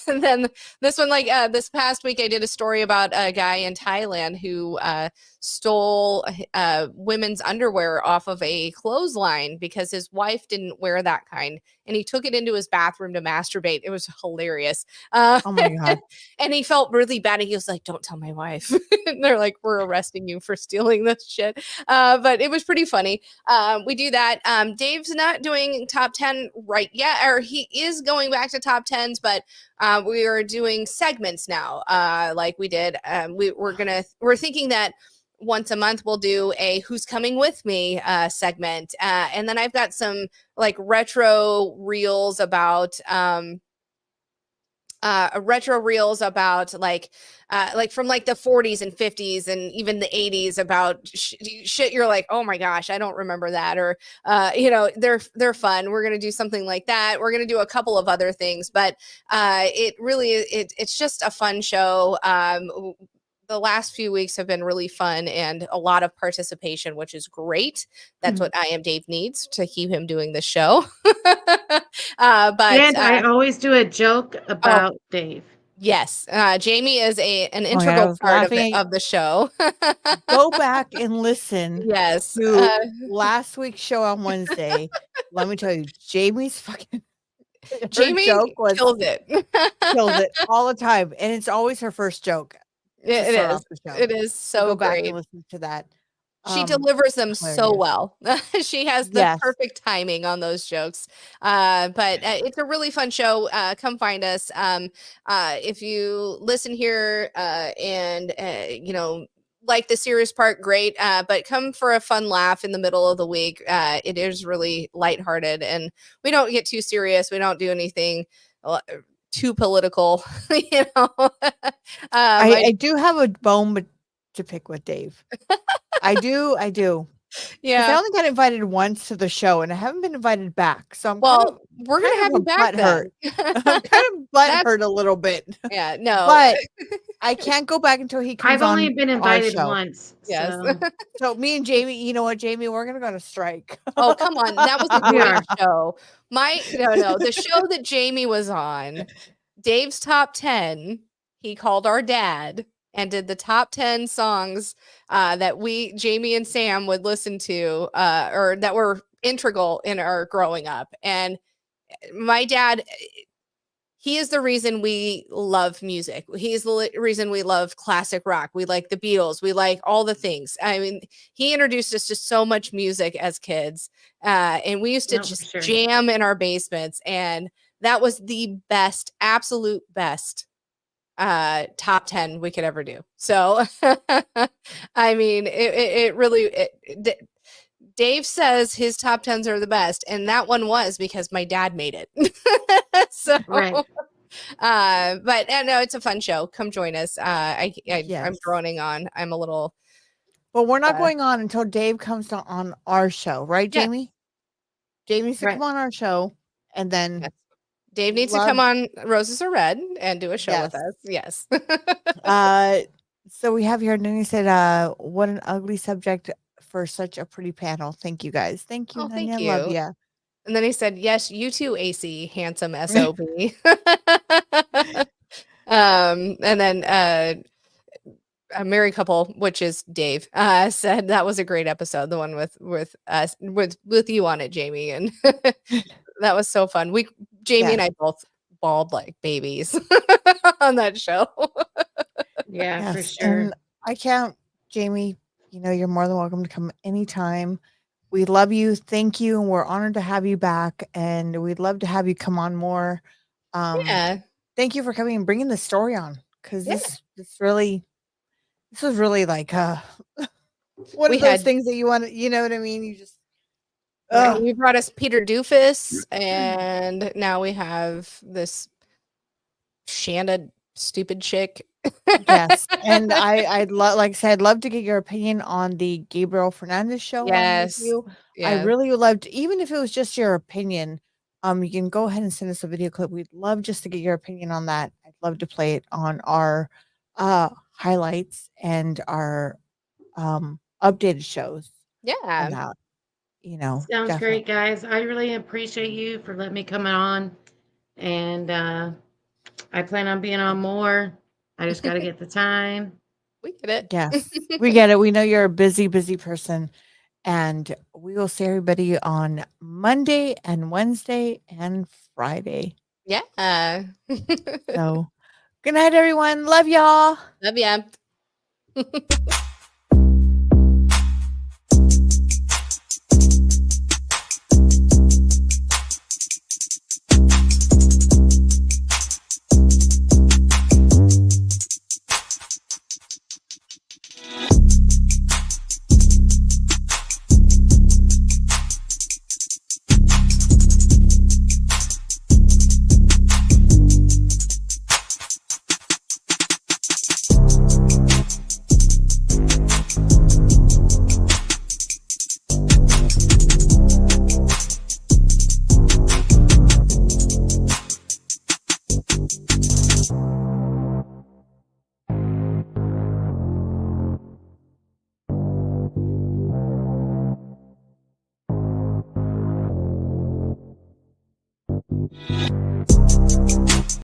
than this one. Like this past week I did a story about a guy in Thailand who stole women's underwear off of a clothesline because his wife didn't wear that kind, and he took it into his bathroom to masturbate. It was hilarious. Oh my God. And he felt really bad. He was like, "Don't tell my wife." And they're like, "We're arresting you for stealing this shit." But it was pretty funny. We do that. Dave's not doing top 10 right yet, or he is going back to top 10s, but we are doing segments now, like we did. We're thinking that once a month we'll do a Who's Coming With Me segment. And then I've got some like retro reels about like from like the 40s and 50s and even the 80s about shit you're like, oh my gosh, I don't remember that. Or they're fun. We're gonna do something like that. We're gonna do a couple of other things, but it's just a fun show. The last few weeks have been really fun and a lot of participation, which is great. That's what I Am Dave needs to keep him doing the show. But And I always do a joke about Dave. yes, Jamie is an Oh my God, I integral was part laughing. of the show. Go back and listen Yes, to last week's show on Wednesday. Let me tell you, Jamie's fucking her Jamie joke was killed it. kills it all the time, and it's always her first joke. to It start is. off the show. It is so go back great. and listen to that. She delivers them so hilarious. well. She has the Yes. perfect timing on those jokes. But it's a really fun show. Come find us. If you listen here and like the serious part, great. But come for a fun laugh in the middle of the week. It is really lighthearted, and we don't get too serious. We don't do anything too political. I do have a bone to pick with Dave. I do. 'Cause Yeah. I only got invited once to the show, and I haven't been invited back. So I'm we're gonna have you back then. I'm kind of butthurt a little bit. Yeah, no. But I can't go back until he comes I've only on been our invited show. once. Yes. So. So me and Jamie, you know what, Jamie, we're gonna go on a strike. Oh, come on. That was a We great are. show. No. The show that Jamie was on, Dave's top 10, he called our dad and did the top 10 songs that Jamie and Sam would listen to, or that were integral in our growing up. And my dad, he is the reason we love music. He's the reason we love classic rock. We like the Beatles. We like all the things. I mean, he introduced us to so much music as kids. And we used to just jam in our basements. And that was the best, absolute best top 10 we could ever do. So, I mean, it really, Dave says his top 10s are the best, and that one was because my dad made it. So, Right. but no, it's a fun show. Come join us. I'm Yes. droning on. I'm a little. Well, we're not going on until Dave comes on our show, right, Yeah. Jamie? Dave needs to come on our show, and then Dave needs to come on Roses Are Red and do a show with us. Yes. So we have here, and then he said, what an ugly subject for such a pretty panel. Thank you guys. Thank you, Oh, Nanya. thank I love you. ya. And then he said, yes, you too, AC, handsome SOB. And then a married couple, which is Dave, said that was a great episode. The one with us, with you on it, Jamie. And that was so fun. Jamie and I both bawled like babies on that show. Yeah, for Yes, sure. and I can't, Jamie, you're more than welcome to come anytime. We love you. Thank you. And we're honored to have you back. And we'd love to have you come on more. Yeah. Thank you for coming and bringing the story on. Because this was really like one of those things that you want to, you know what I mean? You just, You brought us Peter Doofus, and now we have this Shanda stupid chick. yes. And I'd love, like I said, I'd love to get your opinion on the Gabriel Fernandez show. Yes. On you. Yeah. I really would love to, even if it was just your opinion, you can go ahead and send us a video clip. We'd love just to get your opinion on that. I'd love to play it on our highlights and our updated shows. Yeah. About, Sounds definitely. great, guys. I really appreciate you for letting me come on. And I plan on being on more. I just got to get the time. We get it. Yes, we get it. We know you're a busy, busy person. And we will see everybody on Monday and Wednesday and Friday. Yeah. So good night, everyone. Love y'all. Love ya.